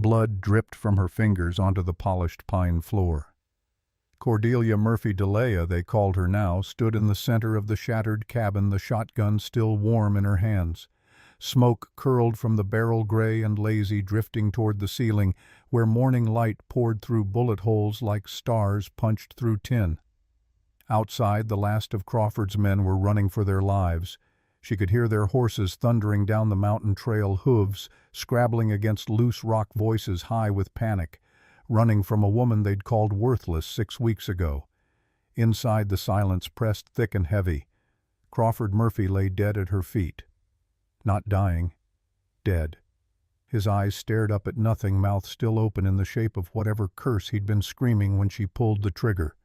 Blood dripped from her fingers onto the polished pine floor. Cordelia Murphy DeLea, they called her now, stood in the center of the shattered cabin, the shotgun still warm in her hands. Smoke curled from the barrel, gray and lazy, drifting toward the ceiling, where morning light poured through bullet holes like stars punched through tin. Outside, the last of Crawford's men were running for their lives. She could hear their horses thundering down the mountain trail, hooves scrabbling against loose rock, voices high with panic, running from a woman they'd called worthless 6 weeks ago. Inside, the silence pressed thick and heavy. Crawford Murphy lay dead at her feet. Not dying. Dead. His eyes stared up at nothing, mouth still open in the shape of whatever curse he'd been screaming when she pulled the trigger.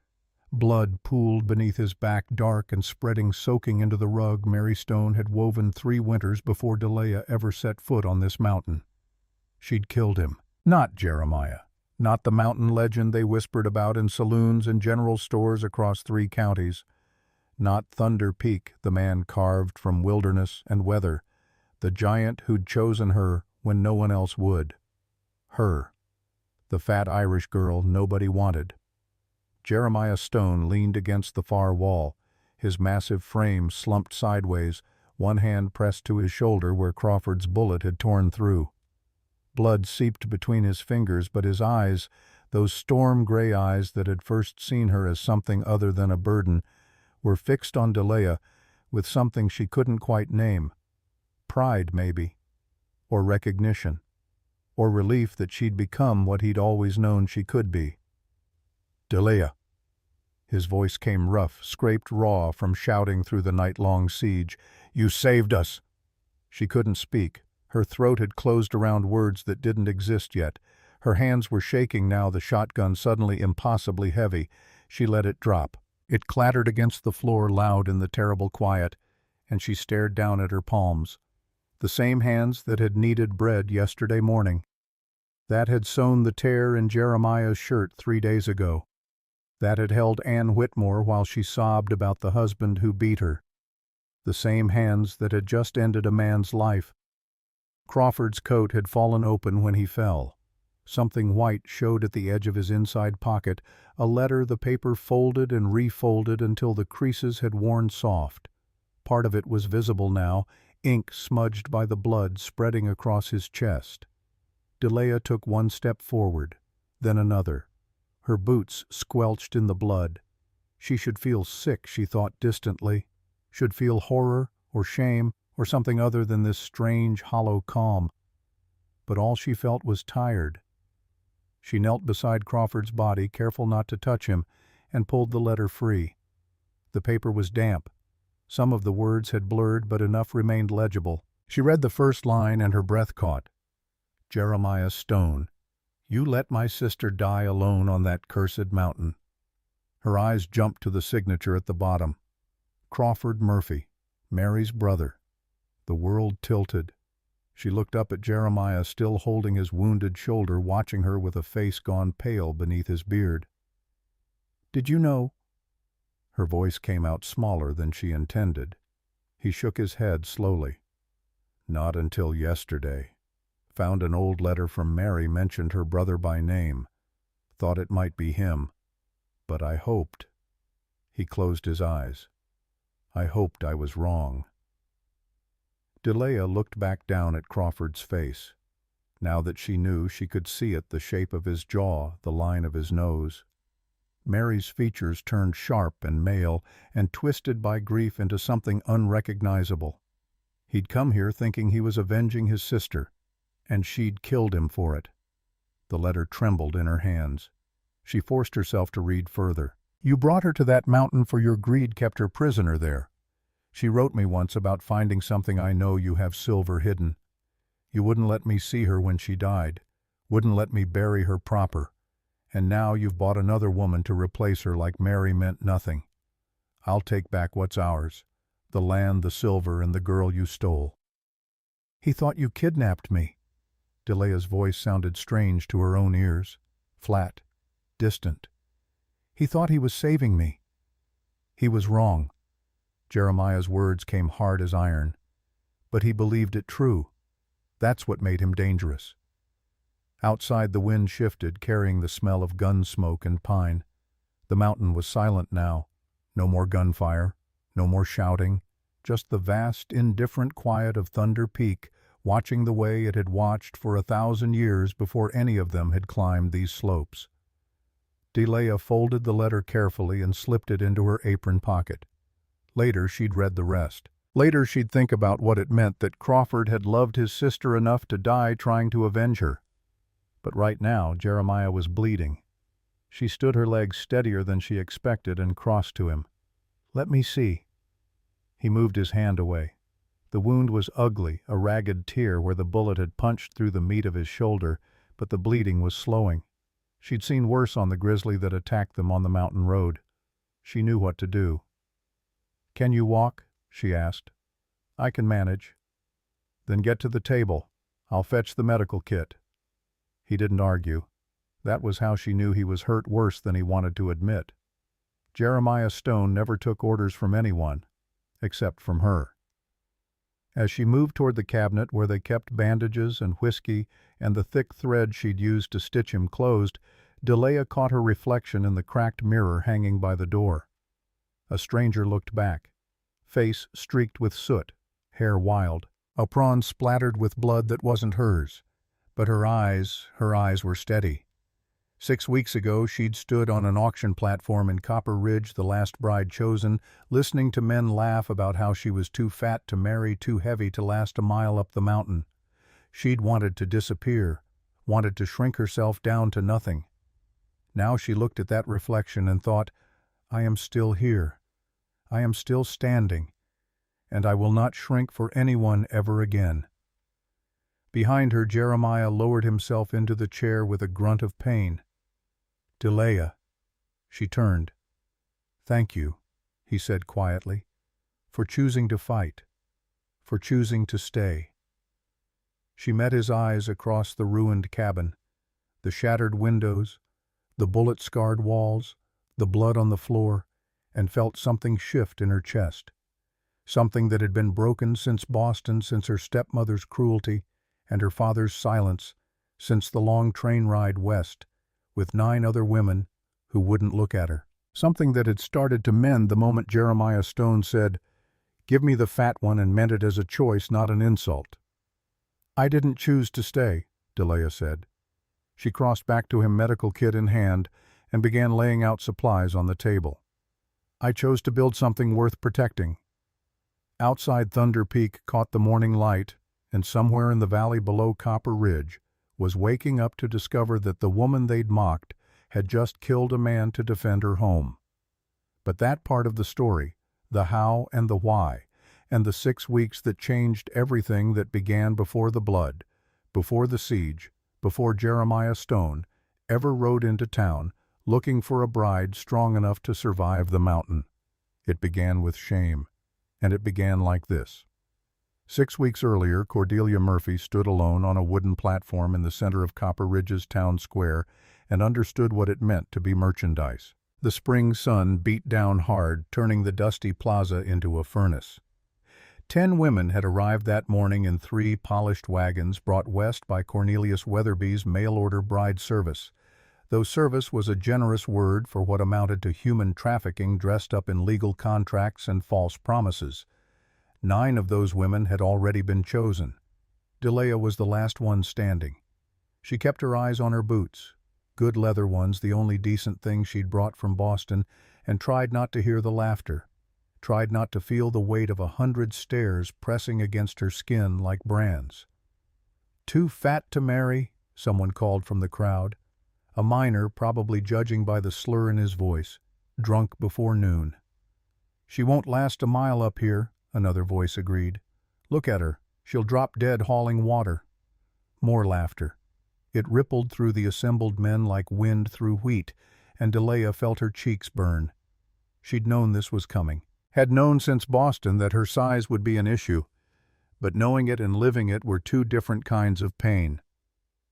Blood pooled beneath his back, dark and spreading, soaking into the rug Mary Stone had woven 3 winters before DeLea ever set foot on this mountain. She'd killed him. Not Jeremiah. Not the mountain legend they whispered about in saloons and general stores across 3 counties. Not Thunder Peak, the man carved from wilderness and weather, the giant who'd chosen her when no one else would. Her. The fat Irish girl nobody wanted. Jeremiah Stone leaned against the far wall, his massive frame slumped sideways, one hand pressed to his shoulder where Crawford's bullet had torn through. Blood seeped between his fingers, but his eyes, those storm-gray eyes that had first seen her as something other than a burden, were fixed on DeLea with something she couldn't quite name. Pride, maybe. Or recognition. Or relief that she'd become what he'd always known she could be. DeLea. His voice came rough, scraped raw from shouting through the night-long siege. You saved us. She couldn't speak. Her throat had closed around words that didn't exist yet. Her hands were shaking now, the shotgun suddenly impossibly heavy. She let it drop. It clattered against the floor loud in the terrible quiet, and she stared down at her palms. The same hands that had kneaded bread yesterday morning. That had sewn the tear in Jeremiah's shirt 3 days ago. That had held Ann Whitmore while she sobbed about the husband who beat her. The same hands that had just ended a man's life. Crawford's coat had fallen open when he fell. Something white showed at the edge of his inside pocket, a letter, the paper folded and refolded until the creases had worn soft. Part of it was visible now, ink smudged by the blood spreading across his chest. DeLea took 1 step forward, then another. Her boots squelched in the blood. She should feel sick, she thought distantly. Should feel horror or shame or something other than this strange, hollow calm. But all she felt was tired. She knelt beside Crawford's body, careful not to touch him, and pulled the letter free. The paper was damp. Some of the words had blurred, but enough remained legible. She read the first line and her breath caught. Jeremiah Stone. You let my sister die alone on that cursed mountain. Her eyes jumped to the signature at the bottom. Crawford Murphy, Mary's brother. The world tilted. She looked up at Jeremiah, still holding his wounded shoulder, watching her with a face gone pale beneath his beard. Did you know? Her voice came out smaller than she intended. He shook his head slowly. Not until yesterday. Found an old letter from Mary, mentioned her brother by name. Thought it might be him. But I hoped. He closed his eyes. I hoped I was wrong. DeLea looked back down at Crawford's face. Now that she knew, she could see it, the shape of his jaw, the line of his nose. Mary's features turned sharp and male and twisted by grief into something unrecognizable. He'd come here thinking he was avenging his sister, and she'd killed him for it. The letter trembled in her hands. She forced herself to read further. You brought her to that mountain for your greed kept her prisoner there. She wrote me once about finding something I know you have silver hidden. You wouldn't let me see her when she died, wouldn't let me bury her proper, and now you've bought another woman to replace her like Mary meant nothing. I'll take back what's ours, the land, the silver, and the girl you stole. He thought you kidnapped me. DeLea's voice sounded strange to her own ears, flat, distant. He thought he was saving me. He was wrong. Jeremiah's words came hard as iron. But he believed it true. That's what made him dangerous. Outside the wind shifted, carrying the smell of gun smoke and pine. The mountain was silent now. No more gunfire, no more shouting, just the vast, indifferent quiet of Thunder Peak, watching the way it had watched for 1,000 years before any of them had climbed these slopes. Delia folded the letter carefully and slipped it into her apron pocket. Later she'd read the rest. Later she'd think about what it meant that Crawford had loved his sister enough to die trying to avenge her. But right now Jeremiah was bleeding. She stood her legs steadier than she expected and crossed to him. "Let me see." He moved his hand away. The wound was ugly, a ragged tear where the bullet had punched through the meat of his shoulder, but the bleeding was slowing. She'd seen worse on the grizzly that attacked them on the mountain road. She knew what to do. "Can you walk?" she asked. "I can manage." "Then get to the table. I'll fetch the medical kit." He didn't argue. That was how she knew he was hurt worse than he wanted to admit. Jeremiah Stone never took orders from anyone, except from her. As she moved toward the cabinet where they kept bandages and whiskey and the thick thread she'd used to stitch him closed, Delia caught her reflection in the cracked mirror hanging by the door. A stranger looked back, face streaked with soot, hair wild, apron splattered with blood that wasn't hers. But her eyes were steady. 6 weeks ago she'd stood on an auction platform in Copper Ridge, the last bride chosen, listening to men laugh about how she was too fat to marry, too heavy to last a mile up the mountain. She'd wanted to disappear, wanted to shrink herself down to nothing. Now she looked at that reflection and thought, "I am still here. I am still standing, and I will not shrink for anyone ever again." Behind her, Jeremiah lowered himself into the chair with a grunt of pain. "Delia." She turned. "Thank you," he said quietly, "for choosing to fight, for choosing to stay." She met his eyes across the ruined cabin, the shattered windows, the bullet-scarred walls, the blood on the floor, and felt something shift in her chest. Something that had been broken since Boston, since her stepmother's cruelty, and her father's silence, since the long train ride west, with 9 other women who wouldn't look at her. Something that had started to mend the moment Jeremiah Stone said, "Give me the fat one," and meant it as a choice, not an insult. "I didn't choose to stay," Delia said. She crossed back to him, medical kit in hand, and began laying out supplies on the table. "I chose to build something worth protecting." Outside Thunder Peak caught the morning light, and somewhere in the valley below Copper Ridge was waking up to discover that the woman they'd mocked had just killed a man to defend her home. But that part of the story, the how and the why, and the 6 weeks that changed everything that began before the blood, before the siege, before Jeremiah Stone ever rode into town looking for a bride strong enough to survive the mountain. It began with shame, and it began like this. 6 weeks earlier, Cordelia Murphy stood alone on a wooden platform in the center of Copper Ridge's town square and understood what it meant to be merchandise. The spring sun beat down hard, turning the dusty plaza into a furnace. 10 women had arrived that morning in 3 polished wagons brought west by Cornelius Weatherby's mail-order bride service, though service was a generous word for what amounted to human trafficking dressed up in legal contracts and false promises. 9 of those women had already been chosen. Delia was the last one standing. She kept her eyes on her boots, good leather ones, the only decent thing she'd brought from Boston, and tried not to hear the laughter, tried not to feel the weight of 100 stares pressing against her skin like brands. "Too fat to marry?" someone called from the crowd. A miner, probably judging by the slur in his voice, drunk before noon. "She won't last a mile up here," another voice agreed. "Look at her. She'll drop dead hauling water." More laughter. It rippled through the assembled men like wind through wheat, and Delia felt her cheeks burn. She'd known this was coming, had known since Boston that her size would be an issue, but knowing it and living it were 2 different kinds of pain.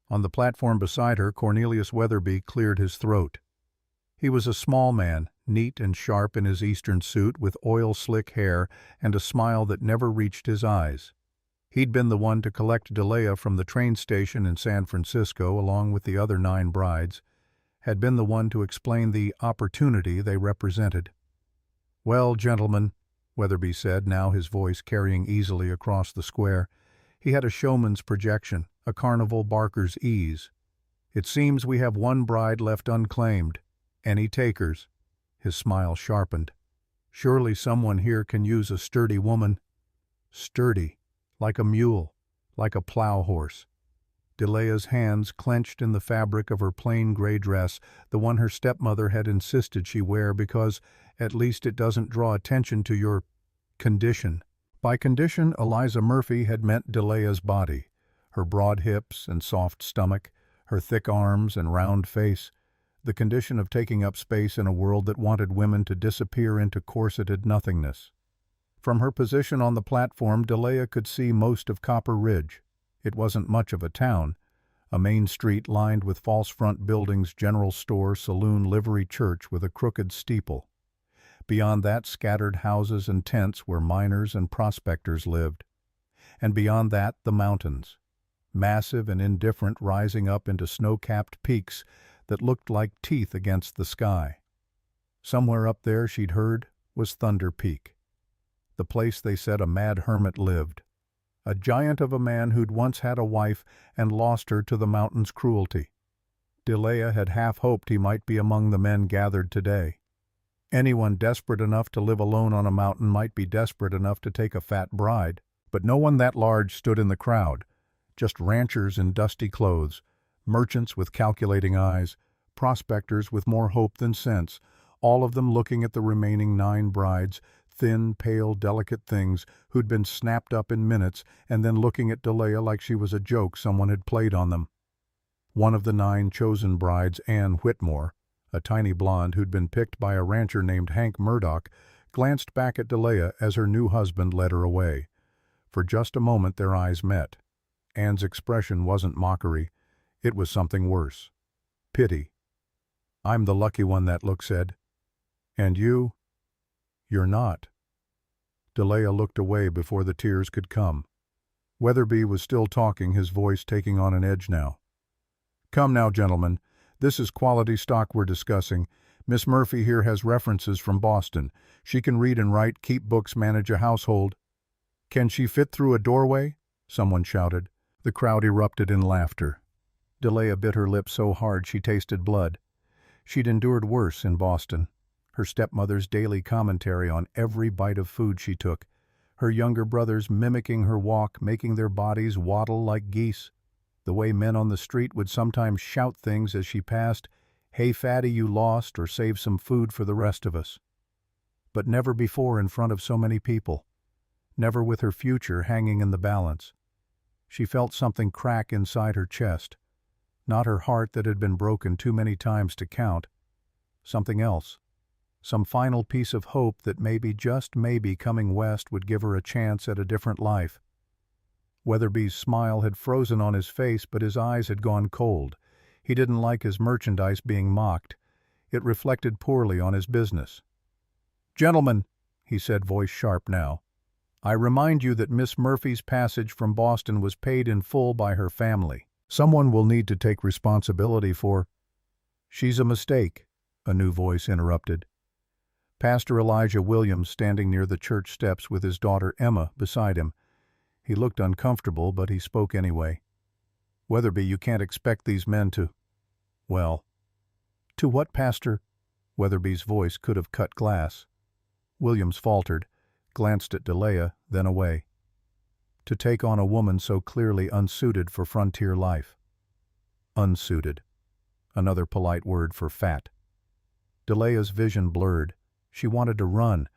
On the platform beside her, Cornelius Weatherby cleared his throat. He was a small man, neat and sharp in his Eastern suit, with oil-slick hair and a smile that never reached his eyes. He'd been the one to collect Delia from the train station in San Francisco along with the other 9 brides, had been the one to explain the opportunity they represented. "Well, gentlemen," Weatherby said, now his voice carrying easily across the square. He had a showman's projection, a carnival barker's ease. "It seems we have 1 bride left unclaimed. Any takers?" His smile sharpened. "Surely someone here can use a sturdy woman." Sturdy, like a mule, like a plow horse. Delia's hands clenched in the fabric of her plain gray dress, the one her stepmother had insisted she wear because, at least, it doesn't draw attention to your condition. By condition, Eliza Murphy had meant Delia's body, her broad hips and soft stomach, her thick arms and round face, the condition of taking up space in a world that wanted women to disappear into corseted nothingness. From her position on the platform, Delia could see most of Copper Ridge. It wasn't much of a town, a main street lined with false front buildings, general store, saloon, livery church with a crooked steeple. Beyond that, scattered houses and tents where miners and prospectors lived. And beyond that, the mountains, massive and indifferent, rising up into snow-capped peaks that looked like teeth against the sky. Somewhere up there, she'd heard, was Thunder Peak, the place they said a mad hermit lived, a giant of a man who'd once had a wife and lost her to the mountain's cruelty. Delia had half hoped he might be among the men gathered today. Anyone desperate enough to live alone on a mountain might be desperate enough to take a fat bride, but no one that large stood in the crowd, just ranchers in dusty clothes, merchants with calculating eyes, prospectors with more hope than sense, all of them looking at the remaining 9 brides, thin, pale, delicate things who'd been snapped up in minutes, and then looking at Delia like she was a joke someone had played on them. One of the 9 chosen brides, Ann Whitmore, a tiny blonde who'd been picked by a rancher named Hank Murdoch, glanced back at Delia as her new husband led her away. For just a moment their eyes met. Ann's expression wasn't mockery. It was something worse. Pity. "I'm the lucky one," that look said. "And you? You're not." Delia looked away before the tears could come. Weatherby was still talking, his voice taking on an edge now. "Come now, gentlemen. This is quality stock we're discussing. Miss Murphy here has references from Boston. She can read and write, keep books, manage a household." "Can she fit through a doorway?" someone shouted. The crowd erupted in laughter. Delia bit her lip so hard she tasted blood. She'd endured worse in Boston. Her stepmother's daily commentary on every bite of food she took, her younger brothers mimicking her walk, making their bodies waddle like geese, the way men on the street would sometimes shout things as she passed, "Hey, fatty, you lost," or "Save some food for the rest of us." But never before in front of so many people, never with her future hanging in the balance. She felt something crack inside her chest, not her heart that had been broken too many times to count, something else, some final piece of hope that maybe, just maybe, coming west would give her a chance at a different life. Weatherby's smile had frozen on his face, but his eyes had gone cold. He didn't like his merchandise being mocked. It reflected poorly on his business. "Gentlemen," he said, voice sharp now, "I remind you that Miss Murphy's passage from Boston was paid in full by her family. Someone will need to take responsibility for—" "She's a mistake," a new voice interrupted. Pastor Elijah Williams, standing near the church steps with his daughter Emma beside him. He looked uncomfortable, but he spoke anyway. "Weatherby, you can't expect these men to—" "Well—" "To what, Pastor?" Weatherby's voice could have cut glass. Williams faltered, glanced at Delia, then away. "To take on a woman so clearly unsuited for frontier life." Unsuited. Another polite word for fat. Delia's vision blurred. She wanted to run,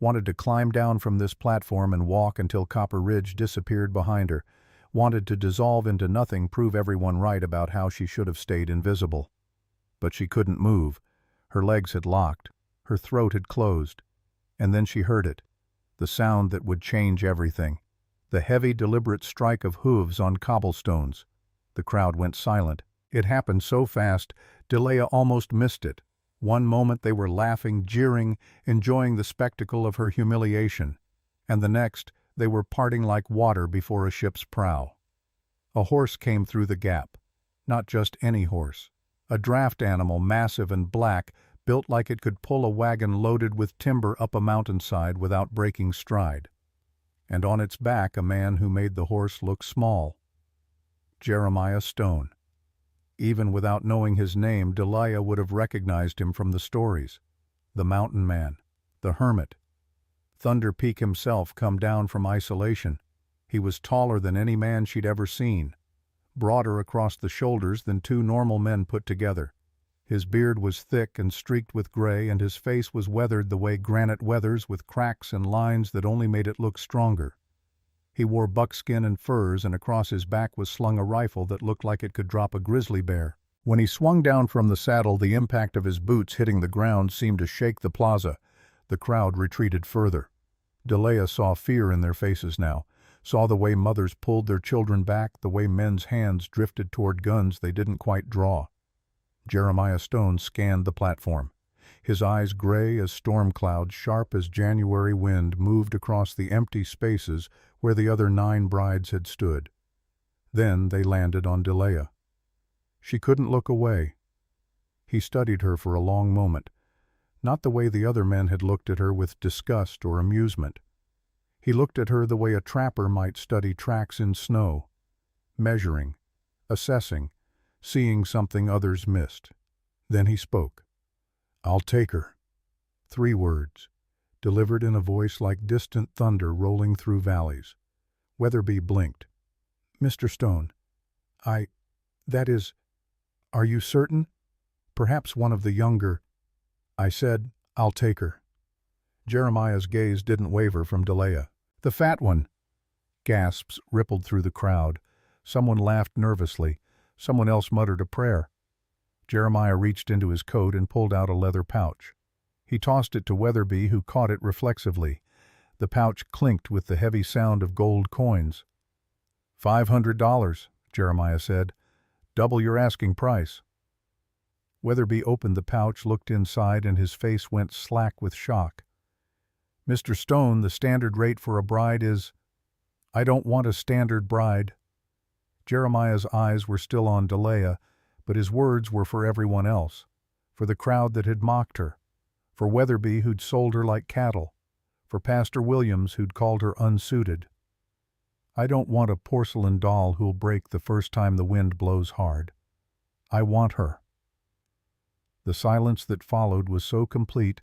wanted to climb down from this platform and walk until Copper Ridge disappeared behind her, wanted to dissolve into nothing, prove everyone right about how she should have stayed invisible. But she couldn't move. Her legs had locked. Her throat had closed. And then she heard it, the sound that would change everything, the heavy, deliberate strike of hooves on cobblestones. The crowd went silent. It happened so fast, Delia almost missed it. One moment they were laughing, jeering, enjoying the spectacle of her humiliation. And the next, They were parting like water before a ship's prow. A horse came through the gap. Not just any horse. A draft animal, massive and black, built like it could pull a wagon loaded with timber up a mountainside without breaking stride. And on its back a man who made the horse look small. Jeremiah Stone. Even without knowing his name, Delia would have recognized him from the stories. The mountain man. The hermit. Thunder Peak himself come down from isolation. He was taller than any man she'd ever seen, broader across the shoulders than two normal men put together. His beard was thick and streaked with gray, and his face was weathered the way granite weathers, with cracks and lines that only made it look stronger. He wore buckskin and furs, and across his back was slung a rifle that looked like it could drop a grizzly bear. When he swung down from the saddle, the impact of his boots hitting the ground seemed to shake the plaza. The crowd retreated further. Delia saw fear in their faces now, saw the way mothers pulled their children back, the way men's hands drifted toward guns they didn't quite draw. Jeremiah Stone scanned the platform. His eyes gray as storm clouds, sharp as January wind, moved across the empty spaces where the other 9 brides had stood. Then they landed on Delia. She couldn't look away. He studied her for a long moment, not the way the other men had looked at her with disgust or amusement. He looked at her the way a trapper might study tracks in snow, measuring, assessing, seeing something others missed. Then he spoke. "I'll take her." 3 words, delivered in a voice like distant thunder rolling through valleys. Weatherby blinked. "Mr. Stone, that is, are you certain? Perhaps one of the younger—" "I said, I'll take her." Jeremiah's gaze didn't waver from Delia. "The fat one." Gasps rippled through the crowd. Someone laughed nervously. Someone else muttered a prayer. Jeremiah reached into his coat and pulled out a leather pouch. He tossed it to Weatherby, who caught it reflexively. The pouch clinked with the heavy sound of gold coins. $500, Jeremiah said. "Double your asking price." Weatherby opened the pouch, looked inside, and his face went slack with shock. "Mr. Stone, the standard rate for a bride is—" "I don't want a standard bride." Jeremiah's eyes were still on Delia, but his words were for everyone else, for the crowd that had mocked her, for Weatherby who'd sold her like cattle, for Pastor Williams who'd called her unsuited. "I don't want a porcelain doll who'll break the first time the wind blows hard. I want her." The silence that followed was so complete,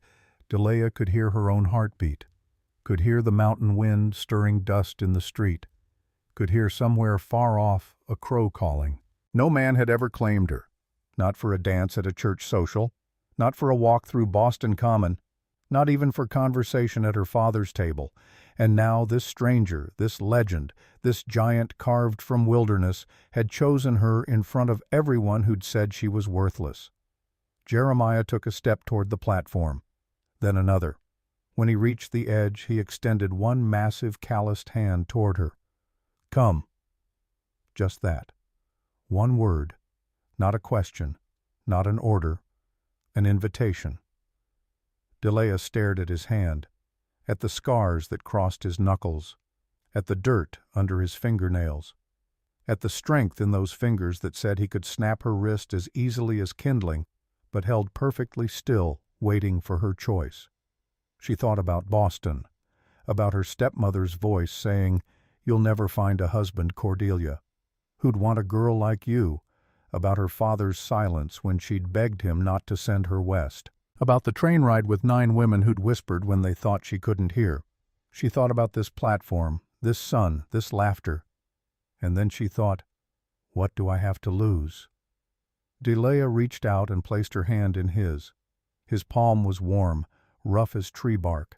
Delia could hear her own heartbeat, could hear the mountain wind stirring dust in the street, could hear somewhere far off a crow calling. No man had ever claimed her, not for a dance at a church social, not for a walk through Boston Common, not even for conversation at her father's table. And now this stranger, this legend, this giant carved from wilderness, had chosen her in front of everyone who'd said she was worthless. Jeremiah took a step toward the platform, then another. When he reached the edge, he extended one massive calloused hand toward her. "Come." Just that. One word, not a question, not an order, an invitation. Delia stared at his hand, at the scars that crossed his knuckles, at the dirt under his fingernails, at the strength in those fingers that said he could snap her wrist as easily as kindling, but held perfectly still, waiting for her choice. She thought about Boston, about her stepmother's voice saying, "You'll never find a husband, Cordelia. Who'd want a girl like you?" About her father's silence when she'd begged him not to send her west. About the train ride with 9 women who'd whispered when they thought she couldn't hear. She thought about this platform, this sun, this laughter. And then she thought, what do I have to lose? Delia reached out and placed her hand in his. His palm was warm, rough as tree bark,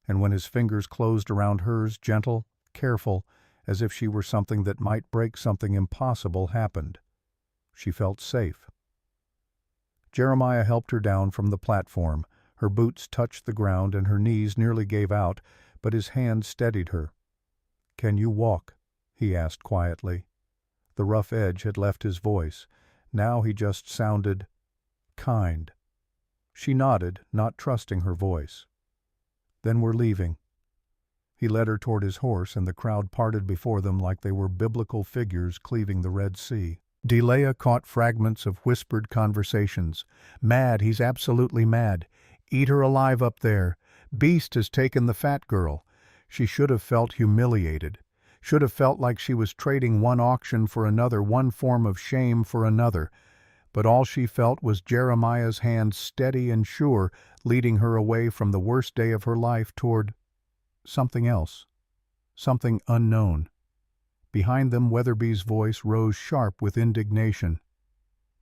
and when his fingers closed around hers, gentle, careful, as if she were something that might break something impossible, happened. She felt safe. Jeremiah helped her down from the platform. Her boots touched the ground and her knees nearly gave out, but his hand steadied her. "Can you walk?" he asked quietly. The rough edge had left his voice. Now he just sounded kind. She nodded, not trusting her voice. "Then we're leaving." He led her toward his horse, and the crowd parted before them like they were biblical figures cleaving the Red Sea. Delia caught fragments of whispered conversations. "Mad, he's absolutely mad. Eat her alive up there. Beast has taken the fat girl." She should have felt humiliated. Should have felt like she was trading one auction for another, one form of shame for another. But all she felt was Jeremiah's hand steady and sure, leading her away from the worst day of her life toward something else, something unknown. Behind them, Weatherby's voice rose sharp with indignation.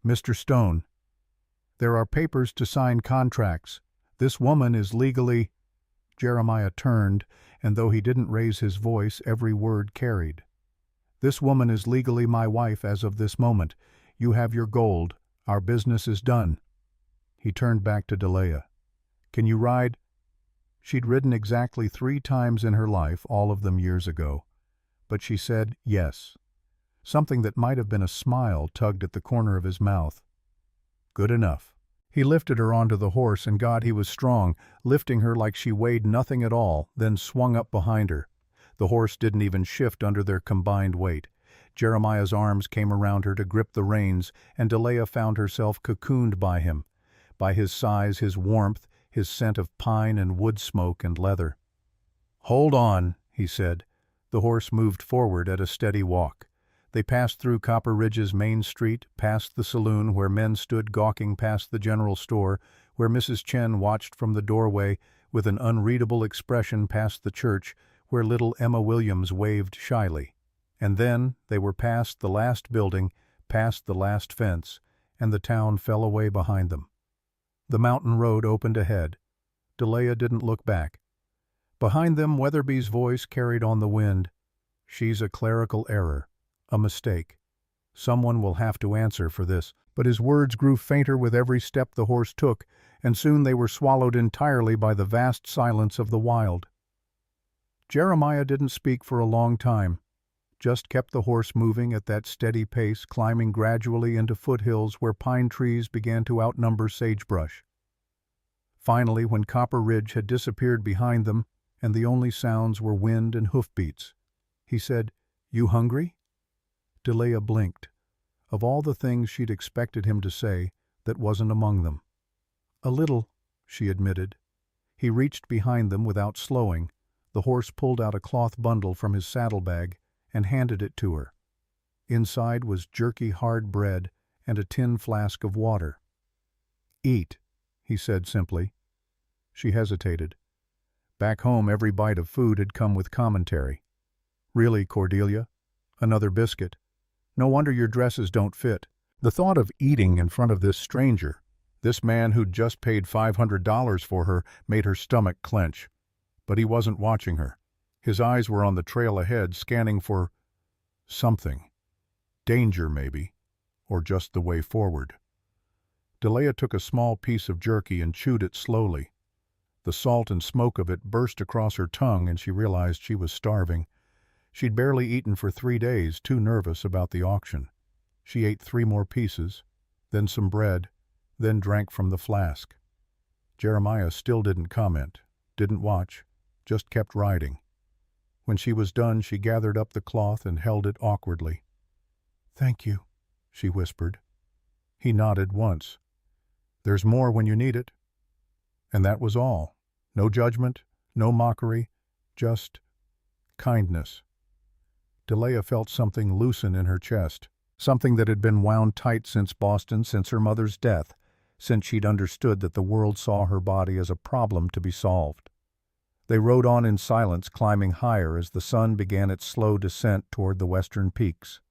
"Mr. Stone, there are papers to sign contracts. This woman is legally—" Jeremiah turned, and though he didn't raise his voice, every word carried. "This woman is legally my wife as of this moment. You have your gold. Our business is done." He turned back to Delia. "Can you ride?" She'd ridden exactly 3 times in her life, all of them years ago. But she said yes. Something that might have been a smile tugged at the corner of his mouth. "Good enough." He lifted her onto the horse, and God, he was strong, lifting her like she weighed nothing at all, then swung up behind her. The horse didn't even shift under their combined weight. Jeremiah's arms came around her to grip the reins, and Delia found herself cocooned by him, by his size, his warmth, his scent of pine and wood smoke and leather. "Hold on," he said. The horse moved forward at a steady walk. They passed through Copper Ridge's main street, past the saloon where men stood gawking, past the general store, where Mrs. Chen watched from the doorway with an unreadable expression, past the church, where little Emma Williams waved shyly. And then they were past the last building, past the last fence, and the town fell away behind them. The mountain road opened ahead. Delia didn't look back. Behind them, Weatherby's voice carried on the wind. "She's a clerical error. A mistake. Someone will have to answer for this." But his words grew fainter with every step the horse took, and soon they were swallowed entirely by the vast silence of the wild. Jeremiah didn't speak for a long time, just kept the horse moving at that steady pace, climbing gradually into foothills where pine trees began to outnumber sagebrush. Finally, when Copper Ridge had disappeared behind them, and the only sounds were wind and hoofbeats, he said, "You hungry?" Delia blinked. Of all the things she'd expected him to say, that wasn't among them. "A little," she admitted. He reached behind them without slowing. The horse pulled out a cloth bundle from his saddlebag and handed it to her. Inside was jerky hard bread and a tin flask of water. "Eat," he said simply. She hesitated. Back home, every bite of food had come with commentary. "Really, Cordelia? Another biscuit? No wonder your dresses don't fit." The thought of eating in front of this stranger, this man who'd just paid $500 for her, made her stomach clench. But he wasn't watching her. His eyes were on the trail ahead, scanning for something. Danger, maybe, or just the way forward. Delia took a small piece of jerky and chewed it slowly. The salt and smoke of it burst across her tongue, and she realized she was starving. She'd barely eaten for 3 days, too nervous about the auction. She ate 3 more pieces, then some bread, then drank from the flask. Jeremiah still didn't comment, didn't watch, just kept riding. When she was done, she gathered up the cloth and held it awkwardly. "Thank you," she whispered. He nodded once. "There's more when you need it." And that was all. No judgment, no mockery, just kindness. Delia felt something loosen in her chest, something that had been wound tight since Boston, since her mother's death, since she'd understood that the world saw her body as a problem to be solved. They rode on in silence, climbing higher as the sun began its slow descent toward the western peaks.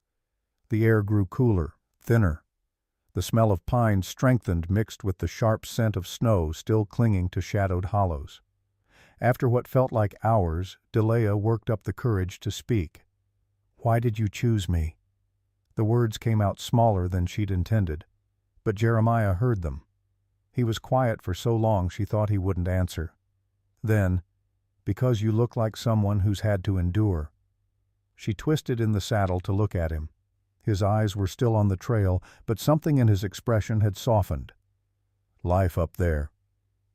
The air grew cooler, thinner. The smell of pine strengthened, mixed with the sharp scent of snow still clinging to shadowed hollows. After what felt like hours, Delia worked up the courage to speak. "Why did you choose me?" The words came out smaller than she'd intended, but Jeremiah heard them. He was quiet for so long she thought he wouldn't answer. Then, "Because you look like someone who's had to endure." She twisted in the saddle to look at him. His eyes were still on the trail, but something in his expression had softened. "Life up there."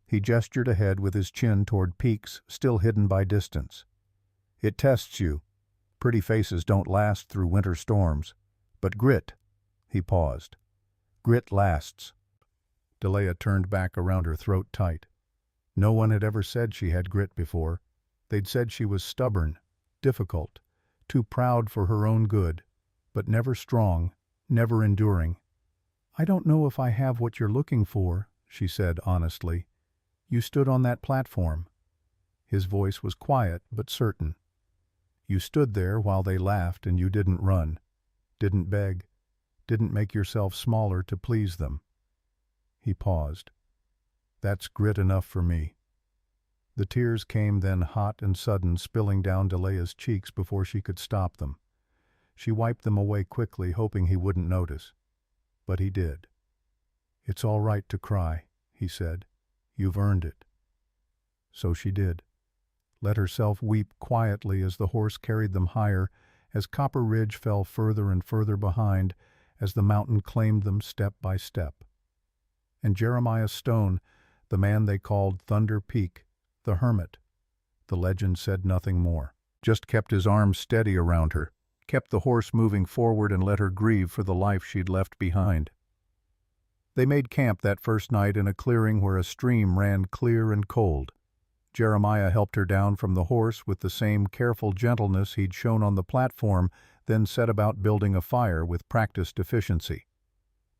He gestured ahead with his chin toward peaks still hidden by distance. It tests you. Pretty faces don't last through winter storms. But grit." He paused. "Grit lasts." Delia turned back around her throat tight. No one had ever said she had grit before. They'd said she was stubborn, difficult, too proud for her own good, but never strong, never enduring. "I don't know if I have what you're looking for," she said honestly. "You stood on that platform." His voice was quiet but certain. "You stood there while they laughed and you didn't run, didn't beg, didn't make yourself smaller to please them." He paused. "That's grit enough for me." The tears came then hot and sudden, spilling down Delia's cheeks before she could stop them. She wiped them away quickly, hoping he wouldn't notice. But he did. "It's all right to cry," he said. "You've earned it." So she did. Let herself weep quietly as the horse carried them higher, as Copper Ridge fell further and further behind, as the mountain claimed them step by step. And Jeremiah Stone, the man they called Thunder Peak, the hermit, the legend said nothing more, just kept his arms steady around her, kept the horse moving forward and let her grieve for the life she'd left behind. They made camp that first night in a clearing where a stream ran clear and cold. Jeremiah helped her down from the horse with the same careful gentleness he'd shown on the platform, then set about building a fire with practiced efficiency.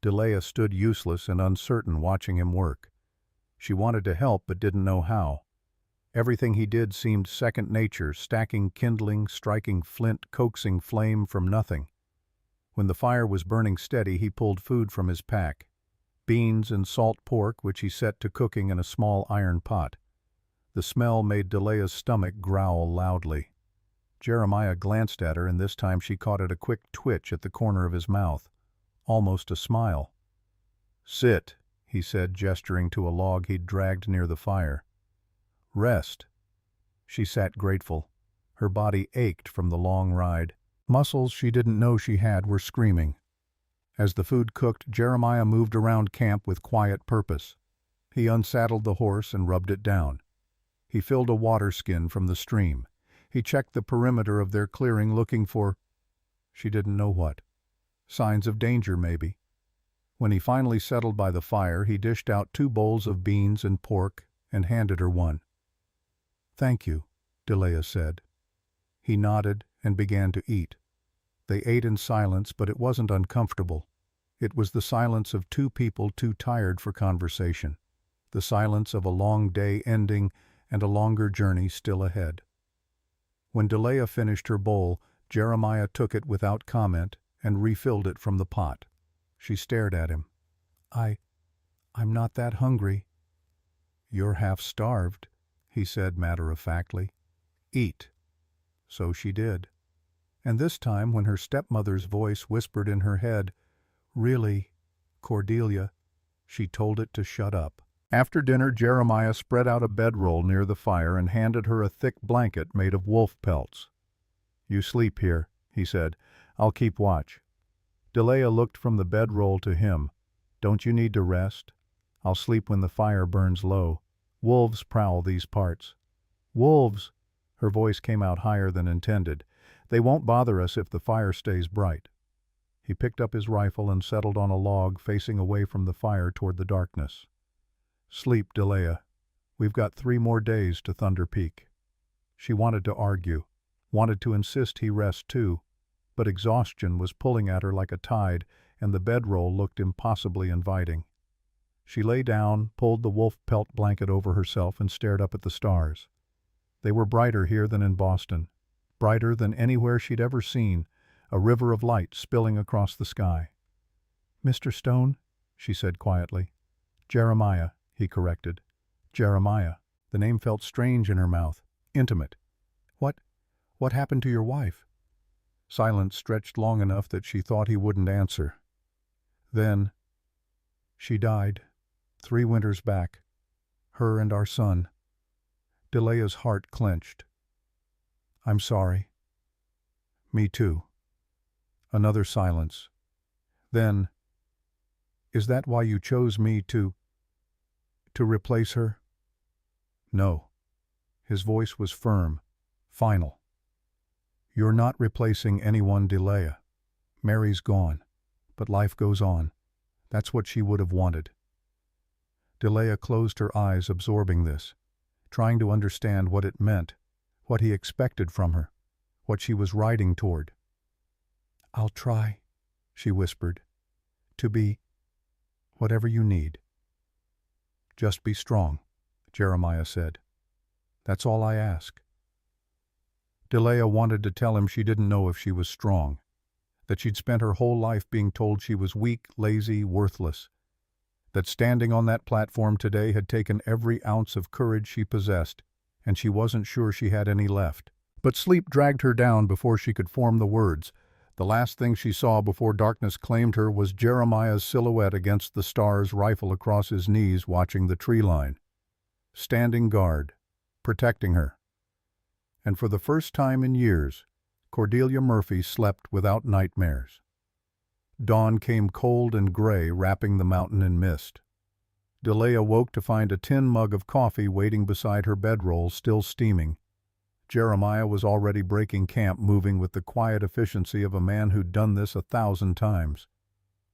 Delia stood useless and uncertain watching him work. She wanted to help but didn't know how. Everything he did seemed second nature, stacking kindling, striking flint, coaxing flame from nothing. When the fire was burning steady, he pulled food from his pack. Beans and salt pork, which he set to cooking in a small iron pot. The smell made Delia's stomach growl loudly. Jeremiah glanced at her, and this time she caught at a quick twitch at the corner of his mouth. Almost a smile. "Sit," he said, gesturing to a log he'd dragged near the fire. "Rest." She sat grateful. Her body ached from the long ride. Muscles she didn't know she had were screaming. As the food cooked, Jeremiah moved around camp with quiet purpose. He unsaddled the horse and rubbed it down. He filled a water skin from the stream. He checked the perimeter of their clearing, looking for, she didn't know what. Signs of danger, maybe. When he finally settled by the fire, he dished out 2 bowls of beans and pork and handed her one. "Thank you," Delia said. He nodded and began to eat. They ate in silence, but it wasn't uncomfortable. It was the silence of 2 people too tired for conversation. The silence of a long day ending and a longer journey still ahead. When Delia finished her bowl, Jeremiah took it without comment and refilled it from the pot. She stared at him. I'm not that hungry." "You're half starved," he said matter-of-factly. "Eat." So she did. And this time, when her stepmother's voice whispered in her head, "Really, Cordelia," she told it to shut up. After dinner, Jeremiah spread out a bedroll near the fire and handed her a thick blanket made of wolf pelts. "You sleep here," he said. "I'll keep watch." Delia looked from the bedroll to him. "Don't you need to rest? I'll sleep when the fire burns low. Wolves prowl these parts." "Wolves!" Her voice came out higher than intended. "They won't bother us if the fire stays bright." He picked up his rifle and settled on a log facing away from the fire toward the darkness. "Sleep, Delia. We've got 3 more days to Thunder Peak." She wanted to argue, wanted to insist he rest too, but exhaustion was pulling at her like a tide, and the bedroll looked impossibly inviting. She lay down, pulled the wolf pelt blanket over herself, and stared up at the stars. They were brighter here than in Boston, brighter than anywhere she'd ever seen, a river of light spilling across the sky. "Mr. Stone," she said quietly. "Jeremiah," he corrected. "Jeremiah." The name felt strange in her mouth, intimate. What happened to your wife?" Silence stretched long enough that she thought he wouldn't answer. Then, "She died, 3 winters back. Her and our son." Delia's heart clenched. "I'm sorry." "Me too." Another silence. Then, "Is that why you chose me to replace her?" "No." His voice was firm, final. You're not replacing anyone, Delia. Mary's gone, but life goes on. That's what she would have wanted. Delia closed her eyes, absorbing this, trying to understand what it meant, what he expected from her, what she was riding toward. "I'll try," she whispered, "to be whatever you need." "Just be strong," Jeremiah said. "That's all I ask." Delia wanted to tell him she didn't know if she was strong, that she'd spent her whole life being told she was weak, lazy, worthless, that standing on that platform today had taken every ounce of courage she possessed, and she wasn't sure she had any left. But sleep dragged her down before she could form the words. The last thing she saw before darkness claimed her was Jeremiah's silhouette against the stars, rifle across his knees, watching the tree line, standing guard, protecting her. And for the first time in years, Cordelia Murphy slept without nightmares. Dawn came cold and gray, wrapping the mountain in mist. Delia woke to find a tin mug of coffee waiting beside her bedroll, still steaming. Jeremiah was already breaking camp, moving with the quiet efficiency of a man who'd done this 1,000 times.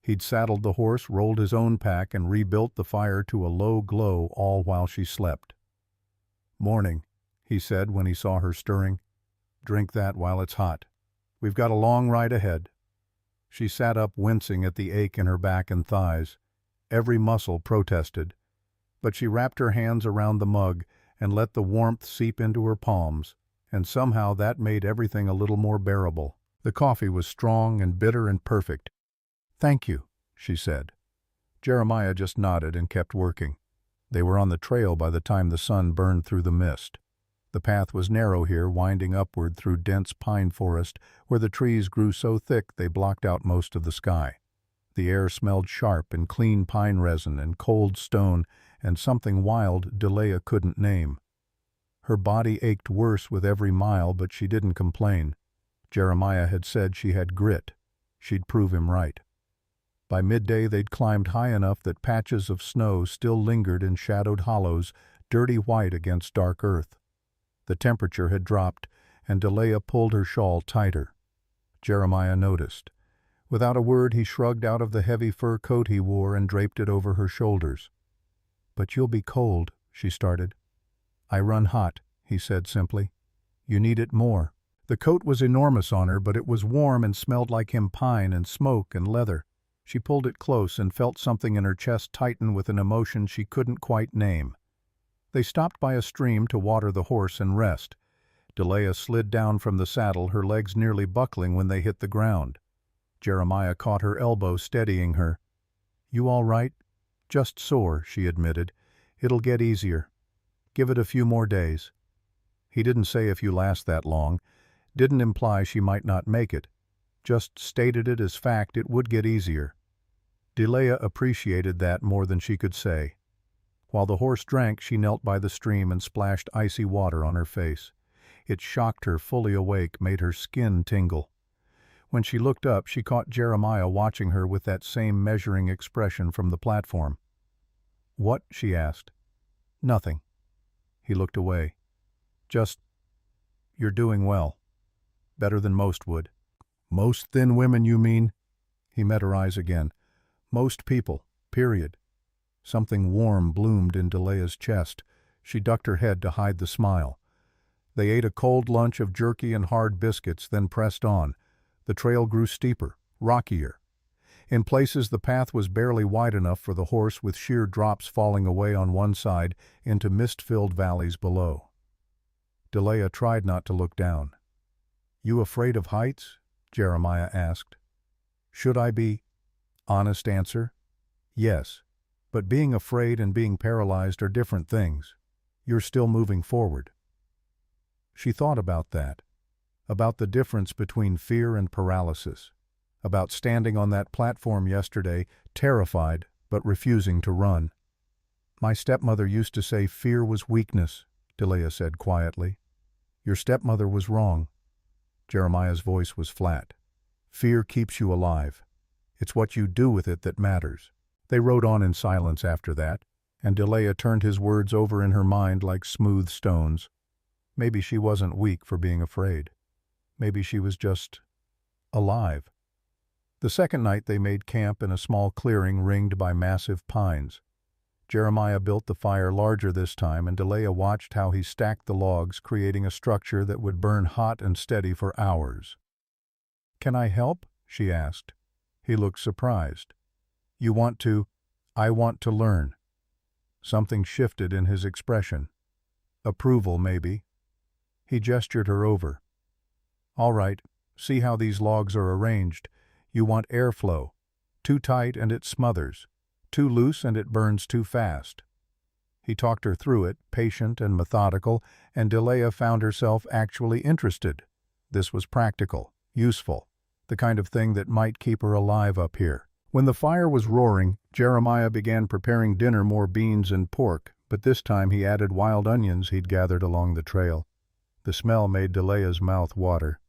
He'd saddled the horse, rolled his own pack, and rebuilt the fire to a low glow, all while she slept. "Morning," he said when he saw her stirring. "Drink that while it's hot. We've got a long ride ahead." She sat up, wincing at the ache in her back and thighs. Every muscle protested, but she wrapped her hands around the mug and let the warmth seep into her palms, and somehow that made everything a little more bearable. The coffee was strong and bitter and perfect. "Thank you," she said. Jeremiah just nodded and kept working. They were on the trail by the time the sun burned through the mist. The path was narrow here, winding upward through dense pine forest, where the trees grew so thick they blocked out most of the sky. The air smelled sharp and clean pine resin and cold stone and something wild Delia couldn't name. Her body ached worse with every mile, but she didn't complain. Jeremiah had said she had grit. She'd prove him right. By midday they'd climbed high enough that patches of snow still lingered in shadowed hollows, dirty white against dark earth. The temperature had dropped, and Delia pulled her shawl tighter. Jeremiah noticed. Without a word, he shrugged out of the heavy fur coat he wore and draped it over her shoulders. "But you'll be cold," she started. "I run hot," he said simply. "You need it more." The coat was enormous on her, but it was warm and smelled like hemp pine and smoke and leather. She pulled it close and felt something in her chest tighten with an emotion she couldn't quite name. They stopped by a stream to water the horse and rest. Delia slid down from the saddle, her legs nearly buckling when they hit the ground. Jeremiah caught her elbow, steadying her. "You all right?" "Just sore," she admitted. "It'll get easier. Give it a few more days." He didn't say if you last that long, didn't imply she might not make it, just stated it as fact it would get easier. Delia appreciated that more than she could say. While the horse drank, she knelt by the stream and splashed icy water on her face. It shocked her, fully awake, made her skin tingle. When she looked up, she caught Jeremiah watching her with that same measuring expression from the platform. "What?" she asked. "Nothing." He looked away. "Just, you're doing well. Better than most would." "Most thin women, you mean?" He met her eyes again. "Most people, period." Something warm bloomed in Delia's chest. She ducked her head to hide the smile. They ate a cold lunch of jerky and hard biscuits, then pressed on. The trail grew steeper, rockier. In places the path was barely wide enough for the horse, with sheer drops falling away on one side into mist-filled valleys below. Delia tried not to look down. "You afraid of heights?" Jeremiah asked. "Should I be?" Honest answer: "Yes. But being afraid and being paralyzed are different things. You're still moving forward." She thought about that, about the difference between fear and paralysis, about standing on that platform yesterday, terrified but refusing to run. "My stepmother used to say fear was weakness," Delia said quietly. "Your stepmother was wrong." Jeremiah's voice was flat. "Fear keeps you alive. It's what you do with it that matters." They rode on in silence after that, and Delia turned his words over in her mind like smooth stones. Maybe she wasn't weak for being afraid. Maybe she was just alive. The second night they made camp in a small clearing ringed by massive pines. Jeremiah built the fire larger this time, and Delia watched how he stacked the logs, creating a structure that would burn hot and steady for hours. "Can I help?" she asked. He looked surprised. "You want to?" "I want to learn." Something shifted in his expression. Approval, maybe. He gestured her over. "All right, see how these logs are arranged. You want airflow. Too tight and it smothers. Too loose and it burns too fast." He talked her through it, patient and methodical, and Delia found herself actually interested. This was practical, useful, the kind of thing that might keep her alive up here. When the fire was roaring, Jeremiah began preparing dinner, more beans and pork, but this time he added wild onions he'd gathered along the trail. The smell made Delia's mouth water.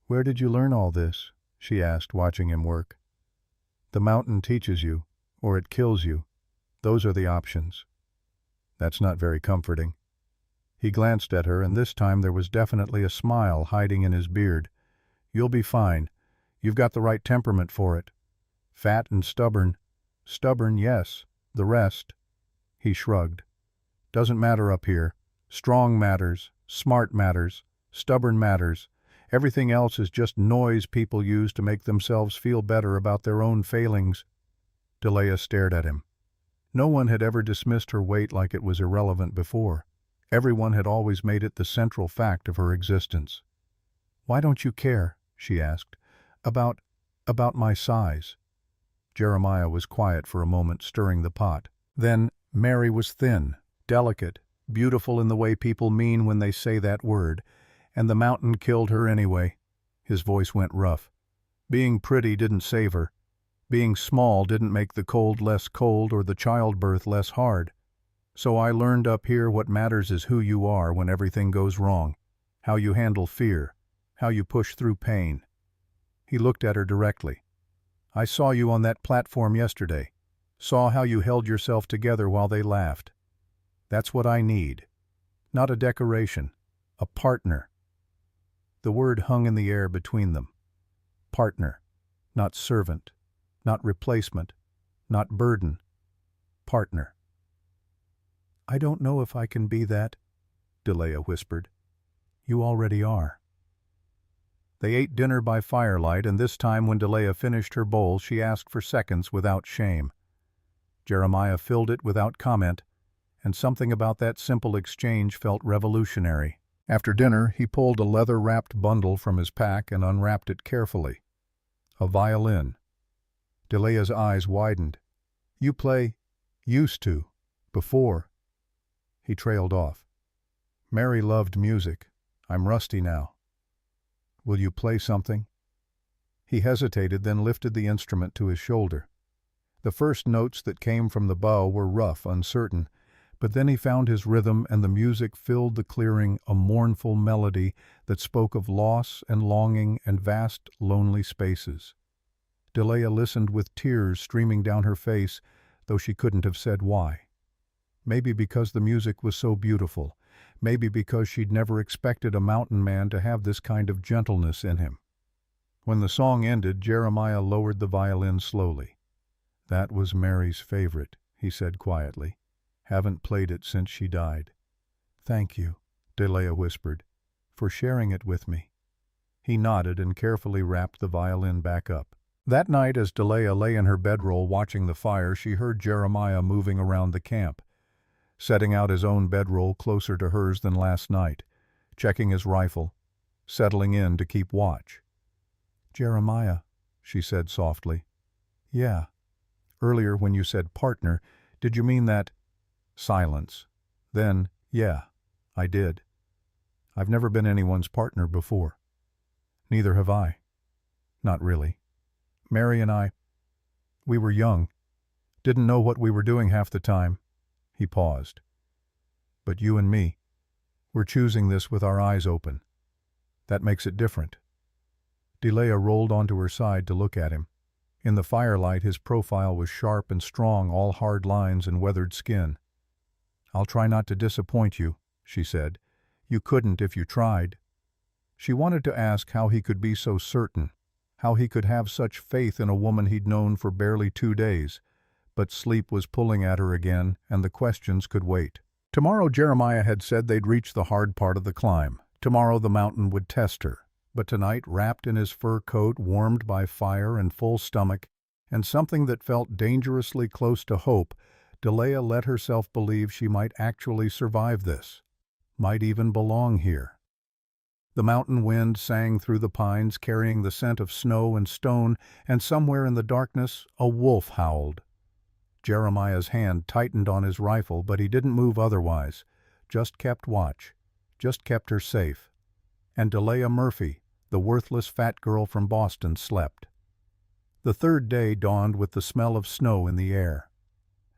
"Where did you learn all this?" she asked, watching him work. "The mountain teaches you, or it kills you. Those are the options." "That's not very comforting." He glanced at her, and this time there was definitely a smile hiding in his beard. "You'll be fine. You've got the right temperament for it. Fat and stubborn." "Stubborn, yes. The rest." He shrugged. "Doesn't matter up here. Strong matters. Smart matters. Stubborn matters. Everything else is just noise people use to make themselves feel better about their own failings." Delia stared at him. No one had ever dismissed her weight like it was irrelevant before. Everyone had always made it the central fact of her existence. "Why don't you care?" she asked. About my size." Jeremiah was quiet for a moment, stirring the pot. Then, "Mary was thin, delicate, beautiful in the way people mean when they say that word, and the mountain killed her anyway." His voice went rough. "Being pretty didn't save her. Being small didn't make the cold less cold or the childbirth less hard. So I learned up here what matters is who you are when everything goes wrong, how you handle fear, how you push through pain." He looked at her directly. "I saw you on that platform yesterday, saw how you held yourself together while they laughed. That's what I need. Not a decoration, a partner." The word hung in the air between them. Partner. Not servant. Not replacement. Not burden. Partner. "I don't know if I can be that," Delia whispered. "You already are." They ate dinner by firelight, and this time when Delia finished her bowl she asked for seconds without shame. Jeremiah filled it without comment, and something about that simple exchange felt revolutionary. After dinner, he pulled a leather-wrapped bundle from his pack and unwrapped it carefully. A violin. Delia's eyes widened. "You play—" "Used to. Before." He trailed off. "Mary loved music. I'm rusty now." "Will you play something?" He hesitated, then lifted the instrument to his shoulder. The first notes that came from the bow were rough, uncertain, but then he found his rhythm, and the music filled the clearing, a mournful melody that spoke of loss and longing and vast, lonely spaces. Delia listened with tears streaming down her face, though she couldn't have said why. Maybe because the music was so beautiful, maybe because she'd never expected a mountain man to have this kind of gentleness in him. When the song ended, Jeremiah lowered the violin slowly. "That was Mary's favorite," he said quietly. "Haven't played it since she died." "Thank you," Delia whispered, "for sharing it with me." He nodded and carefully wrapped the violin back up. That night, as Delia lay in her bedroll watching the fire, she heard Jeremiah moving around the camp, setting out his own bedroll closer to hers than last night, checking his rifle, settling in to keep watch. "Jeremiah," she said softly. "Yeah. Earlier when you said partner, did you mean that—" Silence. Then, "Yeah, I did. I've never been anyone's partner before." "Neither have I." "Not really. Mary and we were young, didn't know what we were doing half the time." He paused. "But you and me, we're choosing this with our eyes open. That makes it different." Delia rolled onto her side to look at him. In the firelight, his profile was sharp and strong, all hard lines and weathered skin. "I'll try not to disappoint you," she said. "You couldn't if you tried." She wanted to ask how he could be so certain, how he could have such faith in a woman he'd known for barely 2 days, but sleep was pulling at her again, and the questions could wait. Tomorrow Jeremiah had said they'd reach the hard part of the climb. Tomorrow the mountain would test her. But tonight, wrapped in his fur coat, warmed by fire and full stomach, and something that felt dangerously close to hope, Delia let herself believe she might actually survive this, might even belong here. The mountain wind sang through the pines, carrying the scent of snow and stone, and somewhere in the darkness a wolf howled. Jeremiah's hand tightened on his rifle, but he didn't move otherwise, just kept watch, just kept her safe. And Delia Murphy, the worthless fat girl from Boston, slept. The third day dawned with the smell of snow in the air.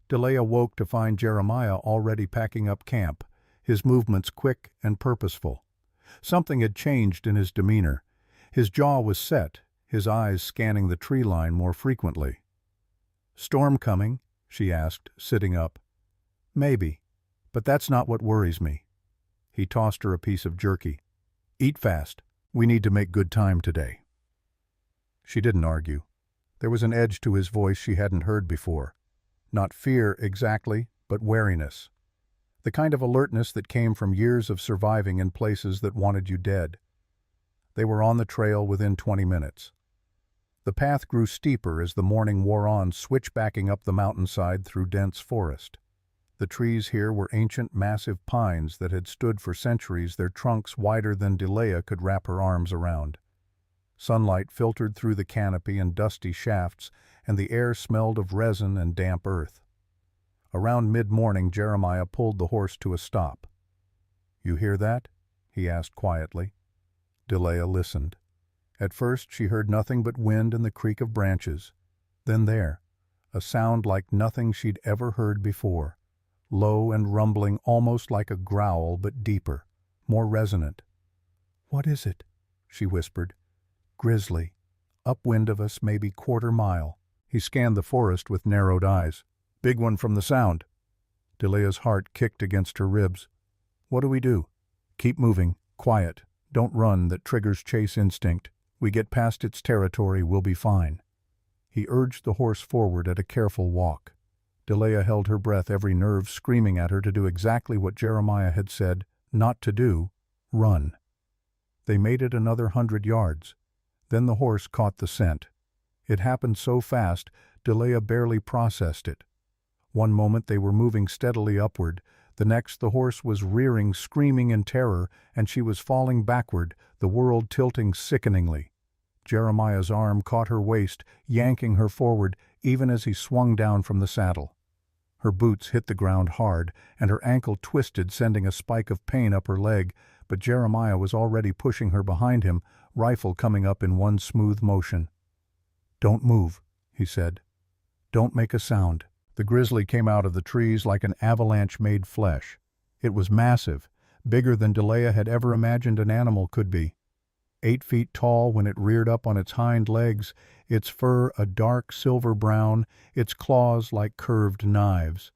Delia woke to find Jeremiah already packing up camp, his movements quick and purposeful. Something had changed in his demeanor. His jaw was set, his eyes scanning the tree line more frequently. "Storm coming?" she asked, sitting up. "Maybe, but that's not what worries me." He tossed her a piece of jerky. "Eat fast. We need to make good time today." She didn't argue. There was an edge to his voice she hadn't heard before. Not fear exactly, but wariness. The kind of alertness that came from years of surviving in places that wanted you dead. They were on the trail within 20 minutes. The path grew steeper as the morning wore on, switchbacking up the mountainside through dense forest. The trees here were ancient, massive pines that had stood for centuries, their trunks wider than Delia could wrap her arms around. Sunlight filtered through the canopy in dusty shafts, and the air smelled of resin and damp earth. Around mid-morning, Jeremiah pulled the horse to a stop. "You hear that?" he asked quietly. Delia listened. At first she heard nothing but wind and the creak of branches. Then there, a sound like nothing she'd ever heard before, low and rumbling, almost like a growl, but deeper, more resonant. "What is it?" she whispered. "Grizzly. Upwind of us, maybe quarter mile." He scanned the forest with narrowed eyes. "Big one from the sound." Delia's heart kicked against her ribs. "What do we do?" "Keep moving. Quiet. Don't run. That triggers chase instinct. We get past its territory, we'll be fine." He urged the horse forward at a careful walk. Delia held her breath, every nerve screaming at her to do exactly what Jeremiah had said not to do: run. They made it another 100 yards. Then the horse caught the scent. It happened so fast, Delia barely processed it. One moment they were moving steadily upward, the next the horse was rearing, screaming in terror, and she was falling backward, the world tilting sickeningly. Jeremiah's arm caught her waist, yanking her forward, even as he swung down from the saddle. Her boots hit the ground hard, and her ankle twisted, sending a spike of pain up her leg, but Jeremiah was already pushing her behind him, rifle coming up in one smooth motion. "Don't move," he said. "Don't make a sound." The grizzly came out of the trees like an avalanche made flesh. It was massive, bigger than Delia had ever imagined an animal could be. 8 feet tall when it reared up on its hind legs, its fur a dark silver brown, its claws like curved knives.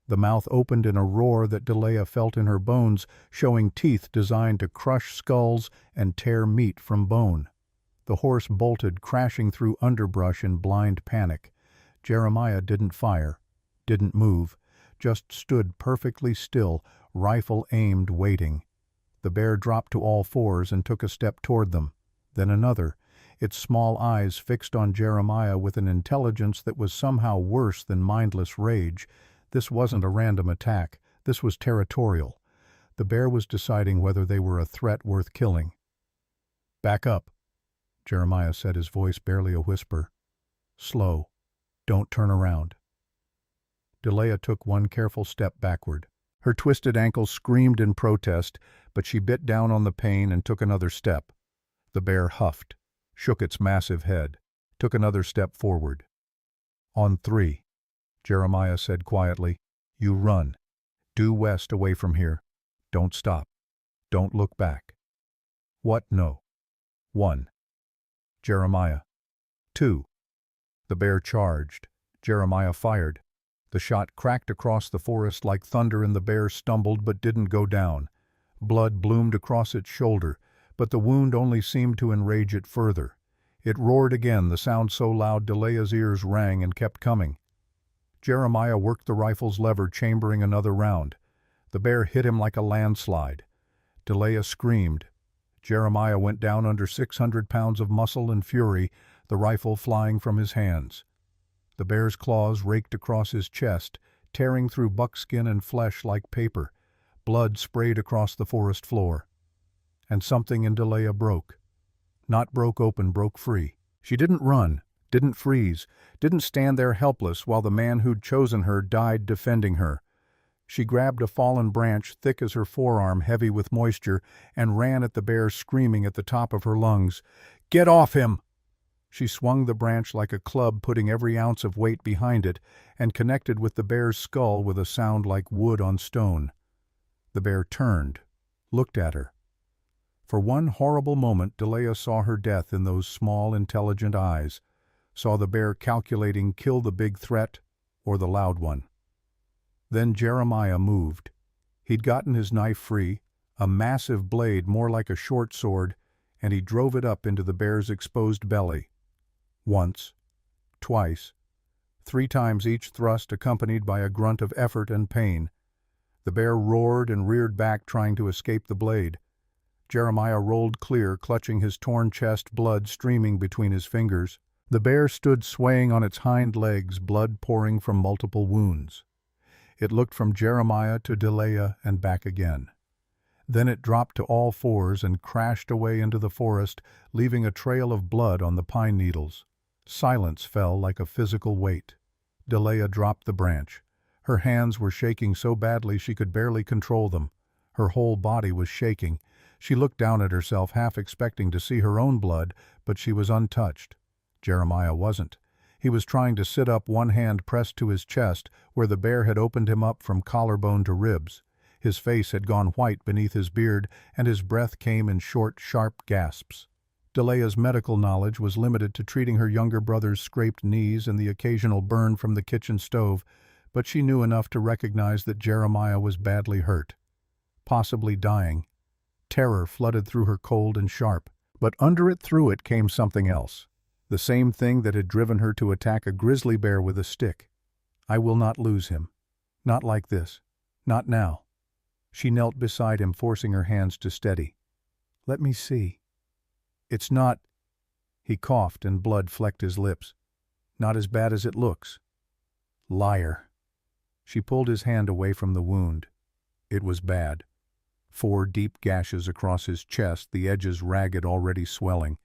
The mouth opened in a roar that Delia felt in her bones, showing teeth designed to crush skulls and tear meat from bone. The horse bolted, crashing through underbrush in blind panic. Jeremiah didn't fire, didn't move, just stood perfectly still, rifle aimed, waiting. The bear dropped to all fours and took a step toward them, then another, its small eyes fixed on Jeremiah with an intelligence that was somehow worse than mindless rage. This wasn't a random attack, this was territorial. The bear was deciding whether they were a threat worth killing. "Back up," Jeremiah said, his voice barely a whisper. "Slow. Don't turn around." Delia took one careful step backward. Her twisted ankle screamed in protest, but she bit down on the pain and took another step. The bear huffed, shook its massive head, took another step forward. "On 3, Jeremiah said quietly. "You run. Due west away from here. Don't stop. Don't look back." "What? No." 1. Jeremiah. 2. The bear charged. Jeremiah fired. The shot cracked across the forest like thunder, and the bear stumbled but didn't go down. Blood bloomed across its shoulder, but the wound only seemed to enrage it further. It roared again, the sound so loud Delaya's ears rang and kept coming. Jeremiah worked the rifle's lever, chambering another round. The bear hit him like a landslide. Delaya screamed. Jeremiah went down under 600 pounds of muscle and fury, the rifle flying from his hands. The bear's claws raked across his chest, tearing through buckskin and flesh like paper. Blood sprayed across the forest floor. And something in Delaya broke. Not broke open, broke free. She didn't run, didn't freeze, didn't stand there helpless while the man who'd chosen her died defending her. She grabbed a fallen branch thick as her forearm, heavy with moisture, and ran at the bear, screaming at the top of her lungs, "Get off him!" She swung the branch like a club, putting every ounce of weight behind it, and connected with the bear's skull with a sound like wood on stone. The bear turned, looked at her. For one horrible moment, Delaya saw her death in those small, intelligent eyes, saw the bear calculating, kill the big threat or the loud one. Then Jeremiah moved. He'd gotten his knife free, a massive blade more like a short sword, and he drove it up into the bear's exposed belly. Once, twice, 3 times each thrust accompanied by a grunt of effort and pain. The bear roared and reared back, trying to escape the blade. Jeremiah rolled clear, clutching his torn chest, blood streaming between his fingers. The bear stood swaying on its hind legs, blood pouring from multiple wounds. It looked from Jeremiah to Delaya and back again. Then it dropped to all fours and crashed away into the forest, leaving a trail of blood on the pine needles. Silence fell like a physical weight. Delaya dropped the branch. Her hands were shaking so badly she could barely control them. Her whole body was shaking. She looked down at herself, half expecting to see her own blood, but she was untouched. Jeremiah wasn't. He was trying to sit up, one hand pressed to his chest, where the bear had opened him up from collarbone to ribs. His face had gone white beneath his beard, and his breath came in short, sharp gasps. Delaya's medical knowledge was limited to treating her younger brother's scraped knees and the occasional burn from the kitchen stove, but she knew enough to recognize that Jeremiah was badly hurt, possibly dying. Terror flooded through her, cold and sharp, but under it, through it, came something else. The same thing that had driven her to attack a grizzly bear with a stick. I will not lose him. Not like this. Not now. She knelt beside him, forcing her hands to steady. Let me see. It's not... He coughed and blood flecked his lips. Not as bad as it looks. Liar. She pulled his hand away from the wound. It was bad. 4 deep gashes across his chest, the edges ragged, already swelling.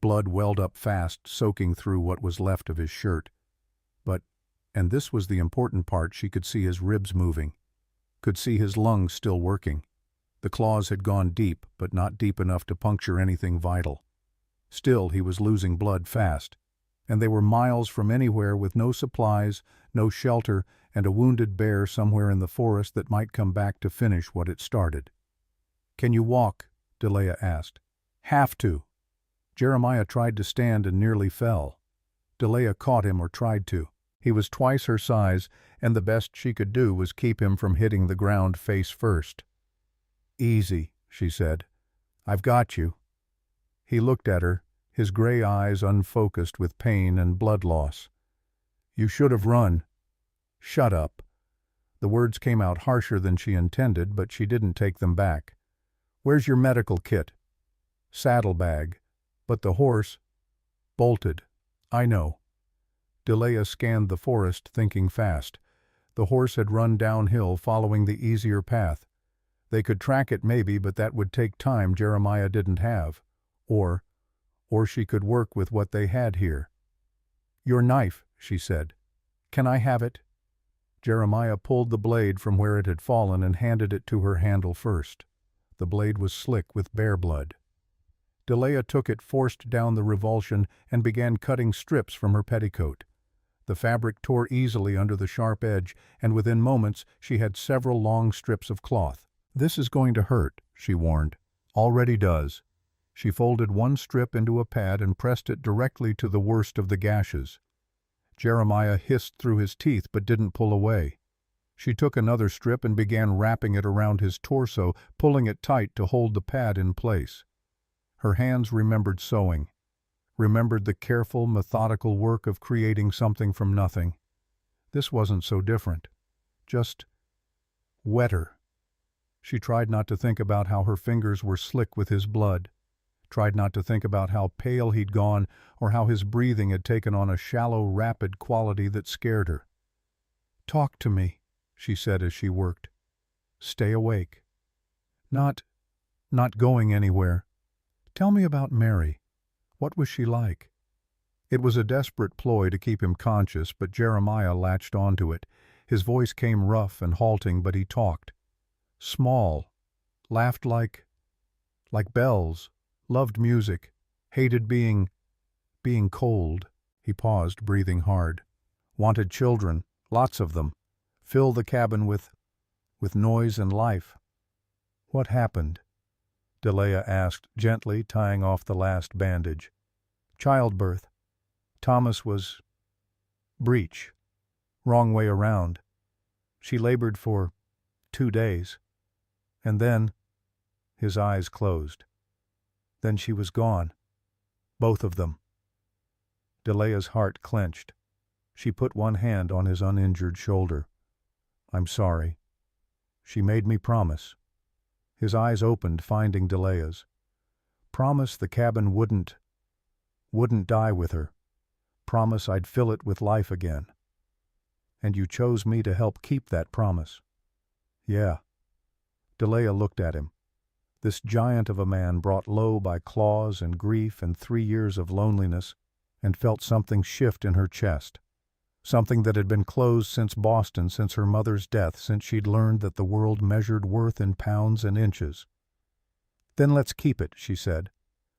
Blood welled up fast, soaking through what was left of his shirt. But, and this was the important part, she could see his ribs moving. Could see his lungs still working. The claws had gone deep, but not deep enough to puncture anything vital. Still, he was losing blood fast. And they were miles from anywhere, with no supplies, no shelter, and a wounded bear somewhere in the forest that might come back to finish what it started. Can you walk? Delaya asked. Have to. Jeremiah tried to stand and nearly fell. Delaya caught him, or tried to. He was twice her size, and the best she could do was keep him from hitting the ground face first. Easy, she said. I've got you. He looked at her, his gray eyes unfocused with pain and blood loss. You should have run. Shut up. The words came out harsher than she intended, but she didn't take them back. Where's your medical kit? Saddlebag. But the horse... Bolted. I know. Delaya scanned the forest, thinking fast. The horse had run downhill, following the easier path. They could track it maybe, but that would take time Jeremiah didn't have. Or she could work with what they had here. Your knife, she said. Can I have it? Jeremiah pulled the blade from where it had fallen and handed it to her handle first. The blade was slick with bear blood. Delaya took it, forced down the revulsion, and began cutting strips from her petticoat. The fabric tore easily under the sharp edge, and within moments she had several long strips of cloth. This is going to hurt, she warned. Already does. She folded one strip into a pad and pressed it directly to the worst of the gashes. Jeremiah hissed through his teeth but didn't pull away. She took another strip and began wrapping it around his torso, pulling it tight to hold the pad in place. Her hands remembered sewing, remembered the careful, methodical work of creating something from nothing. This wasn't so different. Just wetter. She tried not to think about how her fingers were slick with his blood, tried not to think about how pale he'd gone or how his breathing had taken on a shallow, rapid quality that scared her. "Talk to me," she said as she worked. "Stay awake. Not going anywhere. Tell me about Mary. What was she like?" It was a desperate ploy to keep him conscious, but Jeremiah latched onto it. His voice came rough and halting, but he talked. Small, laughed like bells, loved music, hated being cold. He paused, breathing hard. Wanted children, lots of them. Fill the cabin with noise and life. "What happened?" Delia asked, gently tying off the last bandage. "Childbirth. Thomas was breech. Wrong way around. She labored for 2 days. And then," his eyes closed, "then she was gone. Both of them." Delia's heart clenched. She put one hand on his uninjured shoulder. "I'm sorry. She made me promise." His eyes opened, finding Delia's. "Promise the cabin wouldn't die with her. Promise I'd fill it with life again. And you chose me to help keep that promise." "Yeah." Delia looked at him. This giant of a man brought low by claws and grief and 3 years of loneliness, and felt something shift in her chest. Something that had been closed since Boston, since her mother's death, since she'd learned that the world measured worth in pounds and inches. "Then let's keep it," she said.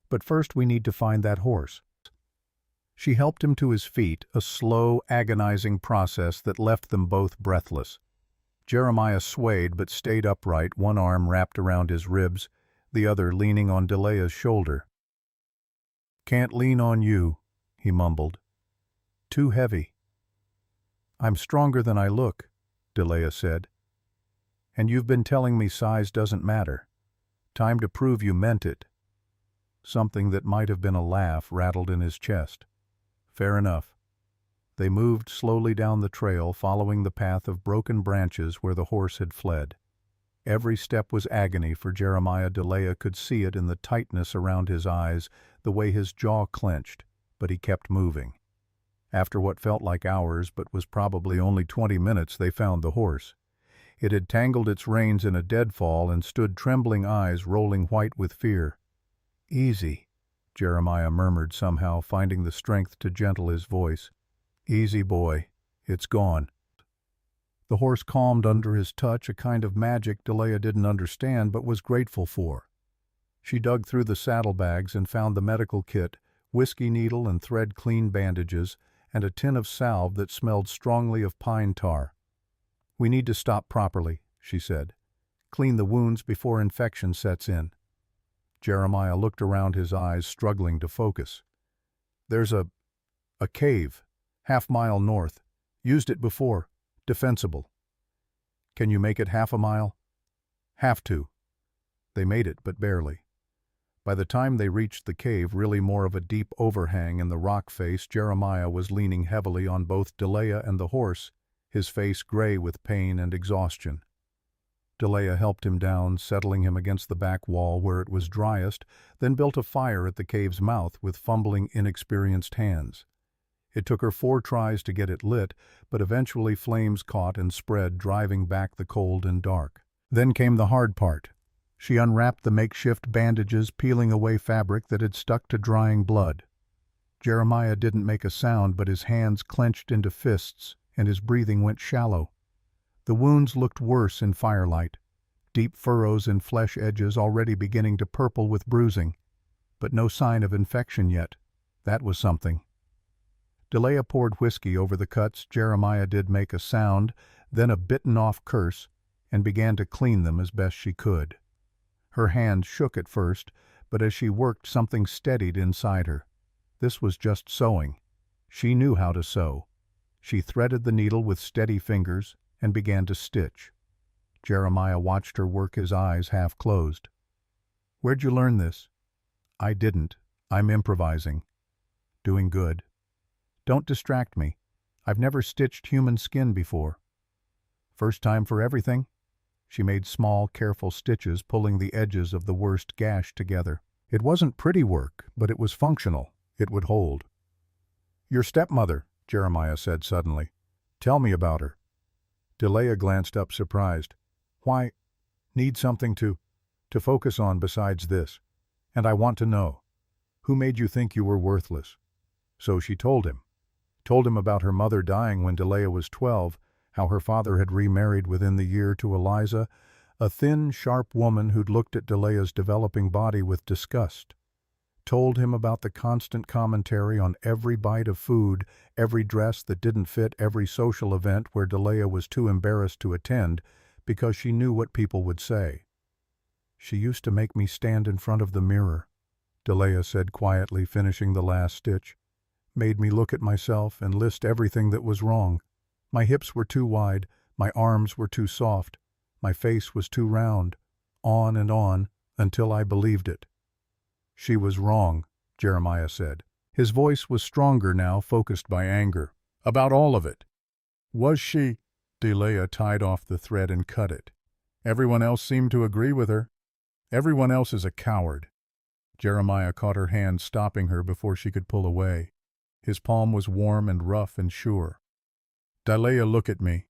"But first we need to find that horse." She helped him to his feet, a slow, agonizing process that left them both breathless. Jeremiah swayed but stayed upright, one arm wrapped around his ribs, the other leaning on Delia's shoulder. "Can't lean on you," he mumbled. "Too heavy." "I'm stronger than I look," Delia said. "And you've been telling me size doesn't matter. Time to prove you meant it." Something that might have been a laugh rattled in his chest. Fair enough. They moved slowly down the trail, following the path of broken branches where the horse had fled. Every step was agony for Jeremiah. Delia could see it in the tightness around his eyes, the way his jaw clenched, but he kept moving. After what felt like hours, but was probably only 20 minutes, they found the horse. It had tangled its reins in a deadfall and stood, trembling eyes rolling white with fear. "Easy," Jeremiah murmured, somehow finding the strength to gentle his voice. "Easy, boy. It's gone." The horse calmed under his touch, a kind of magic Delia didn't understand but was grateful for. She dug through the saddlebags and found the medical kit, whiskey needle and thread-clean bandages, and a tin of salve that smelled strongly of pine tar. "We need to stop properly," she said. "Clean the wounds before infection sets in." Jeremiah looked around, his eyes struggling to focus. "There's a cave, half-mile north. Used it before. Defensible." "Can you make it half a mile?" "Have to." They made it, but barely. By the time they reached the cave, really more of a deep overhang in the rock face, Jeremiah was leaning heavily on both Delia and the horse, his face gray with pain and exhaustion. Delia helped him down, settling him against the back wall where it was driest, then built a fire at the cave's mouth with fumbling, inexperienced hands. It took her 4 tries to get it lit, but eventually flames caught and spread, driving back the cold and dark. Then came the hard part. She unwrapped the makeshift bandages, peeling away fabric that had stuck to drying blood. Jeremiah didn't make a sound, but his hands clenched into fists, and his breathing went shallow. The wounds looked worse in firelight, deep furrows in flesh edges already beginning to purple with bruising, but no sign of infection yet. That was something. Delia poured whiskey over the cuts. Jeremiah did make a sound, then a bitten-off curse, and began to clean them as best she could. Her hand shook at first, but as she worked, something steadied inside her. This was just sewing. She knew how to sew. She threaded the needle with steady fingers and began to stitch. Jeremiah watched her work, his eyes half closed. "Where'd you learn this?" I didn't. I'm improvising. Doing good. Don't distract me. I've never stitched human skin before. First time for everything? She made small, careful stitches, pulling the edges of the worst gash together. It wasn't pretty work, but it was functional. It would hold. Your stepmother, Jeremiah said suddenly. Tell me about her. Delia glanced up surprised. Why? Need something to focus on besides this. And I want to know. Who made you think you were worthless? So she told him. Told him about her mother dying when Delia was 12, how her father had remarried within the year to Eliza, a thin, sharp woman who'd looked at Delia's developing body with disgust. Told him about the constant commentary on every bite of food, every dress that didn't fit, every social event where Delia was too embarrassed to attend because she knew what people would say. She used to make me stand in front of the mirror, Delia said quietly, finishing the last stitch. Made me look at myself and list everything that was wrong. My hips were too wide, my arms were too soft, my face was too round, on and on, until I believed it. She was wrong, Jeremiah said. His voice was stronger now, focused by anger. About all of it. Was she? Delia tied off the thread and cut it. Everyone else seemed to agree with her. Everyone else is a coward. Jeremiah caught her hand, stopping her before she could pull away. His palm was warm and rough and sure. Delia, look at me.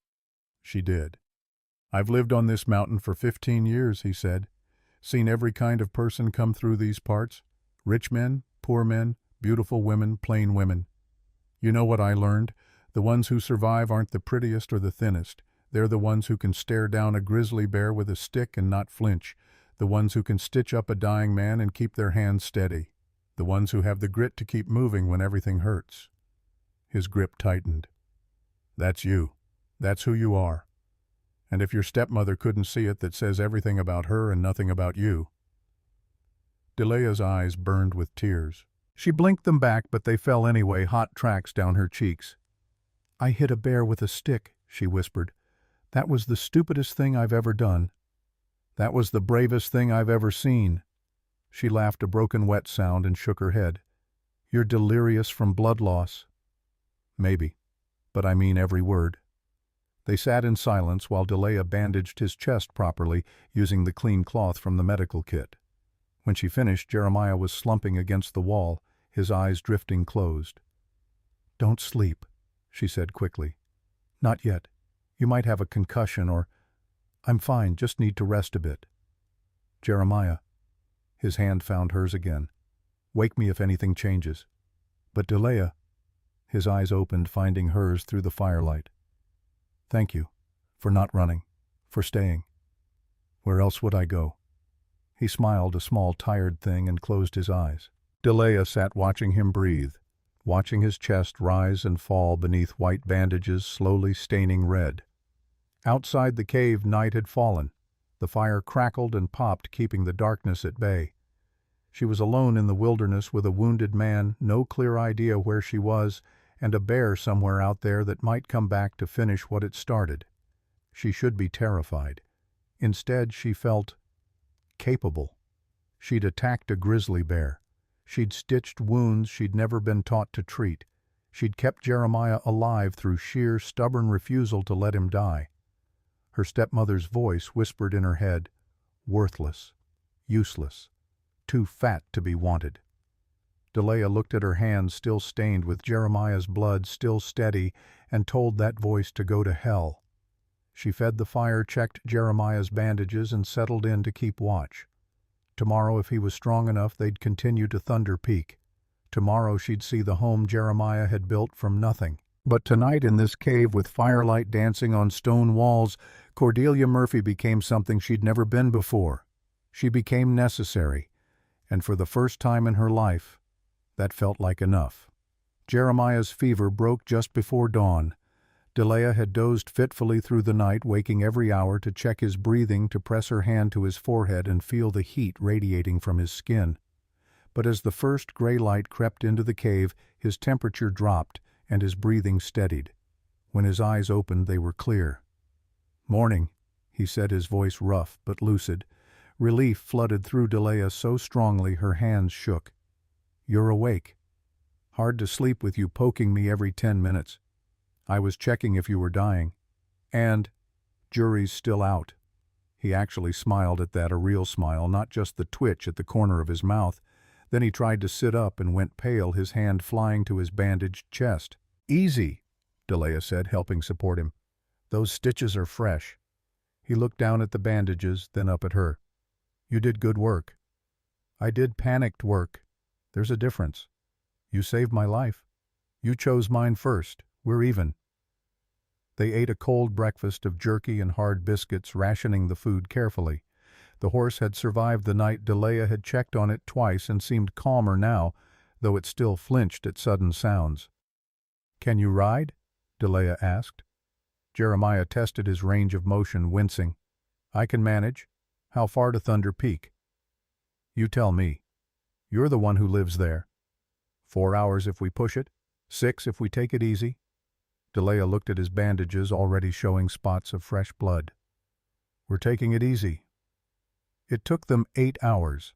She did. I've lived on this mountain for 15 years, he said. Seen every kind of person come through these parts. Rich men, poor men, beautiful women, plain women. You know what I learned? The ones who survive aren't the prettiest or the thinnest. They're the ones who can stare down a grizzly bear with a stick and not flinch. The ones who can stitch up a dying man and keep their hands steady. The ones who have the grit to keep moving when everything hurts. His grip tightened. That's you. That's who you are. And if your stepmother couldn't see it, that says everything about her and nothing about you. Delia's eyes burned with tears. She blinked them back, but they fell anyway, hot tracks down her cheeks. I hit a bear with a stick, she whispered. That was the stupidest thing I've ever done. That was the bravest thing I've ever seen. She laughed a broken wet sound and shook her head. You're delirious from blood loss. Maybe, but I mean every word. They sat in silence while Delia bandaged his chest properly, using the clean cloth from the medical kit. When she finished, Jeremiah was slumping against the wall, his eyes drifting closed. Don't sleep, she said quickly. Not yet. You might have a concussion or... I'm fine, just need to rest a bit. Jeremiah. His hand found hers again. Wake me if anything changes. But Delia... His eyes opened, finding hers through the firelight. Thank you. For not running. For staying. Where else would I go? He smiled, a small tired thing, and closed his eyes. Delia sat watching him breathe, watching his chest rise and fall beneath white bandages slowly staining red. Outside the cave, night had fallen. The fire crackled and popped, keeping the darkness at bay. She was alone in the wilderness with a wounded man, no clear idea where she was, and a bear somewhere out there that might come back to finish what it started. She should be terrified. Instead, she felt capable. She'd attacked a grizzly bear. She'd stitched wounds she'd never been taught to treat. She'd kept Jeremiah alive through sheer, stubborn refusal to let him die. Her stepmother's voice whispered in her head, worthless, useless, too fat to be wanted. Delia looked at her hands still stained with Jeremiah's blood, still steady, and told that voice to go to hell. She fed the fire, checked Jeremiah's bandages, and settled in to keep watch. Tomorrow, if he was strong enough, they'd continue to Thunder Peak. Tomorrow she'd see the home Jeremiah had built from nothing. But tonight in this cave with firelight dancing on stone walls, Cordelia Murphy became something she'd never been before. She became necessary, and for the first time in her life, that felt like enough. Jeremiah's fever broke just before dawn. Delia had dozed fitfully through the night, waking every hour to check his breathing, to press her hand to his forehead and feel the heat radiating from his skin. But as the first gray light crept into the cave, his temperature dropped and his breathing steadied. When his eyes opened, they were clear. "Morning," he said, his voice rough but lucid. Relief flooded through Delia so strongly her hands shook. "You're awake. Hard to sleep with you poking me every 10 minutes. I was checking if you were dying. And jury's still out." He actually smiled at that, a real smile, not just the twitch at the corner of his mouth. Then he tried to sit up and went pale, his hand flying to his bandaged chest. "Easy," Delia said, helping support him. "Those stitches are fresh." He looked down at the bandages, then up at her. "You did good work." "I did panicked work. There's a difference. You saved my life. You chose mine first. We're even." They ate a cold breakfast of jerky and hard biscuits, rationing the food carefully. The horse had survived the night. Delia had checked on it twice and seemed calmer now, though it still flinched at sudden sounds. "Can you ride?" Delia asked. Jeremiah tested his range of motion, wincing. "I can manage. How far to Thunder Peak?" "You tell me. You're the one who lives there." 4 hours if we push it, 6 if we take it easy." Delia looked at his bandages, already showing spots of fresh blood. "We're taking it easy." It took them 8 hours.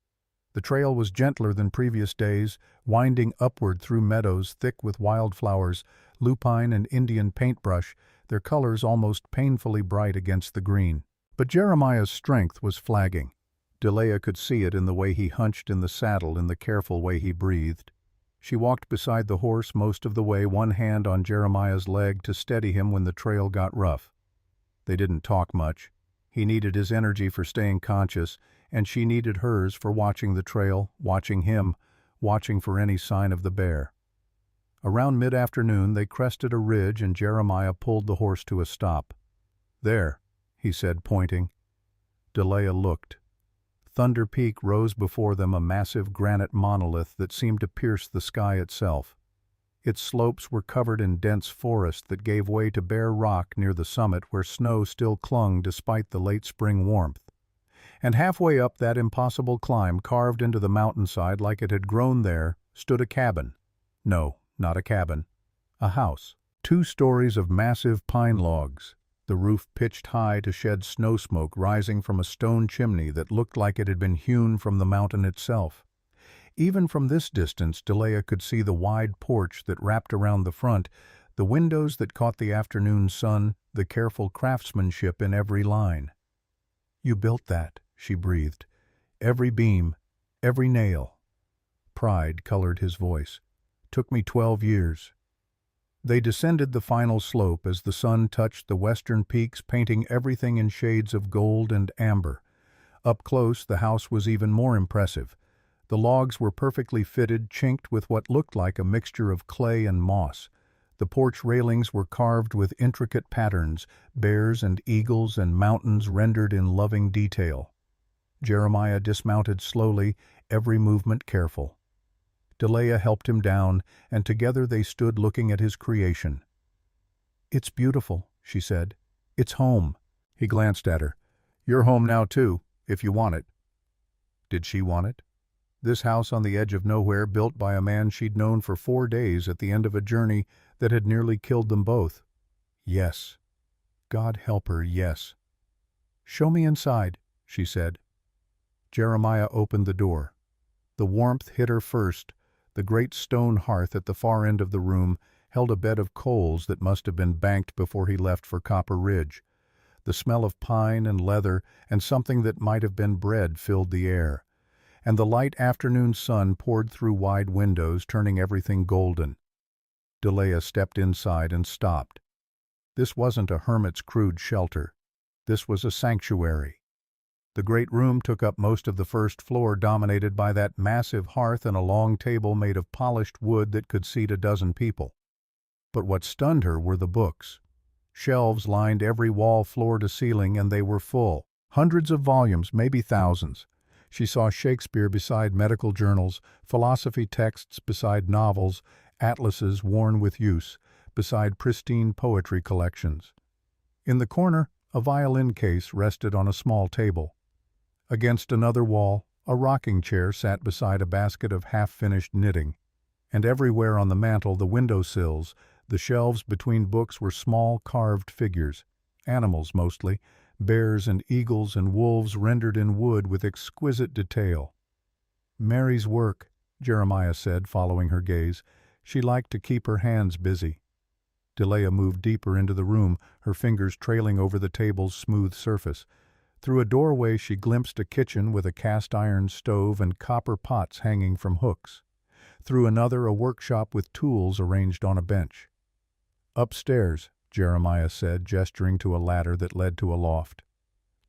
The trail was gentler than previous days, winding upward through meadows thick with wildflowers, lupine and Indian paintbrush, their colors almost painfully bright against the green. But Jeremiah's strength was flagging. Delia could see it in the way he hunched in the saddle, in the careful way he breathed. She walked beside the horse most of the way, one hand on Jeremiah's leg to steady him when the trail got rough. They didn't talk much. He needed his energy for staying conscious, and she needed hers for watching the trail, watching him, watching for any sign of the bear. Around mid-afternoon they crested a ridge and Jeremiah pulled the horse to a stop. "There," he said, pointing. Delia looked. Thunder Peak rose before them, a massive granite monolith that seemed to pierce the sky itself. Its slopes were covered in dense forest that gave way to bare rock near the summit where snow still clung despite the late spring warmth. And halfway up that impossible climb, carved into the mountainside like it had grown there, stood a cabin. No, not a cabin. A house. 2 stories of massive pine logs, the roof pitched high to shed snow smoke rising from a stone chimney that looked like it had been hewn from the mountain itself. Even from this distance, Delia could see the wide porch that wrapped around the front, the windows that caught the afternoon sun, the careful craftsmanship in every line. "You built that," she breathed. "Every beam, every nail." Pride colored his voice. "Took me 12 years. They descended the final slope as the sun touched the western peaks, painting everything in shades of gold and amber. Up close, the house was even more impressive. The logs were perfectly fitted, chinked with what looked like a mixture of clay and moss. The porch railings were carved with intricate patterns, bears and eagles and mountains rendered in loving detail. Jeremiah dismounted slowly, every movement careful. Delia helped him down, and together they stood looking at his creation. "It's beautiful," she said. "It's home." He glanced at her. "You're home now, too, if you want it." Did she want it? This house on the edge of nowhere, built by a man she'd known for 4 days at the end of a journey that had nearly killed them both. Yes. God help her, yes. "Show me inside," she said. Jeremiah opened the door. The warmth hit her first. The great stone hearth at the far end of the room held a bed of coals that must have been banked before he left for Copper Ridge. The smell of pine and leather and something that might have been bread filled the air. And the light afternoon sun poured through wide windows, turning everything golden. Delia stepped inside and stopped. This wasn't a hermit's crude shelter. This was a sanctuary. The great room took up most of the first floor, dominated by that massive hearth and a long table made of polished wood that could seat a dozen people. But what stunned her were the books. Shelves lined every wall, floor to ceiling, and they were full. Hundreds of volumes, maybe thousands. She saw Shakespeare beside medical journals, philosophy texts beside novels, atlases worn with use, beside pristine poetry collections. In the corner, a violin case rested on a small table. Against another wall, a rocking chair sat beside a basket of half-finished knitting. And everywhere on the mantel, the window sills, the shelves between books were small carved figures, animals mostly, bears and eagles and wolves rendered in wood with exquisite detail. "Mary's work," Jeremiah said, following her gaze. "She liked to keep her hands busy." Delia moved deeper into the room, her fingers trailing over the table's smooth surface. Through a doorway she glimpsed a kitchen with a cast-iron stove and copper pots hanging from hooks. Through another, a workshop with tools arranged on a bench. "Upstairs," Jeremiah said, gesturing to a ladder that led to a loft.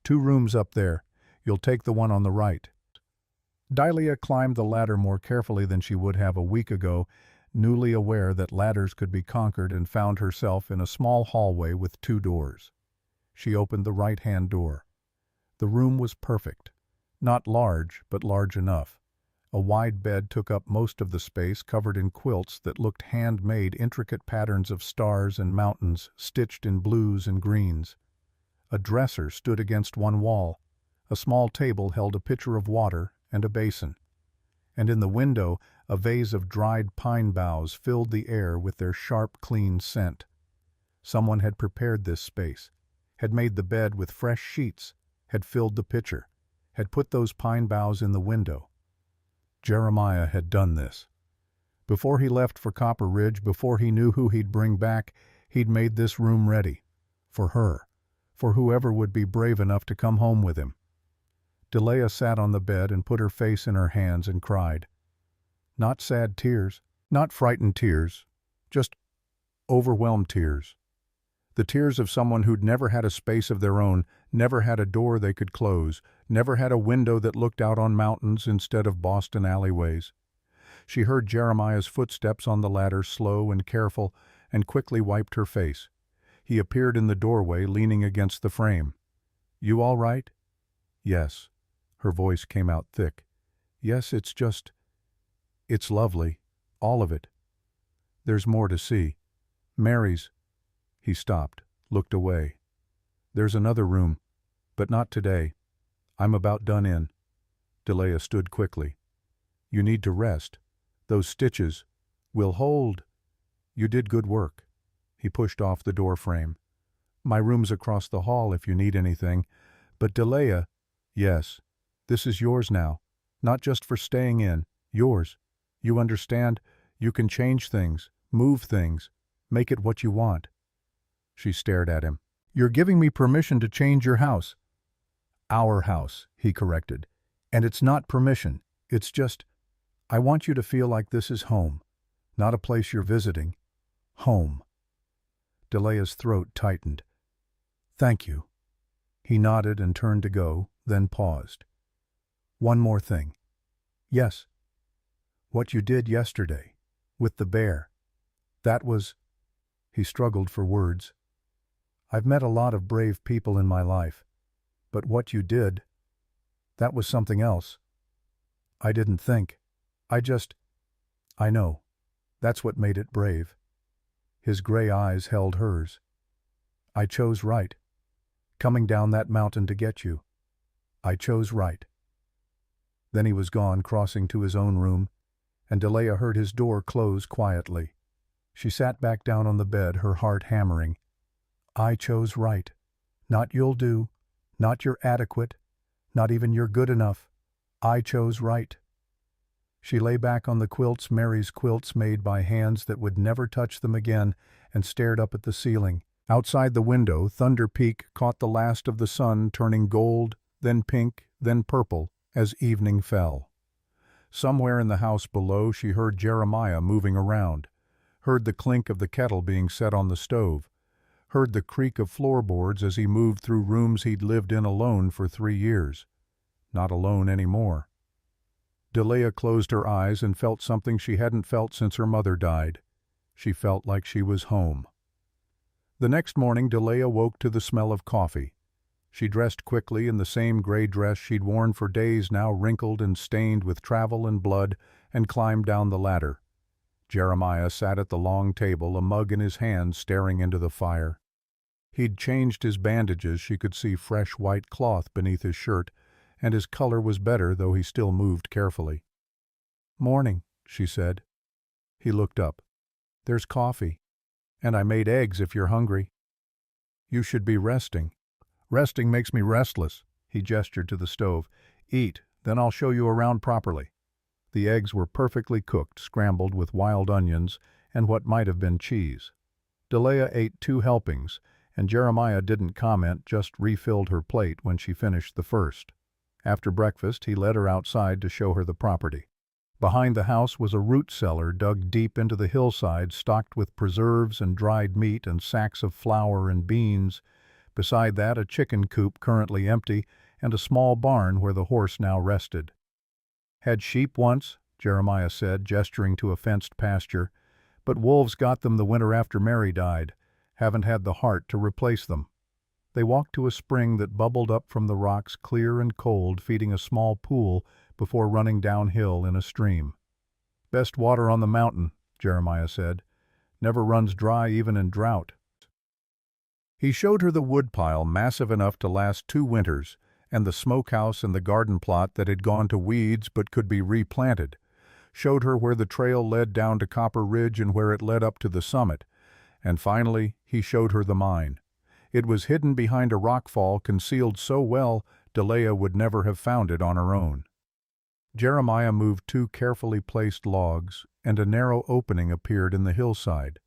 "2 rooms up there. You'll take the one on the right." Delia climbed the ladder more carefully than she would have a week ago, newly aware that ladders could be conquered, and found herself in a small hallway with 2 doors. She opened the right-hand door. The room was perfect. Not large, but large enough. A wide bed took up most of the space, covered in quilts that looked handmade, intricate patterns of stars and mountains stitched in blues and greens. A dresser stood against one wall. A small table held a pitcher of water and a basin. And in the window, a vase of dried pine boughs filled the air with their sharp, clean scent. Someone had prepared this space, had made the bed with fresh sheets, had filled the pitcher, had put those pine boughs in the window. Jeremiah had done this. Before he left for Copper Ridge, before he knew who he'd bring back, he'd made this room ready. For her. For whoever would be brave enough to come home with him. Delia sat on the bed and put her face in her hands and cried. Not sad tears, not frightened tears, just overwhelmed tears. The tears of someone who'd never had a space of their own, never had a door they could close, never had a window that looked out on mountains instead of Boston alleyways. She heard Jeremiah's footsteps on the ladder, slow and careful, and quickly wiped her face. He appeared in the doorway, leaning against the frame. "You all right?" "Yes." Her voice came out thick. "Yes, it's lovely. All of it. There's more to see. Mary's." He stopped, looked away. "There's another room, but not today. I'm about done in." Delia stood quickly. "You need to rest. Those stitches will hold. You did good work." He pushed off the door frame. "My room's across the hall if you need anything. But Delia..." "Yes. This is yours now. Not just for staying in. Yours. You understand? You can change things, move things, make it what you want." She stared at him. "You're giving me permission to change your house." "Our house," he corrected. "And it's not permission. It's just, I want you to feel like this is home. Not a place you're visiting. Home." Delia's throat tightened. "Thank you." He nodded and turned to go, then paused. "One more thing." "Yes." "What you did yesterday, with the bear. That was..." He struggled for words. "I've met a lot of brave people in my life, but what you did, that was something else. I didn't think. I know. That's what made it brave." His gray eyes held hers. "I chose right. Coming down that mountain to get you. I chose right." Then he was gone, crossing to his own room, and Delia heard his door close quietly. She sat back down on the bed, her heart hammering. "I chose right. Not you'll do, not you're adequate, not even you're good enough. I chose right." She lay back on the quilts, Mary's quilts made by hands that would never touch them again, and stared up at the ceiling. Outside the window, Thunder Peak caught the last of the sun, turning gold, then pink, then purple, as evening fell. Somewhere in the house below she heard Jeremiah moving around, heard the clink of the kettle being set on the stove, heard the creak of floorboards as he moved through rooms he'd lived in alone for 3 years. Not alone anymore. Delia closed her eyes and felt something she hadn't felt since her mother died. She felt like she was home. The next morning Delia woke to the smell of coffee. She dressed quickly in the same gray dress she'd worn for days now, wrinkled and stained with travel and blood, and climbed down the ladder. Jeremiah sat at the long table, a mug in his hand, staring into the fire. He'd changed his bandages. She could see fresh white cloth beneath his shirt, and his color was better, though he still moved carefully. "Morning," she said. He looked up. "There's coffee. And I made eggs if you're hungry." "You should be resting." Resting makes me restless." He gestured to the stove. "Eat, then I'll show you around properly." The eggs were perfectly cooked, scrambled with wild onions and what might have been cheese. Delia ate 2 helpings, and Jeremiah didn't comment, just refilled her plate when she finished the first. After breakfast, he led her outside to show her the property. Behind the house was a root cellar dug deep into the hillside, stocked with preserves and dried meat and sacks of flour and beans. Beside that, a chicken coop currently empty, and a small barn where the horse now rested. "Had sheep once," Jeremiah said, gesturing to a fenced pasture, "but wolves got them the winter after Mary died. Haven't had the heart to replace them." They walked to a spring that bubbled up from the rocks, clear and cold, feeding a small pool before running downhill in a stream. "Best water on the mountain," Jeremiah said. "Never runs dry even in drought." He showed her the woodpile, massive enough to last 2 winters, and the smokehouse and the garden plot that had gone to weeds but could be replanted. Showed her where the trail led down to Copper Ridge and where it led up to the summit. And finally, he showed her the mine. It was hidden behind a rockfall, concealed so well Delia would never have found it on her own. Jeremiah moved 2 carefully placed logs, and a narrow opening appeared in the hillside.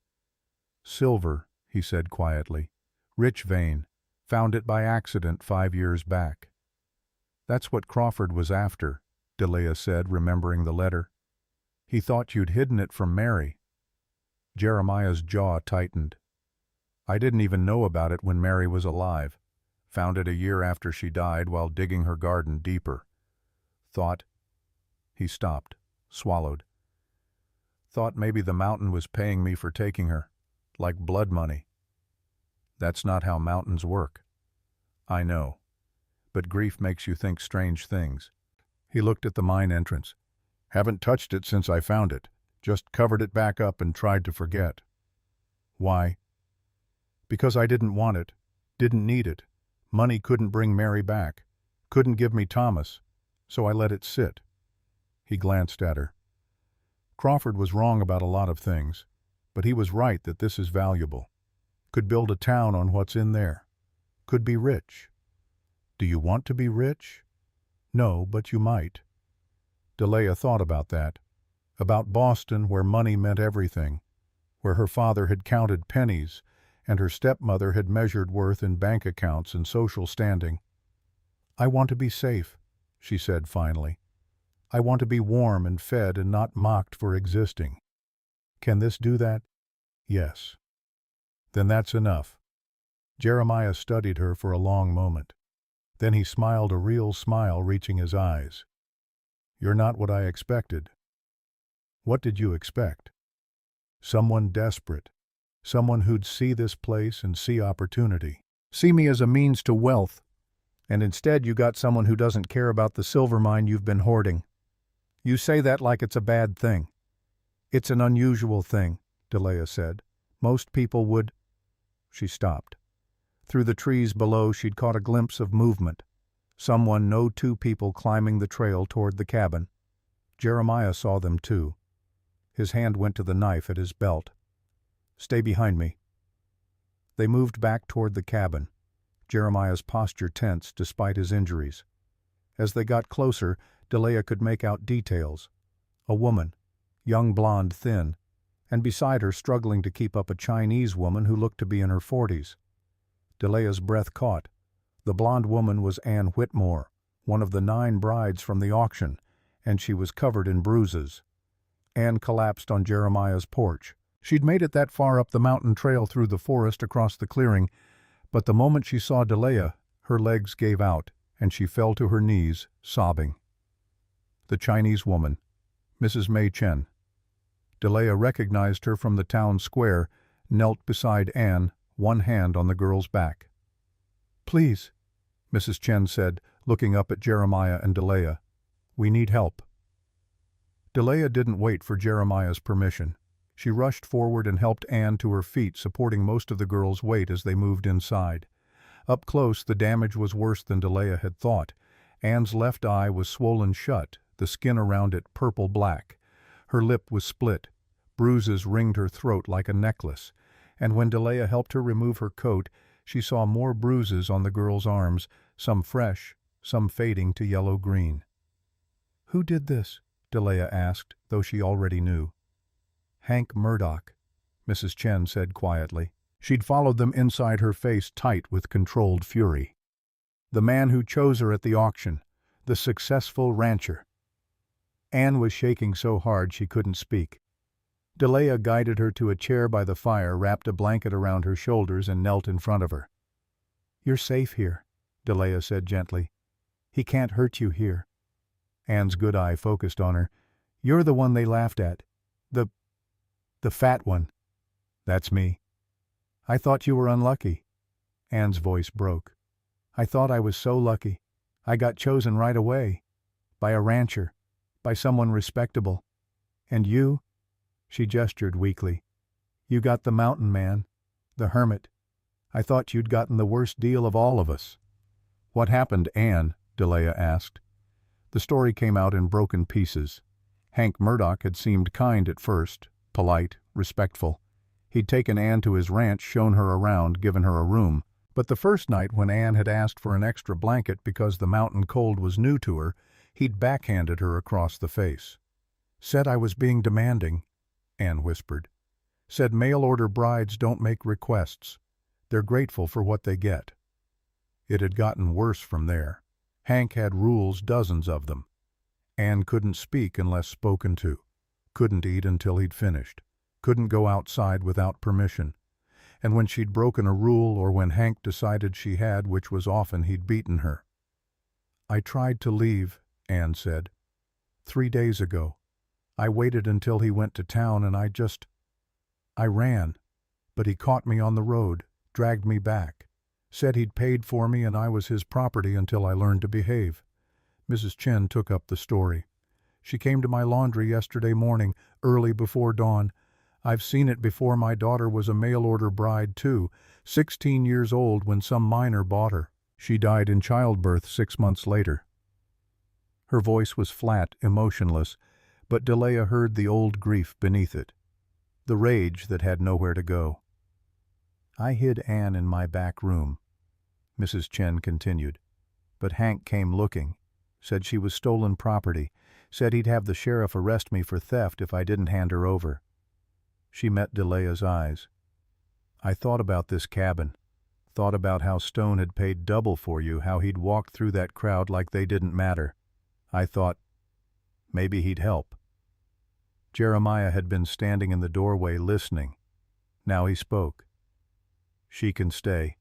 "Silver," he said quietly. "Rich vein. Found it by accident 5 years back." "That's what Crawford was after," Delia said, remembering the letter. "He thought you'd hidden it from Mary." Jeremiah's jaw tightened. "I didn't even know about it when Mary was alive. Found it a year after she died while digging her garden deeper. Thought—" He stopped, swallowed. "Thought maybe the mountain was paying me for taking her, like blood money. That's not how mountains work. I know. But grief makes you think strange things." He looked at the mine entrance. "Haven't touched it since I found it. Just covered it back up and tried to forget." "Why?" "Because I didn't want it. Didn't need it. Money couldn't bring Mary back. Couldn't give me Thomas. So I let it sit." He glanced at her. "Crawford was wrong about a lot of things, but he was right that this is valuable. Could build a town on what's in there. Could be rich. Do you want to be rich? No, but you might." Delia thought about that. About Boston, where money meant everything, where her father had counted pennies and her stepmother had measured worth in bank accounts and social standing. "I want to be safe," she said finally. "I want to be warm and fed and not mocked for existing. Can this do that?" "Yes." "Then that's enough." Jeremiah studied her for a long moment. Then he smiled, a real smile reaching his eyes. "You're not what I expected." "What did you expect?" "Someone desperate. Someone who'd see this place and see opportunity. See me as a means to wealth. And instead you got someone who doesn't care about the silver mine you've been hoarding. You say that like it's a bad thing." "It's an unusual thing," Delia said. "Most people would—" She stopped. Through the trees below she'd caught a glimpse of movement. Someone, no 2 people, climbing the trail toward the cabin. Jeremiah saw them too. His hand went to the knife at his belt. "Stay behind me." They moved back toward the cabin. Jeremiah's posture tense despite his injuries. As they got closer, Delia could make out details. A woman, young, blonde, thin, and beside her, struggling to keep up, a Chinese woman who looked to be in her 40s. Delia's breath caught. The blonde woman was Anne Whitmore, one of the 9 brides from the auction, and she was covered in bruises. Anne collapsed on Jeremiah's porch. She'd made it that far up the mountain trail through the forest across the clearing, but the moment she saw Delia, her legs gave out, and she fell to her knees, sobbing. The Chinese woman, Mrs. Mei Chen. Delia recognized her from the town square, knelt beside Anne, one hand on the girl's back. "Please," Mrs. Chen said, looking up at Jeremiah and Delia. "We need help." Delia didn't wait for Jeremiah's permission. She rushed forward and helped Anne to her feet, supporting most of the girl's weight as they moved inside. Up close, the damage was worse than Delia had thought. Anne's left eye was swollen shut, the skin around it purple-black. Her lip was split. Bruises ringed her throat like a necklace, and when Delia helped her remove her coat, She saw more bruises on the girl's arms, some fresh, some fading to yellow-green. "Who did this?" Delia asked, though she already knew. "Hank Murdoch," Mrs. Chen said quietly. She'd followed them inside, her face tight with controlled fury. "The man who chose her at the auction, the successful rancher." Anne was shaking so hard she couldn't speak. Delia guided her to a chair by the fire, wrapped a blanket around her shoulders, and knelt in front of her. "You're safe here," Delia said gently. "He can't hurt you here." Anne's good eye focused on her. "You're the one they laughed at. The fat one." "That's me." "I thought you were unlucky." Anne's voice broke. "I thought I was so lucky. I got chosen right away. By a rancher. By someone respectable. And you?" She gestured weakly. "You got the mountain man. The hermit. I thought you'd gotten the worst deal of all of us." "What happened, Anne?" Delia asked. The story came out in broken pieces. Hank Murdoch had seemed kind at first, polite, respectful. He'd taken Anne to his ranch, shown her around, given her a room. But the first night when Anne had asked for an extra blanket because the mountain cold was new to her, he'd backhanded her across the face. "Said I was being demanding," Anne whispered. "Said mail-order brides don't make requests. They're grateful for what they get." It had gotten worse from there. Hank had rules, dozens of them. Anne couldn't speak unless spoken to. Couldn't eat until he'd finished. Couldn't go outside without permission. And when she'd broken a rule, or when Hank decided she had, which was often, he'd beaten her. "I tried to leave," Anne said. 3 days ago. I waited until he went to town and I ran. But he caught me on the road, dragged me back. Said he'd paid for me and I was his property until I learned to behave." Mrs. Chen took up the story. "She came to my laundry yesterday morning, early before dawn. I've seen it before. My daughter was a mail-order bride too, 16 years old when some miner bought her. She died in childbirth 6 months later." Her voice was flat, emotionless, but Delia heard the old grief beneath it. The rage that had nowhere to go. "I hid Anne in my back room," Mrs. Chen continued. "But Hank came looking. Said she was stolen property. Said he'd have the sheriff arrest me for theft if I didn't hand her over." She met Delia's eyes. "I thought about this cabin. Thought about how Stone had paid double for you, how he'd walked through that crowd like they didn't matter. I thought, maybe he'd help." Jeremiah had been standing in the doorway listening. Now he spoke. "She can stay."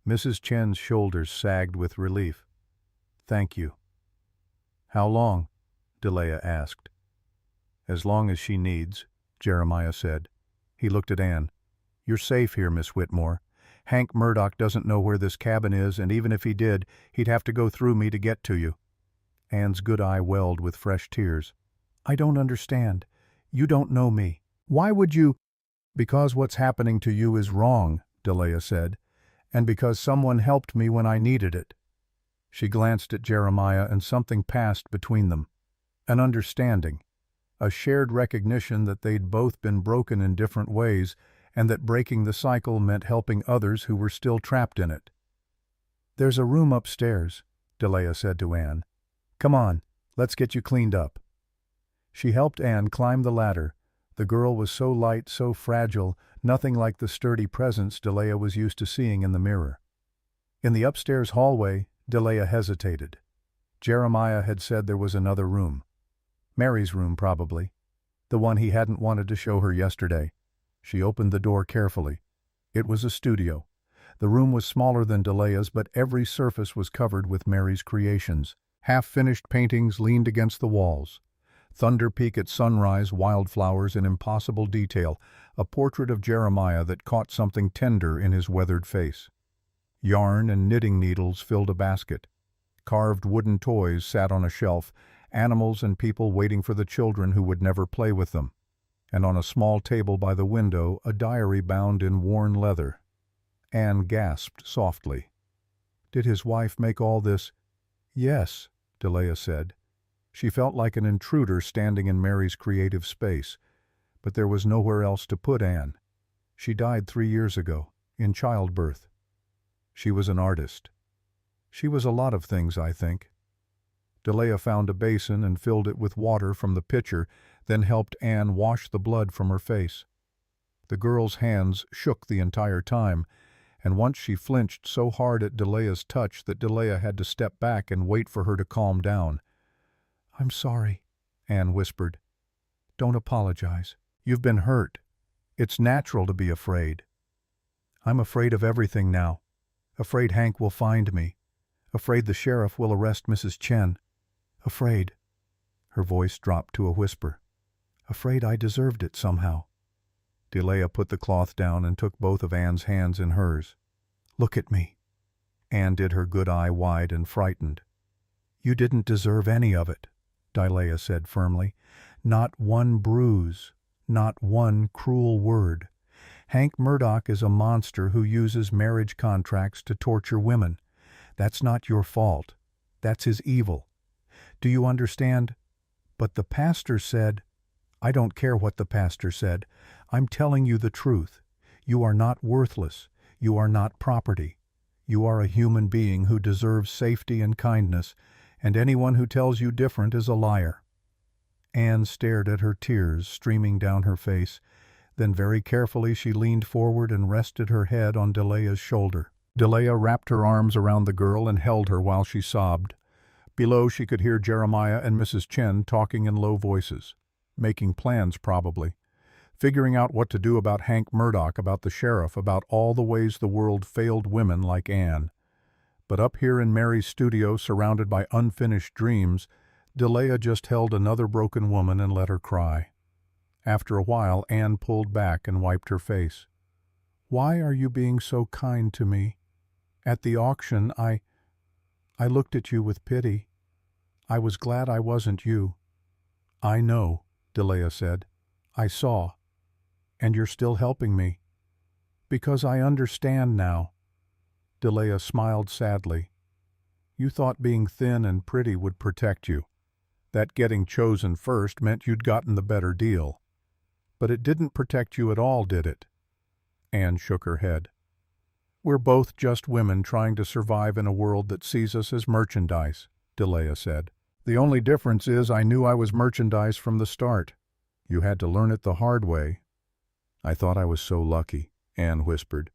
Mrs. Chen's shoulders sagged with relief. "Thank you." "How long?" Delia asked. "As long as she needs," Jeremiah said. He looked at Anne. "You're safe here, Miss Whitmore. Hank Murdoch doesn't know where this cabin is, and even if he did, he'd have to go through me to get to you." Anne's good eye welled with fresh tears. "I don't understand. You don't know me. Why would you—" "Because what's happening to you is wrong," Delia said, "and because someone helped me when I needed it." She glanced at Jeremiah and something passed between them. An understanding. A shared recognition that they'd both been broken in different ways, and that breaking the cycle meant helping others who were still trapped in it. "There's a room upstairs," Delia said to Anne. "Come on, let's get you cleaned up." She helped Anne climb the ladder. The girl was so light, so fragile, nothing like the sturdy presence Delia was used to seeing in the mirror. In the upstairs hallway, Delia hesitated. Jeremiah had said there was another room. Mary's room, probably. The one he hadn't wanted to show her yesterday. She opened the door carefully. It was a studio. The room was smaller than Delia's, but every surface was covered with Mary's creations. Half-finished paintings leaned against the walls. Thunder Peak at sunrise, wildflowers in impossible detail, a portrait of Jeremiah that caught something tender in his weathered face. Yarn and knitting needles filled a basket. Carved wooden toys sat on a shelf, animals and people waiting for the children who would never play with them. And on a small table by the window, a diary bound in worn leather. Anne gasped softly. "Did his wife make all this?" "Yes," Delia said. She felt like an intruder standing in Mary's creative space, but there was nowhere else to put Anne. She died 3 years ago, in childbirth. She was an artist. She was a lot of things, I think. Delia found a basin and filled it with water from the pitcher, then helped Anne wash the blood from her face. The girl's hands shook the entire time, and once she flinched so hard at Delia's touch that Delia had to step back and wait for her to calm down. "I'm sorry," Anne whispered. "Don't apologize. You've been hurt. It's natural to be afraid." "I'm afraid of everything now. Afraid Hank will find me. Afraid the sheriff will arrest Mrs. Chen. Afraid." Her voice dropped to a whisper. "Afraid I deserved it somehow." Delia put the cloth down and took both of Anne's hands in hers. "Look at me." Anne did her good eye wide and frightened. "You didn't deserve any of it," Delia said firmly. "Not one bruise, not one cruel word. Hank Murdoch is a monster who uses marriage contracts to torture women. That's not your fault. That's his evil. Do you understand? But the pastor said—" "I don't care what the pastor said. I'm telling you the truth. You are not worthless. You are not property. You are a human being who deserves safety and kindness, and anyone who tells you different is a liar." Anne stared at her tears streaming down her face. Then very carefully she leaned forward and rested her head on Delia's shoulder. Delia wrapped her arms around the girl and held her while she sobbed. Below she could hear Jeremiah and Mrs. Chen talking in low voices. Making plans, probably. Figuring out what to do about Hank Murdoch, about the sheriff, about all the ways the world failed women like Anne. But up here in Mary's studio, surrounded by unfinished dreams, Delia just held another broken woman and let her cry. After a while, Anne pulled back and wiped her face. "Why are you being so kind to me? At the auction, I looked at you with pity. I was glad I wasn't you." "I know," Delia said. "I saw. And you're still helping me. Because I understand now." Delia smiled sadly. "You thought being thin and pretty would protect you. That getting chosen first meant you'd gotten the better deal. But it didn't protect you at all, did it?" Anne shook her head. "We're both just women trying to survive in a world that sees us as merchandise," Delia said. "The only difference is I knew I was merchandise from the start. You had to learn it the hard way." "I thought I was so lucky," Anne whispered.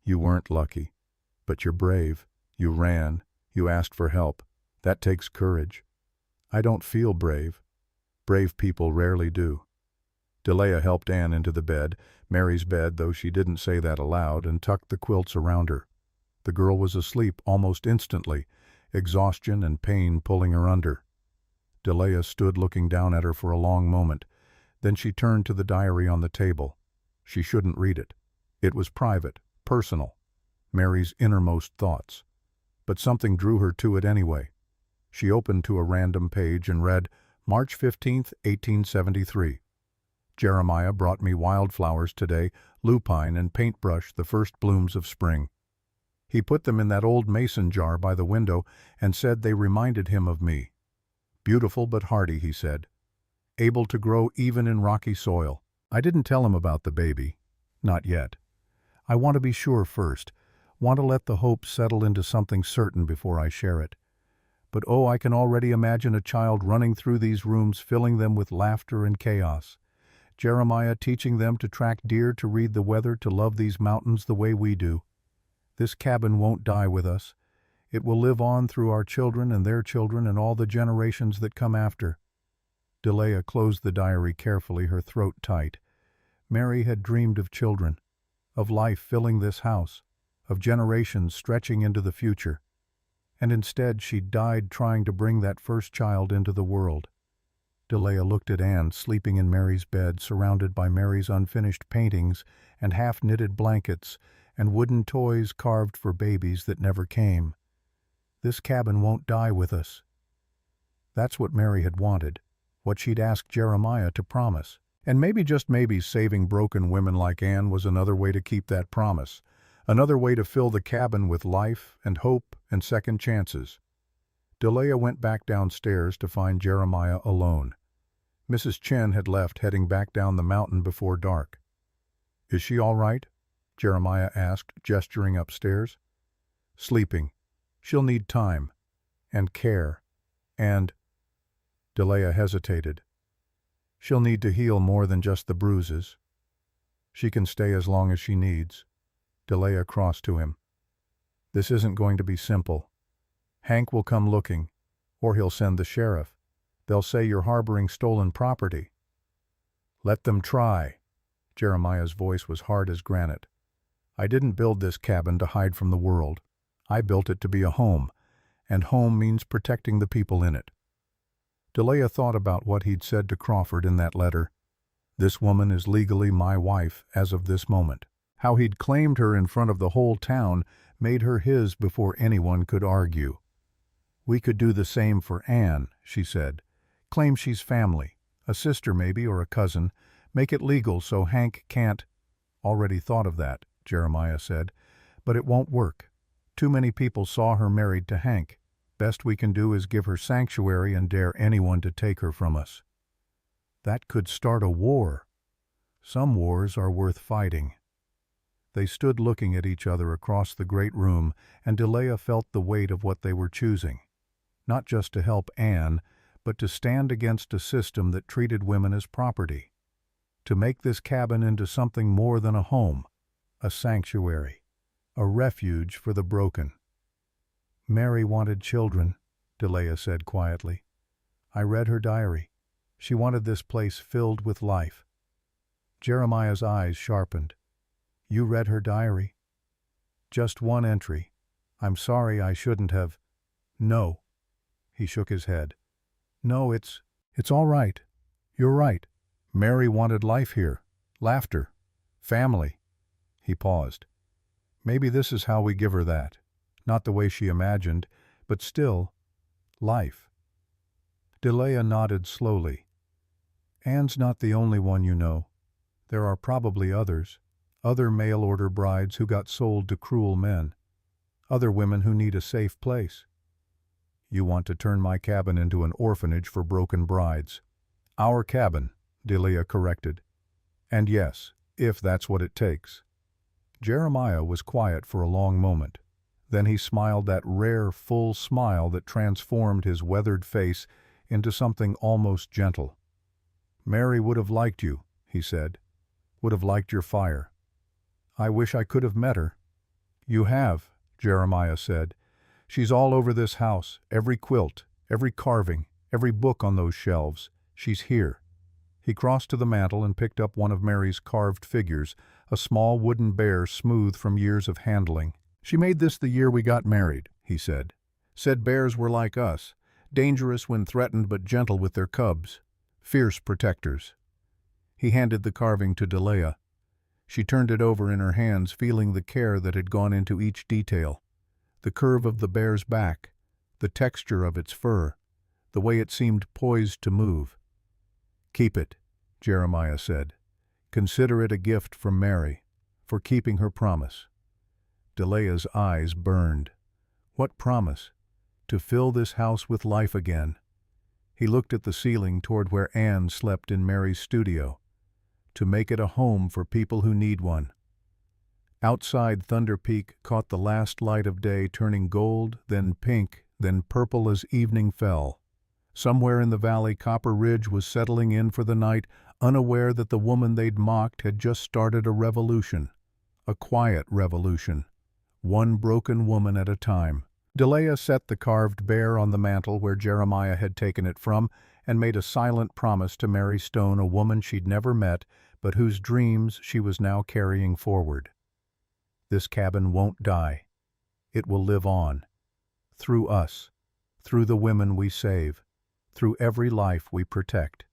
"You weren't lucky. But you're brave. You ran. You asked for help. That takes courage." "I don't feel brave." "Brave people rarely do." Delia helped Anne into the bed, Mary's bed, though she didn't say that aloud, and tucked the quilts around her. The girl was asleep almost instantly, exhaustion and pain pulling her under. Delia stood looking down at her for a long moment. Then she turned to the diary on the table. She shouldn't read it. It was private, personal, Mary's innermost thoughts. But something drew her to it anyway. She opened to a random page and read, March 15th, 1873. "Jeremiah brought me wildflowers today, lupine and paintbrush, the first blooms of spring. He put them in that old mason jar by the window and said they reminded him of me. Beautiful but hardy, he said. Able to grow even in rocky soil. I didn't tell him about the baby. Not yet. I want to be sure first. Want to let the hope settle into something certain before I share it. But oh, I can already imagine a child running through these rooms, filling them with laughter and chaos. Jeremiah teaching them to track deer, to read the weather, to love these mountains the way we do. This cabin won't die with us. It will live on through our children and their children and all the generations that come after." Delia closed the diary carefully, her throat tight. Mary had dreamed of children, of life filling this house, of generations stretching into the future. And instead she died trying to bring that first child into the world. Delia looked at Anne sleeping in Mary's bed, surrounded by Mary's unfinished paintings and half-knitted blankets and wooden toys carved for babies that never came. This cabin won't die with us. That's what Mary had wanted, what she'd asked Jeremiah to promise. And maybe, just maybe, saving broken women like Anne was another way to keep that promise, another way to fill the cabin with life and hope and second chances. Delia went back downstairs to find Jeremiah alone. Mrs. Chen had left, heading back down the mountain before dark. "Is she all right?" Jeremiah asked, gesturing upstairs. Sleeping. She'll need time. And care. And— Delia hesitated. She'll need to heal more than just the bruises. She can stay as long as she needs. Delia crossed to him. This isn't going to be simple. Hank will come looking, or he'll send the sheriff. They'll say you're harboring stolen property. Let them try. Jeremiah's voice was hard as granite. I didn't build this cabin to hide from the world. I built it to be a home, and home means protecting the people in it. Delia thought about what he'd said to Crawford in that letter. This woman is legally my wife as of this moment. How he'd claimed her in front of the whole town made her his before anyone could argue. We could do the same for Anne, she said. Claim she's family, a sister maybe or a cousin. Make it legal so Hank can't— Already thought of that, Jeremiah said, but it won't work. Too many people saw her married to Hank. Best we can do is give her sanctuary and dare anyone to take her from us. That could start a war. Some wars are worth fighting. They stood looking at each other across the great room, and Delia felt the weight of what they were choosing. Not just to help Anne, but to stand against a system that treated women as property. To make this cabin into something more than a home, a sanctuary, a refuge for the broken. Mary wanted children, Delia said quietly. I read her diary. She wanted this place filled with life. Jeremiah's eyes sharpened. You read her diary? Just one entry. I'm sorry, I shouldn't have. No. He shook his head. No, it's all right. You're right. Mary wanted life here. Laughter. Family. He paused. Maybe this is how we give her that. Not the way she imagined, but still, life. Delia nodded slowly. Anne's not the only one you know. There are probably others. Other mail-order brides who got sold to cruel men. Other women who need a safe place. You want to turn my cabin into an orphanage for broken brides. Our cabin, Delia corrected. And yes, if that's what it takes. Jeremiah was quiet for a long moment. Then he smiled that rare, full smile that transformed his weathered face into something almost gentle. Mary would have liked you, he said. Would have liked your fire. I wish I could have met her. You have, Jeremiah said. She's all over this house, every quilt, every carving, every book on those shelves. She's here. He crossed to the mantel and picked up one of Mary's carved figures, a small wooden bear smooth from years of handling. She made this the year we got married, he said. Said bears were like us, dangerous when threatened but gentle with their cubs, fierce protectors. He handed the carving to Delia. She turned it over in her hands, feeling the care that had gone into each detail. The curve of the bear's back, the texture of its fur, the way it seemed poised to move. Keep it, Jeremiah said. Consider it a gift from Mary, for keeping her promise. Delia's eyes burned. What promise? To fill this house with life again. He looked at the ceiling toward where Anne slept in Mary's studio. To make it a home for people who need one. Outside, Thunder Peak caught the last light of day turning gold, then pink, then purple as evening fell. Somewhere in the valley, Copper Ridge was settling in for the night, unaware that the woman they'd mocked had just started a revolution. A quiet revolution. One broken woman at a time. Delia set the carved bear on the mantel where Jeremiah had taken it from and made a silent promise to Mary Stone, a woman she'd never met, but whose dreams she was now carrying forward. This cabin won't die. It will live on. Through us. Through the women we save. Through every life we protect.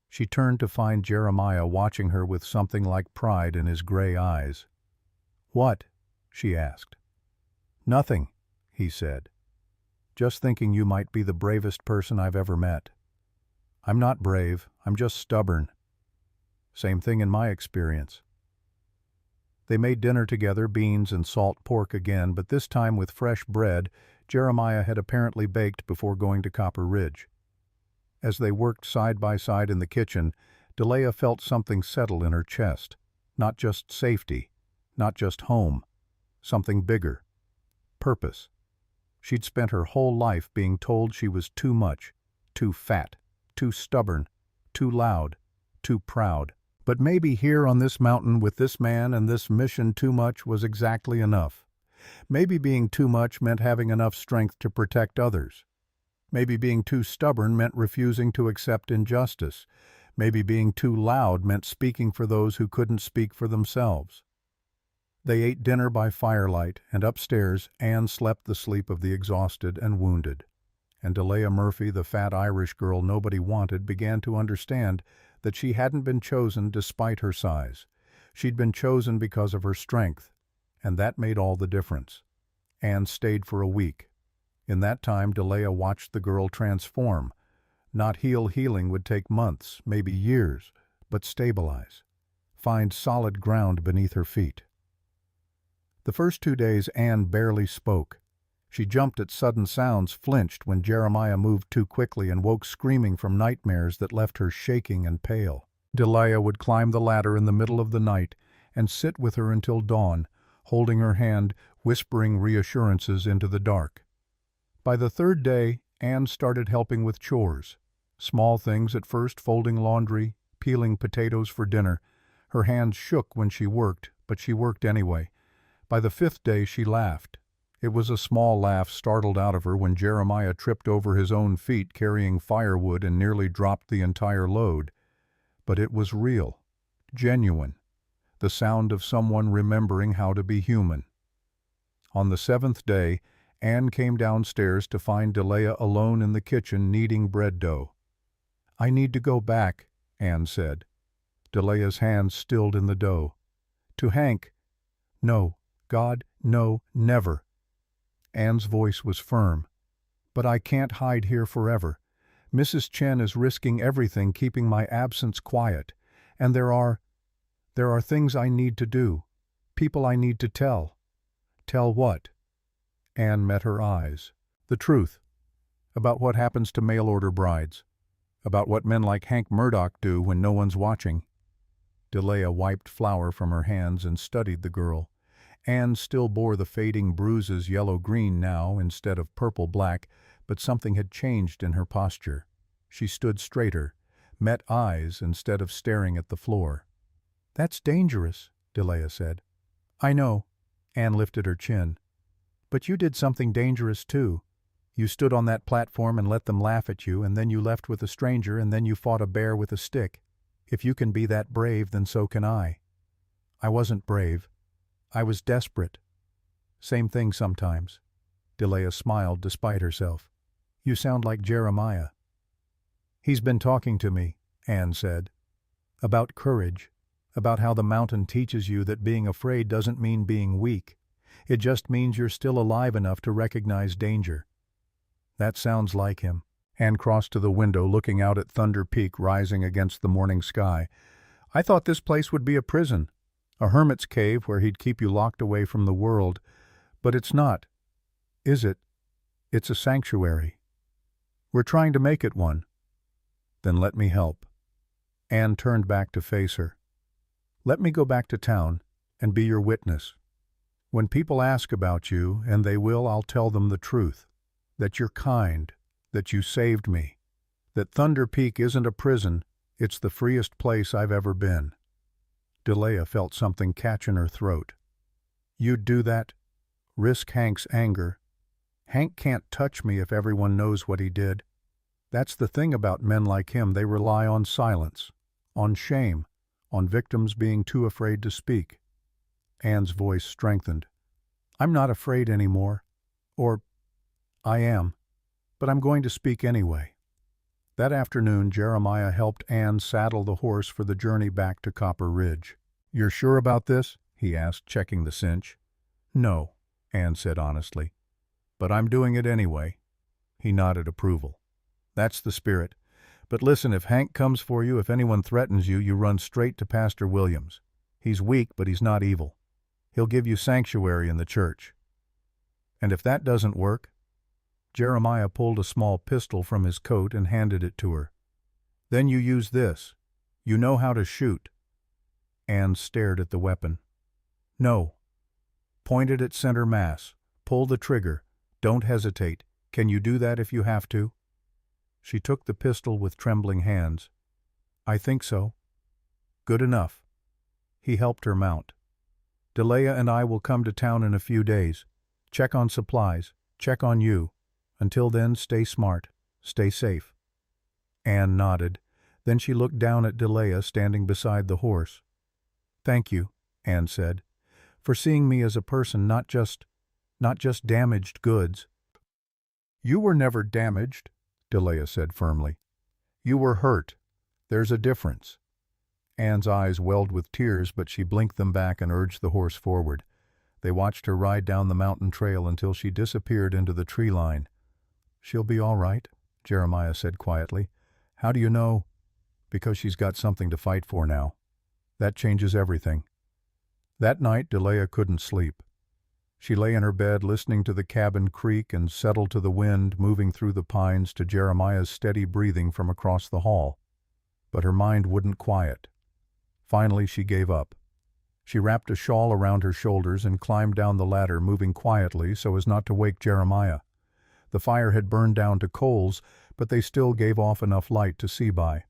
She turned to find Jeremiah watching her with something like pride in his gray eyes. What? She asked. Nothing, he said. Just thinking you might be the bravest person I've ever met. I'm not brave, I'm just stubborn. Same thing in my experience. They made dinner together, beans and salt pork again, but this time with fresh bread Jeremiah had apparently baked before going to Copper Ridge. As they worked side by side in the kitchen, Delia felt something settle in her chest. Not just safety, not just home, something bigger. purpose. She'd spent her whole life being told she was too much, too fat, too stubborn, too loud, too proud. But maybe here on this mountain with this man and this mission too much was exactly enough. Maybe being too much meant having enough strength to protect others. Maybe being too stubborn meant refusing to accept injustice. Maybe being too loud meant speaking for those who couldn't speak for themselves. They ate dinner by firelight, and upstairs Anne slept the sleep of the exhausted and wounded. And Delia Murphy, the fat Irish girl nobody wanted, began to understand that she hadn't been chosen despite her size. She'd been chosen because of her strength, and that made all the difference. Anne stayed for a week. In that time, Delia watched the girl transform. Not heal, healing would take months, maybe years, but stabilize. Find solid ground beneath her feet. The first 2 days Anne barely spoke. She jumped at sudden sounds, flinched when Jeremiah moved too quickly, and woke screaming from nightmares that left her shaking and pale. Delia would climb the ladder in the middle of the night and sit with her until dawn, holding her hand, whispering reassurances into the dark. By the 3rd day, Anne started helping with chores. Small things at first, folding laundry, peeling potatoes for dinner. Her hands shook when she worked, but she worked anyway. By the 5th day she laughed. It was a small laugh startled out of her when Jeremiah tripped over his own feet carrying firewood and nearly dropped the entire load. But it was real, genuine, the sound of someone remembering how to be human. On the 7th day, Anne came downstairs to find Delia alone in the kitchen kneading bread dough. "I need to go back," Anne said. Delia's hands stilled in the dough. "To Hank." "No, God, no, never." Anne's voice was firm. "But I can't hide here forever. Mrs. Chen is risking everything keeping my absence quiet, and there are things I need to do, people I need to tell." "Tell what?" Anne met her eyes. "The truth. About what happens to mail-order brides. About what men like Hank Murdoch do when no one's watching." Delia wiped flour from her hands and studied the girl. Anne still bore the fading bruises yellow-green now instead of purple-black, but something had changed in her posture. She stood straighter, met eyes instead of staring at the floor. "That's dangerous," Delia said. "I know." Anne lifted her chin. "But you did something dangerous too. You stood on that platform and let them laugh at you, and then you left with a stranger, and then you fought a bear with a stick. If you can be that brave, then so can I." "I wasn't brave. I was desperate." "Same thing sometimes." Delia smiled despite herself. "You sound like Jeremiah." "He's been talking to me," Anne said. "About courage. About how the mountain teaches you that being afraid doesn't mean being weak. It just means you're still alive enough to recognize danger." "That sounds like him." Anne crossed to the window, looking out at Thunder Peak rising against the morning sky. "I thought this place would be a prison, a hermit's cave where he'd keep you locked away from the world. But it's not, is it? It's a sanctuary. We're trying to make it one." "Then let me help." Anne turned back to face her. "Let me go back to town and be your witness. When people ask about you, and they will, I'll tell them the truth. That you're kind, that you saved me, that Thunder Peak isn't a prison, it's the freest place I've ever been." Delia felt something catch in her throat. "You'd do that? Risk Hank's anger? Hank can't touch me if everyone knows what he did. That's the thing about men like him, they rely on silence, on shame, on victims being too afraid to speak." Anne's voice strengthened. "I'm not afraid anymore. Or I am, but I'm going to speak anyway." That afternoon, Jeremiah helped Anne saddle the horse for the journey back to Copper Ridge. "You're sure about this?" he asked, checking the cinch. "No," Anne said honestly. "But I'm doing it anyway." He nodded approval. "That's the spirit. But listen, if Hank comes for you, if anyone threatens you, you run straight to Pastor Williams. He's weak, but he's not evil. He'll give you sanctuary in the church. And if that doesn't work—" Jeremiah pulled a small pistol from his coat and handed it to her. "Then you use this. You know how to shoot." Anne stared at the weapon. "No." "Point it at center mass. Pull the trigger. Don't hesitate. Can you do that if you have to?" She took the pistol with trembling hands. "I think so." "Good enough." He helped her mount. "Delia and I will come to town in a few days. Check on supplies. Check on you. Until then, stay smart. Stay safe." Anne nodded. Then she looked down at Delia standing beside the horse. "Thank you," Anne said, "for seeing me as a person, not just damaged goods." "You were never damaged," Delia said firmly. "You were hurt. There's a difference." Anne's eyes welled with tears, but she blinked them back and urged the horse forward. They watched her ride down the mountain trail until she disappeared into the tree line. "She'll be all right," Jeremiah said quietly. "How do you know?" "Because she's got something to fight for now. That changes everything." That night Delia couldn't sleep. She lay in her bed listening to the cabin creak and settled to the wind moving through the pines, to Jeremiah's steady breathing from across the hall. But her mind wouldn't quiet. Finally she gave up. She wrapped a shawl around her shoulders and climbed down the ladder, moving quietly so as not to wake Jeremiah. The fire had burned down to coals, but they still gave off enough light to see by.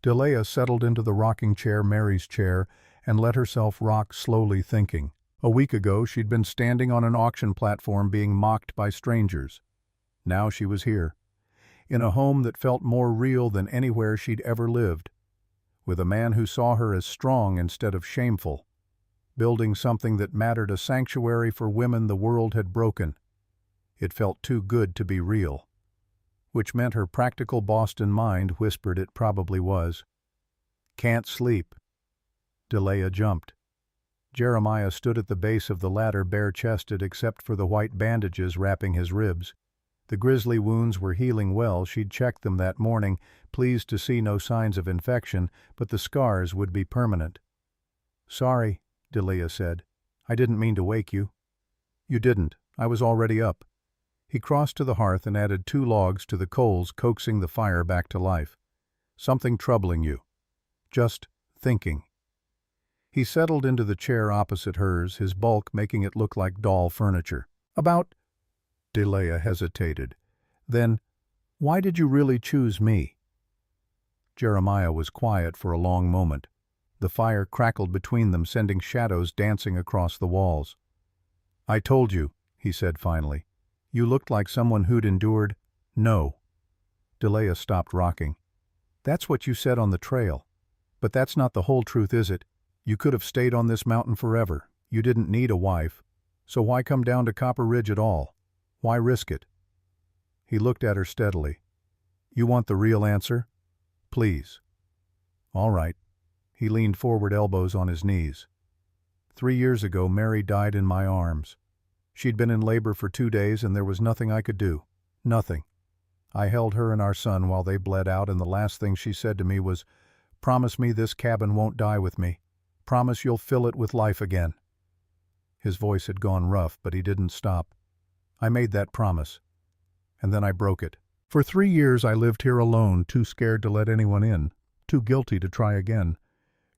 Delia settled into the rocking chair, Mary's chair, and let herself rock slowly, thinking. A week ago she'd been standing on an auction platform being mocked by strangers. Now she was here, in a home that felt more real than anywhere she'd ever lived, with a man who saw her as strong instead of shameful, building something that mattered, a sanctuary for women the world had broken. It felt too good to be real, which meant her practical Boston mind whispered it probably was. "Can't sleep." Delia jumped. Jeremiah stood at the base of the ladder, bare-chested except for the white bandages wrapping his ribs. The grisly wounds were healing well. She'd checked them that morning, pleased to see no signs of infection, but the scars would be permanent. "Sorry," Delia said. "I didn't mean to wake you." "You didn't. I was already up." He crossed to the hearth and added 2 logs to the coals, coaxing the fire back to life. "Something troubling you?" "Just thinking." He settled into the chair opposite hers, his bulk making it look like doll furniture. "About—" Delia hesitated. Then, "Why did you really choose me?" Jeremiah was quiet for a long moment. The fire crackled between them, sending shadows dancing across the walls. "I told you," he said finally. "You looked like someone who'd endured—" "No." Delia stopped rocking. "That's what you said on the trail. But that's not the whole truth, is it? You could have stayed on this mountain forever. You didn't need a wife. So why come down to Copper Ridge at all? Why risk it?" He looked at her steadily. "You want the real answer? Please." "All right." He leaned forward, elbows on his knees. 3 years ago, Mary died in my arms. She'd been in labor for 2 days and there was nothing I could do. Nothing. I held her and our son while they bled out, and the last thing she said to me was, "Promise me this cabin won't die with me. Promise you'll fill it with life again." His voice had gone rough, but he didn't stop. "I made that promise. And then I broke it. For 3 years I lived here alone, too scared to let anyone in, too guilty to try again,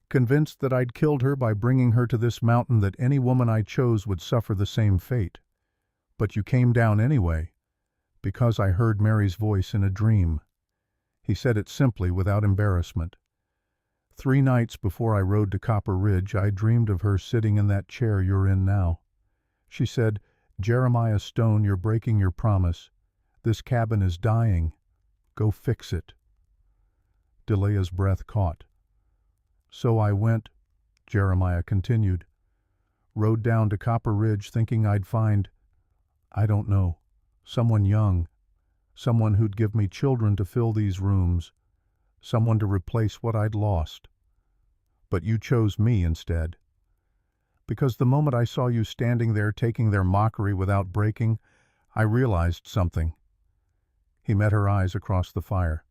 convinced that I'd killed her by bringing her to this mountain, that any woman I chose would suffer the same fate. But you came down anyway, because I heard Mary's voice in a dream." He said it simply, without embarrassment. 3 nights before I rode to Copper Ridge, I dreamed of her sitting in that chair you're in now. She said, "Jeremiah Stone, you're breaking your promise. This cabin is dying. Go fix it." Delia's breath caught. "So I went," Jeremiah continued. "Rode down to Copper Ridge thinking I'd find, I don't know, someone young, someone who'd give me children to fill these rooms, someone to replace what I'd lost. But you chose me instead. Because the moment I saw you standing there taking their mockery without breaking, I realized something." He met her eyes across the fire.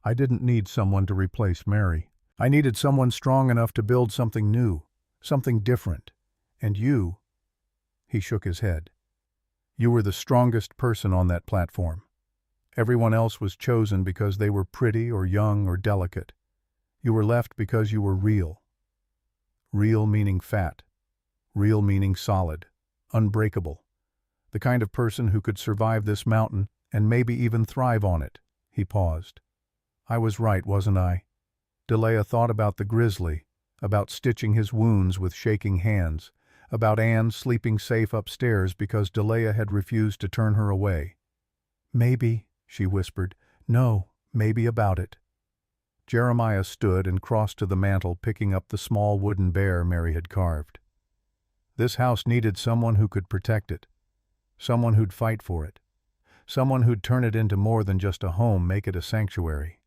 "I didn't need someone to replace Mary. I needed someone strong enough to build something new, something different. And you—" He shook his head. "You were the strongest person on that platform. Everyone else was chosen because they were pretty or young or delicate. You were left because you were real. Real meaning fat. Real meaning solid, unbreakable. The kind of person who could survive this mountain and maybe even thrive on it. He paused. I was right, wasn't I? Delia thought about the grizzly, about stitching his wounds with shaking hands, about Anne sleeping safe upstairs because Delia had refused to turn her away. Maybe, she whispered. No, maybe about it. Jeremiah stood and crossed to the mantel, picking up the small wooden bear Mary had carved. This house needed someone who could protect it, someone who'd fight for it, someone who'd turn it into more than just a home, make it a sanctuary.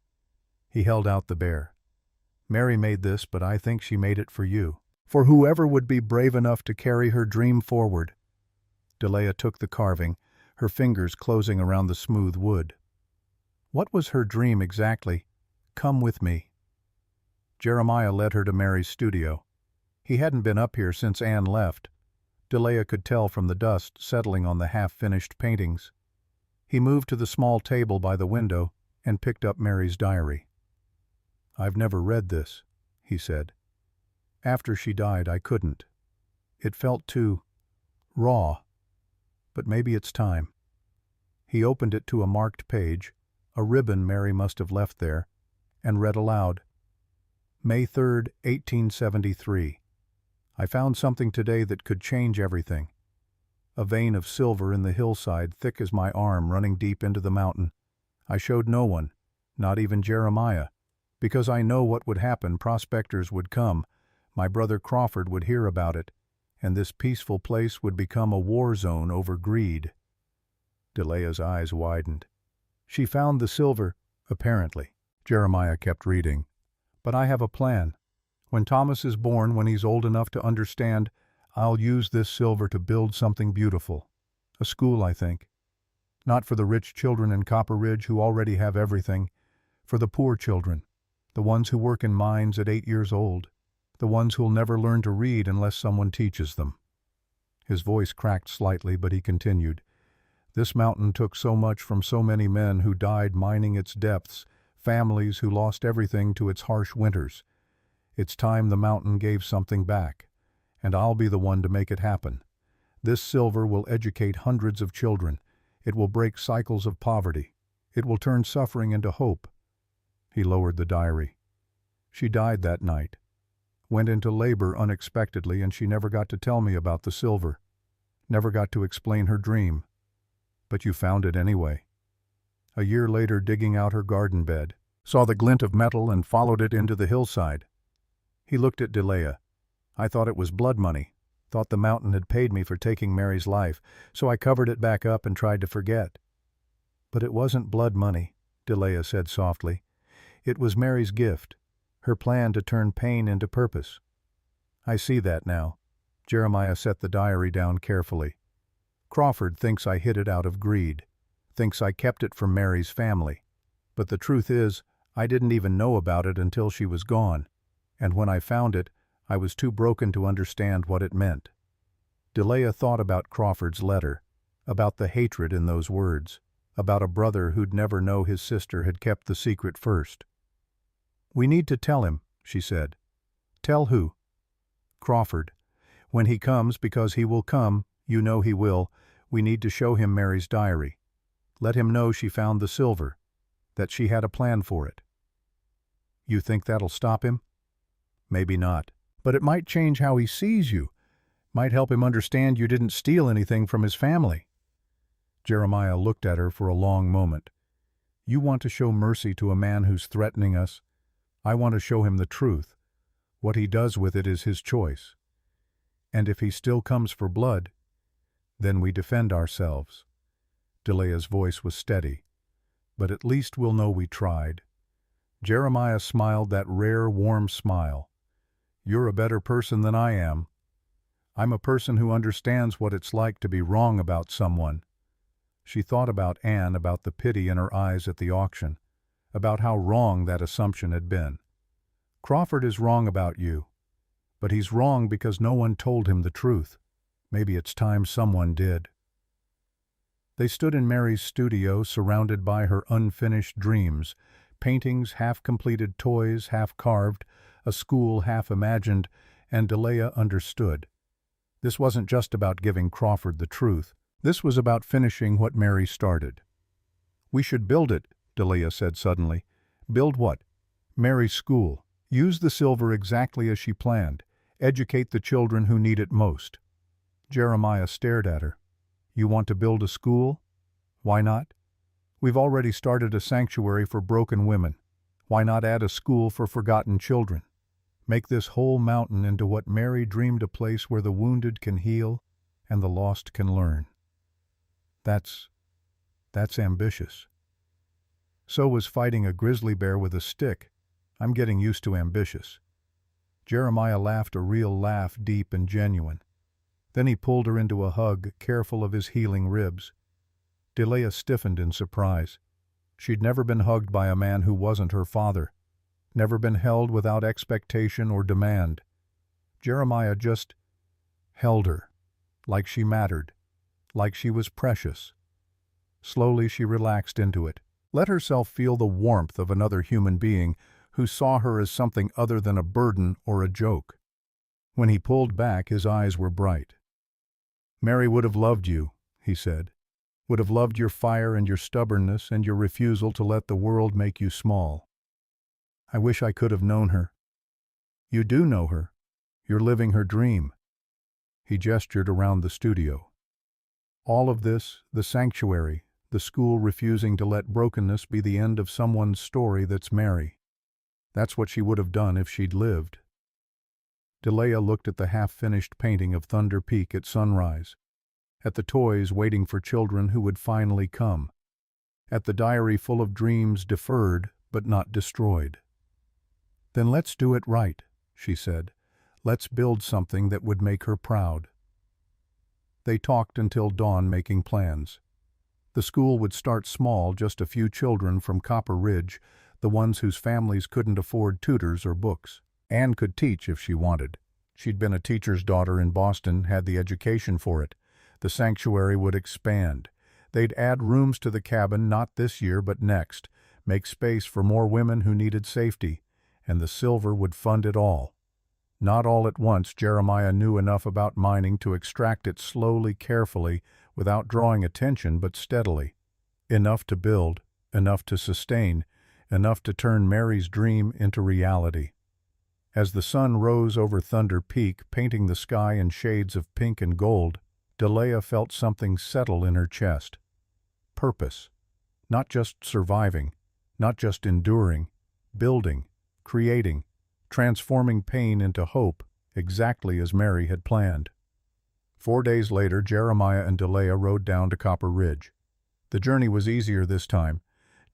He held out the bear. Mary made this, but I think she made it for you. For whoever would be brave enough to carry her dream forward. Delia took the carving, her fingers closing around the smooth wood. What was her dream exactly? Come with me. Jeremiah led her to Mary's studio. He hadn't been up here since Anne left. Delia could tell from the dust settling on the half-finished paintings. He moved to the small table by the window and picked up Mary's diary. I've never read this, he said. After she died, I couldn't. It felt too raw. But maybe it's time. He opened it to a marked page, a ribbon Mary must have left there, and read aloud. May 3rd, 1873. I found something today that could change everything. A vein of silver in the hillside, thick as my arm, running deep into the mountain. I showed no one, not even Jeremiah, because I know what would happen. Prospectors would come, my brother Crawford would hear about it, and this peaceful place would become a war zone over greed. Delia's eyes widened. She found the silver, apparently. Jeremiah kept reading. But I have a plan. When Thomas is born, when he's old enough to understand, I'll use this silver to build something beautiful. A school, I think. Not for the rich children in Copper Ridge who already have everything. For the poor children. The ones who work in mines at 8 years old. The ones who'll never learn to read unless someone teaches them. His voice cracked slightly, but he continued. This mountain took so much from so many men who died mining its depths, families who lost everything to its harsh winters. It's time the mountain gave something back, and I'll be the one to make it happen. This silver will educate hundreds of children. It will break cycles of poverty. It will turn suffering into hope. He lowered the diary. She died that night. Went into labor unexpectedly, and she never got to tell me about the silver. Never got to explain her dream. But you found it anyway. A year later, digging out her garden bed, saw the glint of metal and followed it into the hillside. He looked at Delia. I thought it was blood money. Thought the mountain had paid me for taking Mary's life, so I covered it back up and tried to forget. But it wasn't blood money, Delia said softly. It was Mary's gift, her plan to turn pain into purpose. I see that now. Jeremiah set the diary down carefully. Crawford thinks I hid it out of greed, thinks I kept it from Mary's family. But the truth is, I didn't even know about it until she was gone, and when I found it, I was too broken to understand what it meant. Delia thought about Crawford's letter, about the hatred in those words, about a brother who'd never know his sister had kept the secret first. We need to tell him, she said. Tell who? Crawford. When he comes, because he will come, you know he will, we need to show him Mary's diary. Let him know she found the silver, that she had a plan for it. You think that'll stop him? Maybe not. But it might change how he sees you. Might help him understand you didn't steal anything from his family. Jeremiah looked at her for a long moment. You want to show mercy to a man who's threatening us? I want to show him the truth. What he does with it is his choice. And if he still comes for blood, then we defend ourselves. Delia's voice was steady. But at least we'll know we tried. Jeremiah smiled that rare, warm smile. You're a better person than I am. I'm a person who understands what it's like to be wrong about someone. She thought about Anne, about the pity in her eyes at the auction, about how wrong that assumption had been. Crawford is wrong about you, but he's wrong because no one told him the truth. Maybe it's time someone did. They stood in Mary's studio, surrounded by her unfinished dreams, paintings, half-completed toys, half-carved, a school half-imagined, and Delia understood. This wasn't just about giving Crawford the truth. This was about finishing what Mary started. "We should build it," Delia said suddenly. "Build what?" "Mary's school. Use the silver exactly as she planned. Educate the children who need it most." Jeremiah stared at her. "You want to build a school? Why not? We've already started a sanctuary for broken women. Why not add a school for forgotten children? Make this whole mountain into what Mary dreamed, a place where the wounded can heal and the lost can learn." That's ambitious. So was fighting a grizzly bear with a stick. I'm getting used to ambitious. Jeremiah laughed a real laugh, deep and genuine. Then he pulled her into a hug, careful of his healing ribs. Delia stiffened in surprise. She'd never been hugged by a man who wasn't her father, never been held without expectation or demand. Jeremiah just held her, like she mattered, like she was precious. Slowly she relaxed into it, let herself feel the warmth of another human being who saw her as something other than a burden or a joke. When he pulled back, his eyes were bright. "Mary would have loved you," he said. "Would have loved your fire and your stubbornness and your refusal to let the world make you small. I wish I could have known her." "You do know her. You're living her dream." He gestured around the studio. "All of this, the sanctuary, the school refusing to let brokenness be the end of someone's story, that's Mary. That's what she would have done if she'd lived." Delia looked at the half-finished painting of Thunder Peak at sunrise, at the toys waiting for children who would finally come, at the diary full of dreams deferred but not destroyed. "Then let's do it right," she said. "Let's build something that would make her proud." They talked until dawn, making plans. The school would start small, just a few children from Copper Ridge, the ones whose families couldn't afford tutors or books. Anne could teach if she wanted. She'd been a teacher's daughter in Boston, had the education for it. The sanctuary would expand. They'd add rooms to the cabin, not this year but next, make space for more women who needed safety, and the silver would fund it all. Not all at once. Jeremiah knew enough about mining to extract it slowly, carefully, without drawing attention, but steadily. Enough to build, enough to sustain, enough to turn Mary's dream into reality. As the sun rose over Thunder Peak, painting the sky in shades of pink and gold, Delia felt something settle in her chest. Purpose. Not just surviving, not just enduring, building, creating, transforming pain into hope, exactly as Mary had planned. 4 days later, Jeremiah and Delia rode down to Copper Ridge. The journey was easier this time.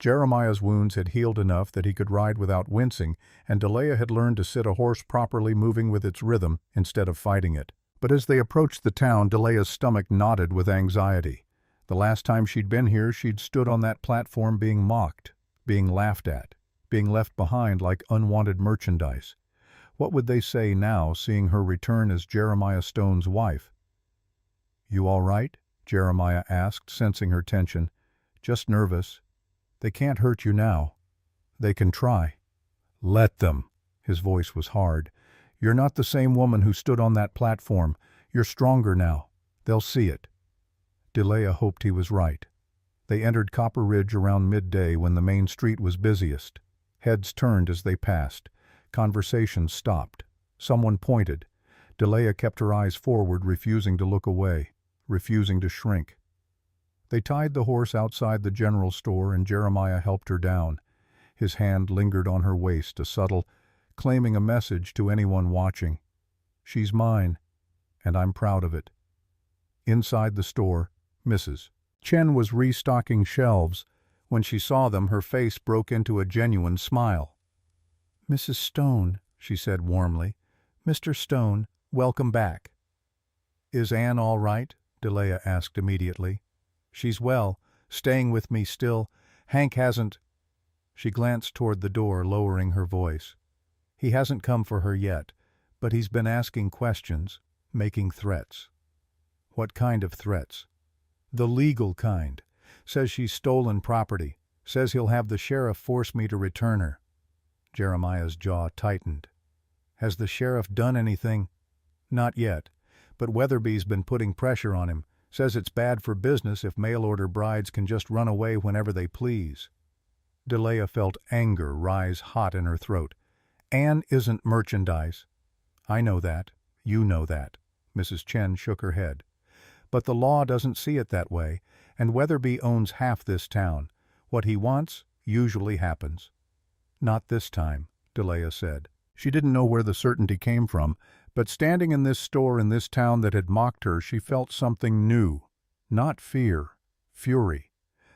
Jeremiah's wounds had healed enough that he could ride without wincing, and Delia had learned to sit a horse properly, moving with its rhythm instead of fighting it. But as they approached the town, Delia's stomach knotted with anxiety. The last time she'd been here, she'd stood on that platform being mocked, being laughed at, being left behind like unwanted merchandise. What would they say now, seeing her return as Jeremiah Stone's wife? "You all right?" Jeremiah asked, sensing her tension. "Just nervous. They can't hurt you now. They can try." "Let them." His voice was hard. "You're not the same woman who stood on that platform. You're stronger now. They'll see it." Delia hoped he was right. They entered Copper Ridge around midday when the main street was busiest. Heads turned as they passed. Conversations stopped. Someone pointed. Delia kept her eyes forward, refusing to look away, refusing to shrink. They tied the horse outside the general store, and Jeremiah helped her down. His hand lingered on her waist, a subtle, claiming a message to anyone watching. "She's mine, and I'm proud of it." Inside the store, Mrs. Chen was restocking shelves. When she saw them, her face broke into a genuine smile. "Mrs. Stone," she said warmly. "Mr. Stone, welcome back." "Is Anne all right?" Delia asked immediately. "She's well, staying with me still. Hank hasn't—" She glanced toward the door, lowering her voice. "He hasn't come for her yet, but he's been asking questions, making threats." "What kind of threats?" "The legal kind. Says she's stolen property. Says he'll have the sheriff force me to return her." Jeremiah's jaw tightened. "Has the sheriff done anything?" "Not yet, but Weatherby's been putting pressure on him. Says it's bad for business if mail-order brides can just run away whenever they please. Delia felt anger rise hot in her throat. Anne isn't merchandise. I know that. You know that. Mrs. Chen shook her head. But the law doesn't see it that way, and Weatherby owns half this town. What he wants usually happens. Not this time, Delia said. She didn't know where the certainty came from, but standing in this store in this town that had mocked her, she felt something new. Not fear, fury.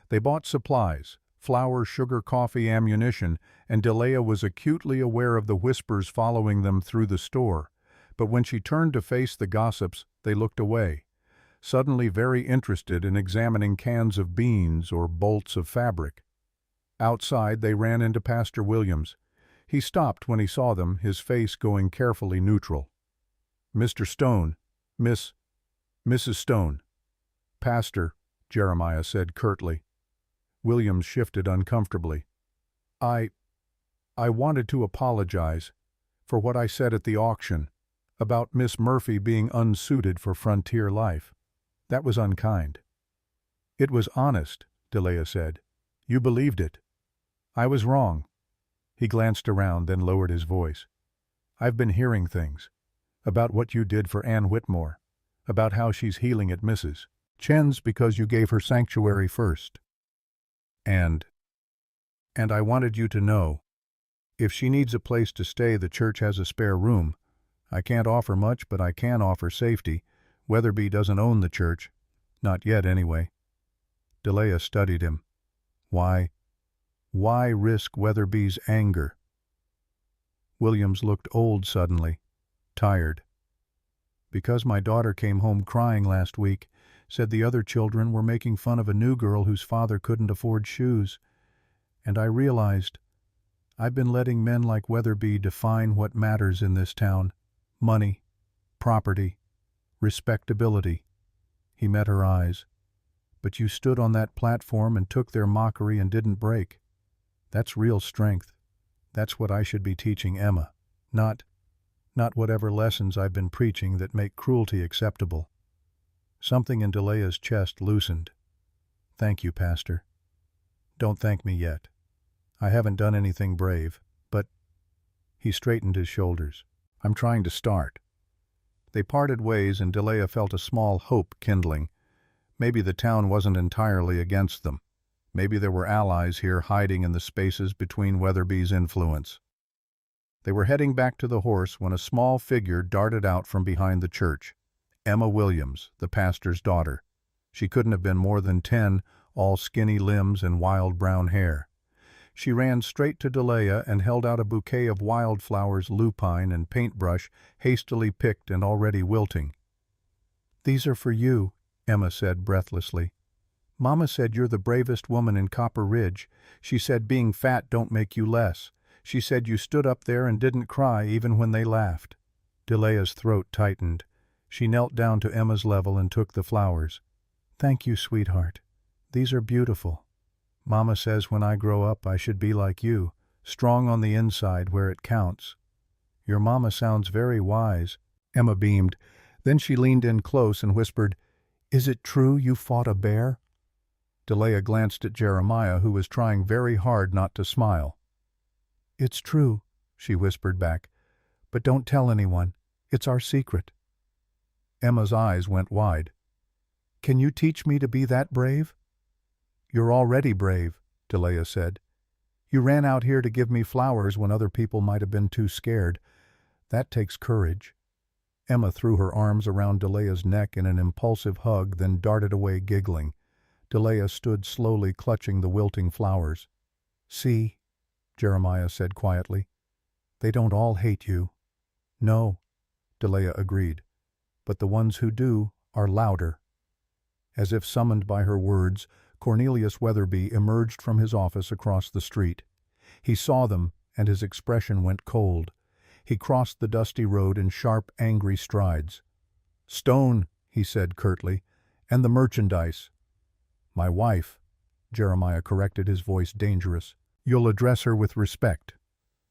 They bought supplies, flour, sugar, coffee, ammunition, and Delia was acutely aware of the whispers following them through the store. But when she turned to face the gossips, they looked away, suddenly very interested in examining cans of beans or bolts of fabric. Outside, they ran into Pastor Williams. He stopped when he saw them, his face going carefully neutral. Mr. Stone, Mrs. Stone. Pastor, Jeremiah said curtly. Williams shifted uncomfortably. I wanted to apologize for what I said at the auction about Miss Murphy being unsuited for frontier life. That was unkind. It was honest, Delia said. You believed it. I was wrong. He glanced around, then lowered his voice. I've been hearing things about what you did for Ann Whitmore, about how she's healing at Mrs. Chen's because you gave her sanctuary first. And I wanted you to know, if she needs a place to stay, the church has a spare room. I can't offer much, but I can offer safety. Weatherby doesn't own the church. Not yet, anyway. Delia studied him. Why risk Weatherby's anger? Williams looked old suddenly, tired. Because my daughter came home crying last week, said the other children were making fun of a new girl whose father couldn't afford shoes. And I realized I've been letting men like Weatherby define what matters in this town. Money, property, respectability. He met her eyes. But you stood on that platform and took their mockery and didn't break. That's real strength. That's what I should be teaching Emma. Not whatever lessons I've been preaching that make cruelty acceptable. Something in Delia's chest loosened. Thank you, Pastor. Don't thank me yet. I haven't done anything brave, but... He straightened his shoulders. I'm trying to start. They parted ways and Delia felt a small hope kindling. Maybe the town wasn't entirely against them. Maybe there were allies here hiding in the spaces between Weatherby's influence. They were heading back to the horse when a small figure darted out from behind the church. Emma Williams, the pastor's daughter. She couldn't have been more than 10, all skinny limbs and wild brown hair. She ran straight to Delia and held out a bouquet of wildflowers, lupine, and paintbrush, hastily picked and already wilting. "These are for you," Emma said breathlessly. "Mama said you're the bravest woman in Copper Ridge. She said being fat don't make you less. She said you stood up there and didn't cry even when they laughed." Delia's throat tightened. She knelt down to Emma's level and took the flowers. "Thank you, sweetheart. These are beautiful. Mama says when I grow up I should be like you, strong on the inside where it counts." "Your mama sounds very wise." Emma beamed. Then she leaned in close and whispered, "Is it true you fought a bear?" Delia glanced at Jeremiah, who was trying very hard not to smile. "It's true," she whispered back. "But don't tell anyone. It's our secret." Emma's eyes went wide. "Can you teach me to be that brave?" "You're already brave," Delia said. "You ran out here to give me flowers when other people might have been too scared. That takes courage." Emma threw her arms around Delia's neck in an impulsive hug, then darted away giggling. Delia stood slowly clutching the wilting flowers. "See," Jeremiah said quietly, "they don't all hate you." "No," Delia agreed, "but the ones who do are louder." As if summoned by her words, Cornelius Weatherby emerged from his office across the street. He saw them, and his expression went cold. He crossed the dusty road in sharp, angry strides. "Stone," he said curtly, "and the merchandise." "My wife," Jeremiah corrected, his voice dangerous. "You'll address her with respect."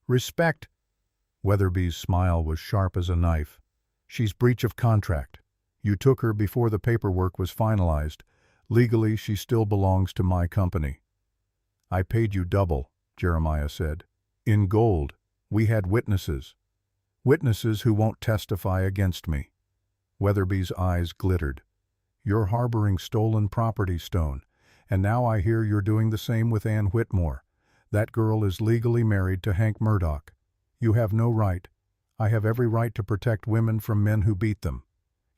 "Respect?" Weatherby's smile was sharp as a knife. "She's breach of contract. You took her before the paperwork was finalized. Legally, she still belongs to my company." "I paid you double," Jeremiah said. "In gold. We had witnesses. Witnesses who won't testify against me." Weatherby's eyes glittered. "You're harboring stolen property, Stone, and now I hear you're doing the same with Ann Whitmore. That girl is legally married to Hank Murdoch. You have no right. I have every right to protect women from men who beat them.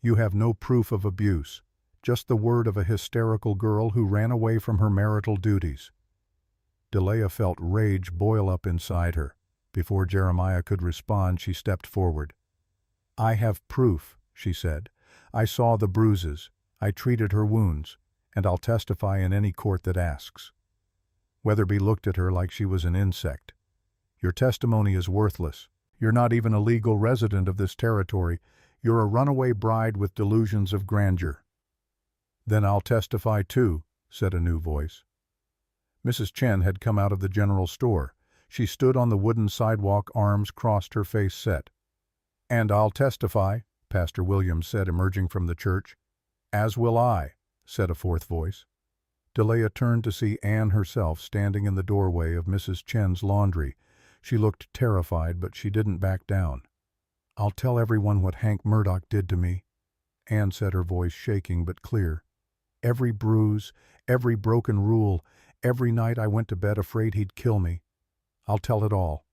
You have no proof of abuse, just the word of a hysterical girl who ran away from her marital duties." Delia felt rage boil up inside her. Before Jeremiah could respond, she stepped forward. "I have proof," she said. "I saw the bruises. I treated her wounds, and I'll testify in any court that asks." Weatherby looked at her like she was an insect. "Your testimony is worthless. You're not even a legal resident of this territory. You're a runaway bride with delusions of grandeur." "Then I'll testify too," said a new voice. Mrs. Chen had come out of the general store. She stood on the wooden sidewalk, arms crossed, her face set. "And I'll testify," Pastor Williams said, emerging from the church. "As will I," said a fourth voice. Delia turned to see Anne herself standing in the doorway of Mrs. Chen's laundry. She looked terrified, but she didn't back down. "I'll tell everyone what Hank Murdoch did to me," Anne said, her voice shaking but clear. "Every bruise, every broken rule, every night I went to bed afraid he'd kill me. I'll tell it all."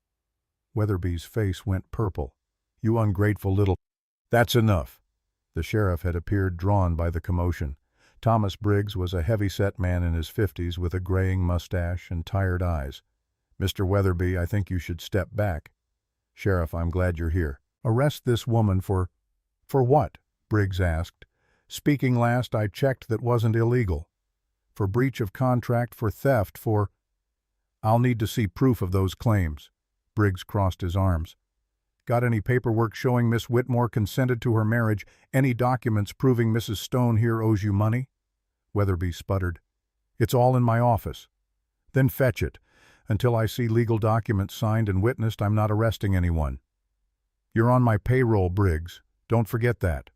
Weatherby's face went purple. "You ungrateful little—" "That's enough." The sheriff had appeared, drawn by the commotion. Thomas Briggs was a heavy-set man in his 50s with a graying mustache and tired eyes. "Mr. Weatherby, I think you should step back." "Sheriff, I'm glad you're here." "Arrest this woman for—" "For what?" Briggs asked. "Speaking last, I checked that wasn't illegal. For breach of contract, for theft, for—" "I'll need to see proof of those claims." Briggs crossed his arms. "Got any paperwork showing Miss Whitmore consented to her marriage? Any documents proving Mrs. Stone here owes you money?" Weatherby sputtered. "It's all in my office." "Then fetch it. Until I see legal documents signed and witnessed, I'm not arresting anyone." "You're on my payroll, Briggs. Don't forget that."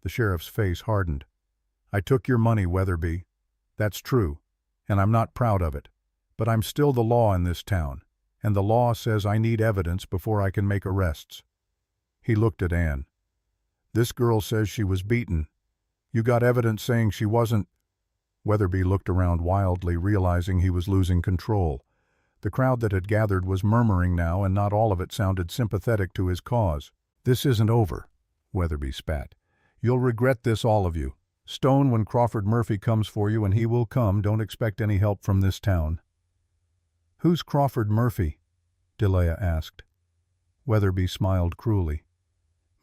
The sheriff's face hardened. "I took your money, Weatherby. That's true, and I'm not proud of it. But I'm still the law in this town, and the law says I need evidence before I can make arrests." He looked at Anne. "This girl says she was beaten. You got evidence saying she wasn't—" Weatherby looked around wildly, realizing he was losing control. The crowd that had gathered was murmuring now, and not all of it sounded sympathetic to his cause. "This isn't over," Weatherby spat. "You'll regret this, all of you. Stone, when Crawford Murphy comes for you, and he will come, don't expect any help from this town." "Who's Crawford Murphy?" Delia asked. Weatherby smiled cruelly.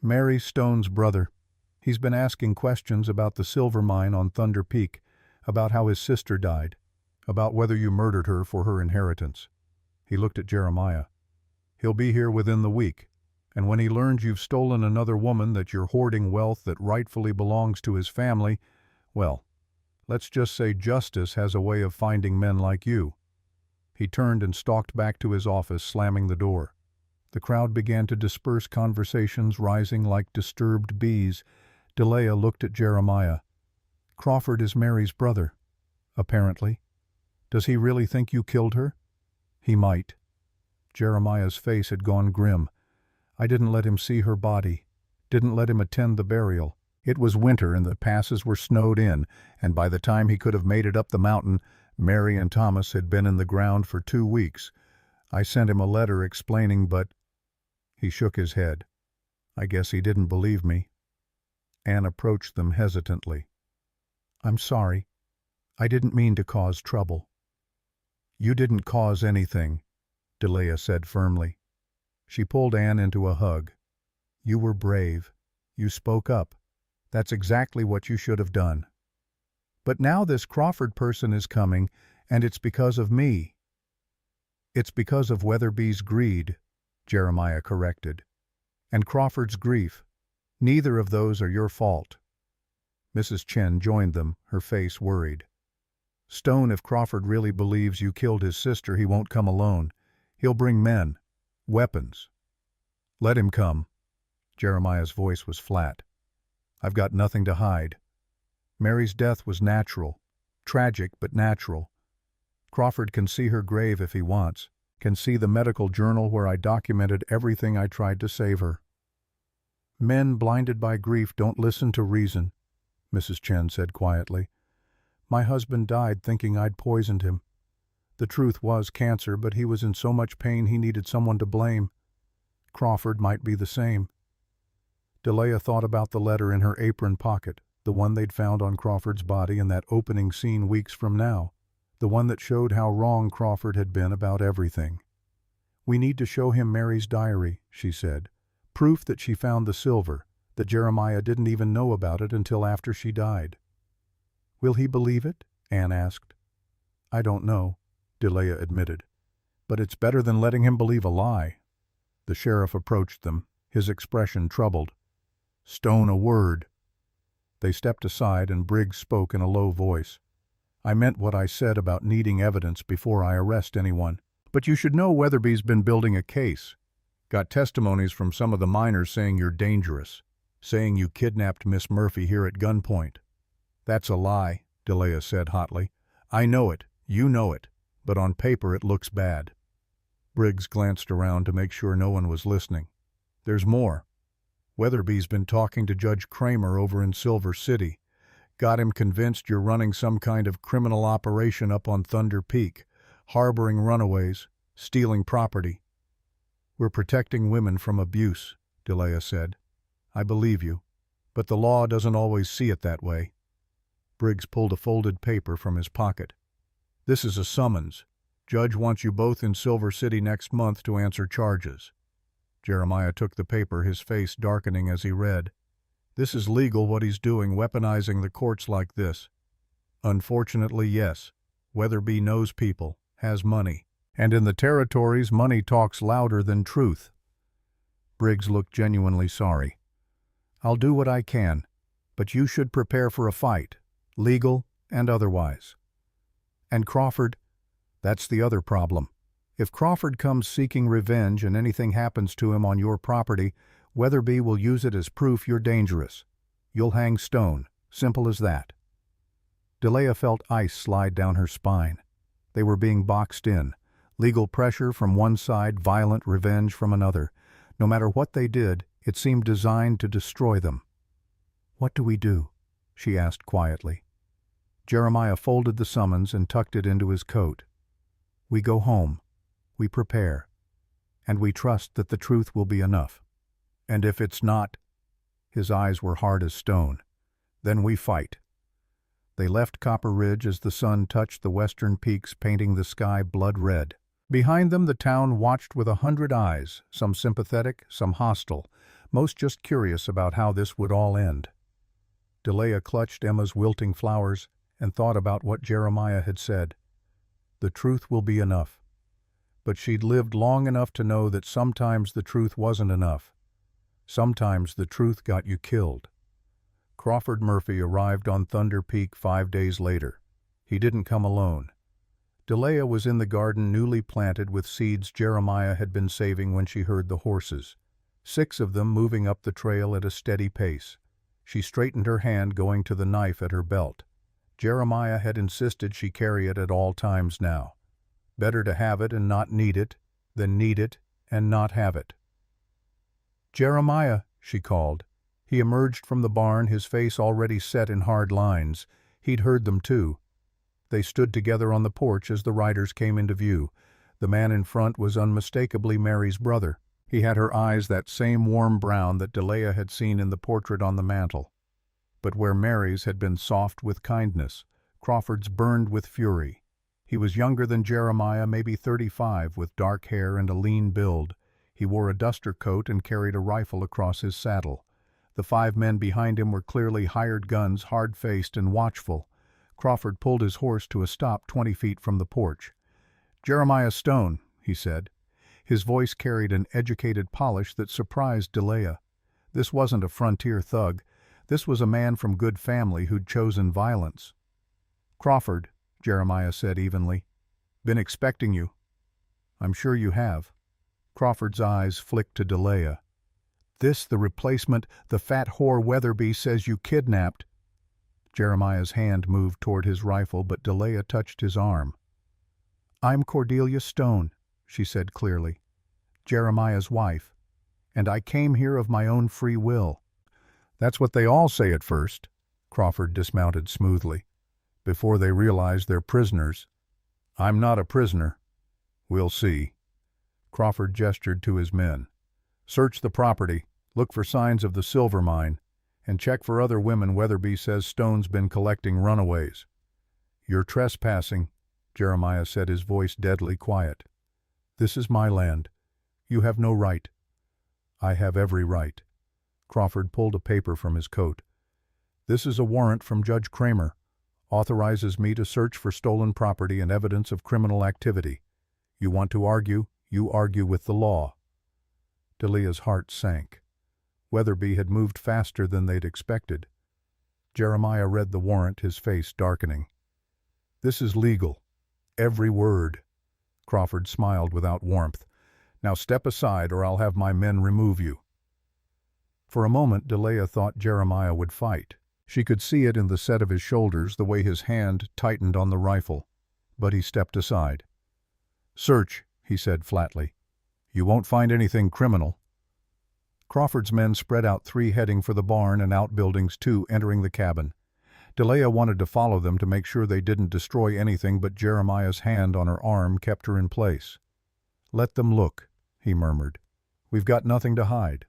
"Mary Stone's brother. He's been asking questions about the silver mine on Thunder Peak, about how his sister died, about whether you murdered her for her inheritance." He looked at Jeremiah. "He'll be here within the week, and when he learns you've stolen another woman, that you're hoarding wealth that rightfully belongs to his family, well, let's just say justice has a way of finding men like you." He turned and stalked back to his office, slamming the door. The crowd began to disperse, conversations rising like disturbed bees. Delia looked at Jeremiah. "Crawford is Mary's brother, apparently. Does he really think you killed her?" "He might." Jeremiah's face had gone grim. "I didn't let him see her body, didn't let him attend the burial. It was winter and the passes were snowed in, and by the time he could have made it up the mountain, Mary and Thomas had been in the ground for 2 weeks. I sent him a letter explaining, but—" He shook his head. "I guess he didn't believe me." Anne approached them hesitantly. "I'm sorry. I didn't mean to cause trouble." "You didn't cause anything," Delia said firmly. She pulled Anne into a hug. "You were brave. You spoke up. That's exactly what you should have done. But now this Crawford person is coming, and it's because of me." "It's because of Weatherby's greed," Jeremiah corrected, "and Crawford's grief. Neither of those are your fault." Mrs. Chen joined them, her face worried. "Stone, if Crawford really believes you killed his sister, he won't come alone. He'll bring men, weapons." "Let him come." Jeremiah's voice was flat. I've got nothing to hide. Mary's death was natural. Tragic, but natural. Crawford can see her grave if he wants, can see the medical journal where I documented everything I tried to save her. Men blinded by grief don't listen to reason, Mrs. Chen said quietly. My husband died thinking I'd poisoned him. The truth was cancer, but he was in so much pain he needed someone to blame. Crawford might be the same. Delia thought about the letter in her apron pocket, the one they'd found on Crawford's body in that opening scene weeks from now, the one that showed how wrong Crawford had been about everything. We need to show him Mary's diary, she said. Proof that she found the silver, that Jeremiah didn't even know about it until after she died. Will he believe it? Anne asked. I don't know, Delia admitted. But it's better than letting him believe a lie. The sheriff approached them, his expression troubled. Stone a word. They stepped aside and Briggs spoke in a low voice. I meant what I said about needing evidence before I arrest anyone. But you should know Weatherby's been building a case. Got testimonies from some of the miners saying you're dangerous, saying you kidnapped Miss Murphy here at gunpoint. That's a lie, Delia said hotly. I know it, you know it, but on paper it looks bad. Briggs glanced around to make sure no one was listening. There's more. Weatherby's been talking to Judge Kramer over in Silver City. Got him convinced you're running some kind of criminal operation up on Thunder Peak, harboring runaways, stealing property. We're protecting women from abuse, Delia said. I believe you, but the law doesn't always see it that way. Briggs pulled a folded paper from his pocket. This is a summons. Judge wants you both in Silver City next month to answer charges. Jeremiah took the paper, his face darkening as he read. This is legal what he's doing, weaponizing the courts like this. Unfortunately, yes. Weatherby knows people, has money. And in the territories, money talks louder than truth. Briggs looked genuinely sorry. I'll do what I can, but you should prepare for a fight, legal and otherwise. And Crawford, that's the other problem. If Crawford comes seeking revenge and anything happens to him on your property, Weatherby will use it as proof you're dangerous. You'll hang stone, simple as that. Delia felt ice slide down her spine. They were being boxed in. Legal pressure from one side, violent revenge from another. No matter what they did, it seemed designed to destroy them. What do we do? She asked quietly. Jeremiah folded the summons and tucked it into his coat. We go home. We prepare. And we trust that the truth will be enough. And if it's not, his eyes were hard as stone, then we fight. They left Copper Ridge as the sun touched the western peaks, painting the sky blood red. Behind them the town watched with 100 eyes, some sympathetic, some hostile, most just curious about how this would all end. Delia clutched Emma's wilting flowers and thought about what Jeremiah had said. The truth will be enough. But she'd lived long enough to know that sometimes the truth wasn't enough. Sometimes the truth got you killed. Crawford Murphy arrived on Thunder Peak 5 days later. He didn't come alone. Delia was in the garden newly planted with seeds Jeremiah had been saving when she heard the horses, 6 of them moving up the trail at a steady pace. She straightened her hand, going to the knife at her belt. Jeremiah had insisted she carry it at all times now. Better to have it and not need it than need it and not have it. Jeremiah, she called. He emerged from the barn, his face already set in hard lines. He'd heard them too. They stood together on the porch as the riders came into view. The man in front was unmistakably Mary's brother. He had her eyes that same warm brown that Delia had seen in the portrait on the mantel. But where Mary's had been soft with kindness, Crawford's burned with fury. He was younger than Jeremiah, maybe 35, with dark hair and a lean build. He wore a duster coat and carried a rifle across his saddle. The 5 men behind him were clearly hired guns, hard-faced and watchful. Crawford pulled his horse to a stop 20 feet from the porch. "Jeremiah Stone," he said. His voice carried an educated polish that surprised Delia. This wasn't a frontier thug. This was a man from good family who'd chosen violence. "Crawford," Jeremiah said evenly. "Been expecting you." "I'm sure you have." Crawford's eyes flicked to Delia. This the replacement the fat whore Weatherby says you kidnapped." Jeremiah's hand moved toward his rifle, but Delia touched his arm. "I'm Cordelia Stone," she said clearly, "Jeremiah's wife, and I came here of my own free will." "That's what they all say at first." Crawford dismounted smoothly, "before they realize they're prisoners." "I'm not a prisoner." "We'll see." Crawford gestured to his men. "Search the property, look for signs of the silver mine, and check for other women Weatherby says Stone's been collecting runaways." "You're trespassing," Jeremiah said, his voice deadly quiet. "This is my land. You have no right." "I have every right." Crawford pulled a paper from his coat. "This is a warrant from Judge Kramer. Authorizes me to search for stolen property and evidence of criminal activity. You want to argue, you argue with the law." Delia's heart sank. Weatherby had moved faster than they'd expected. Jeremiah read the warrant, his face darkening. "This is legal. Every word." Crawford smiled without warmth. "Now step aside or I'll have my men remove you." For a moment Delia thought Jeremiah would fight. She could see it in the set of his shoulders, the way his hand tightened on the rifle. But he stepped aside. "Search," he said flatly. "You won't find anything criminal." Crawford's men spread out, 3 heading for the barn and outbuildings, 2 entering the cabin. Delia wanted to follow them to make sure they didn't destroy anything, but Jeremiah's hand on her arm kept her in place. "Let them look," he murmured. "We've got nothing to hide."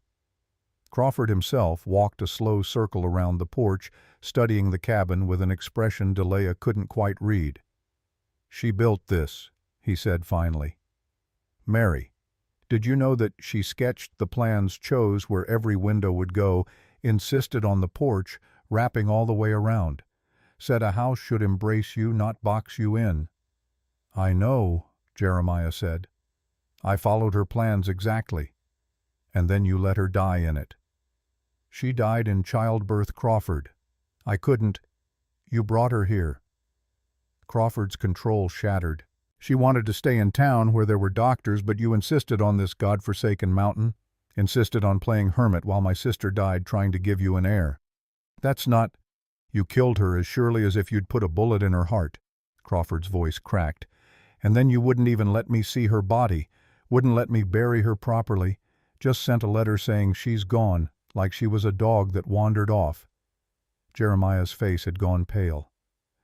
Crawford himself walked a slow circle around the porch, studying the cabin with an expression Delia couldn't quite read. "She built this," he said finally. "Mary, did you know that she sketched the plans, chose where every window would go, insisted on the porch, wrapping all the way around, said a house should embrace you, not box you in?" "I know," Jeremiah said. "I followed her plans exactly. And then you let her die in it." "She died in childbirth, Crawford. I couldn't. You brought her here." Crawford's control shattered. "She wanted to stay in town where there were doctors, but you insisted on this godforsaken mountain, insisted on playing hermit while my sister died trying to give you an heir. That's not—" "You killed her as surely as if you'd put a bullet in her heart." Crawford's voice cracked. "And then you wouldn't even let me see her body, wouldn't let me bury her properly, just sent a letter saying she's gone, like she was a dog that wandered off." Jeremiah's face had gone pale.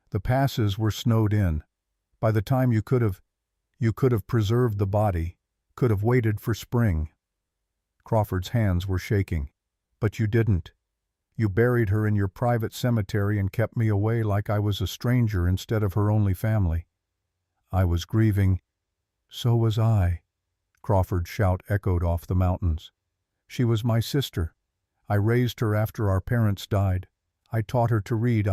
"The passes were snowed in. By the time you could have preserved the body, could have waited for spring." Crawford's hands were shaking. "But you didn't. You buried her in your private cemetery and kept me away like I was a stranger instead of her only family." "I was grieving." "So was I." Crawford's shout echoed off the mountains. "She was my sister. I raised her after our parents died. I taught her to read.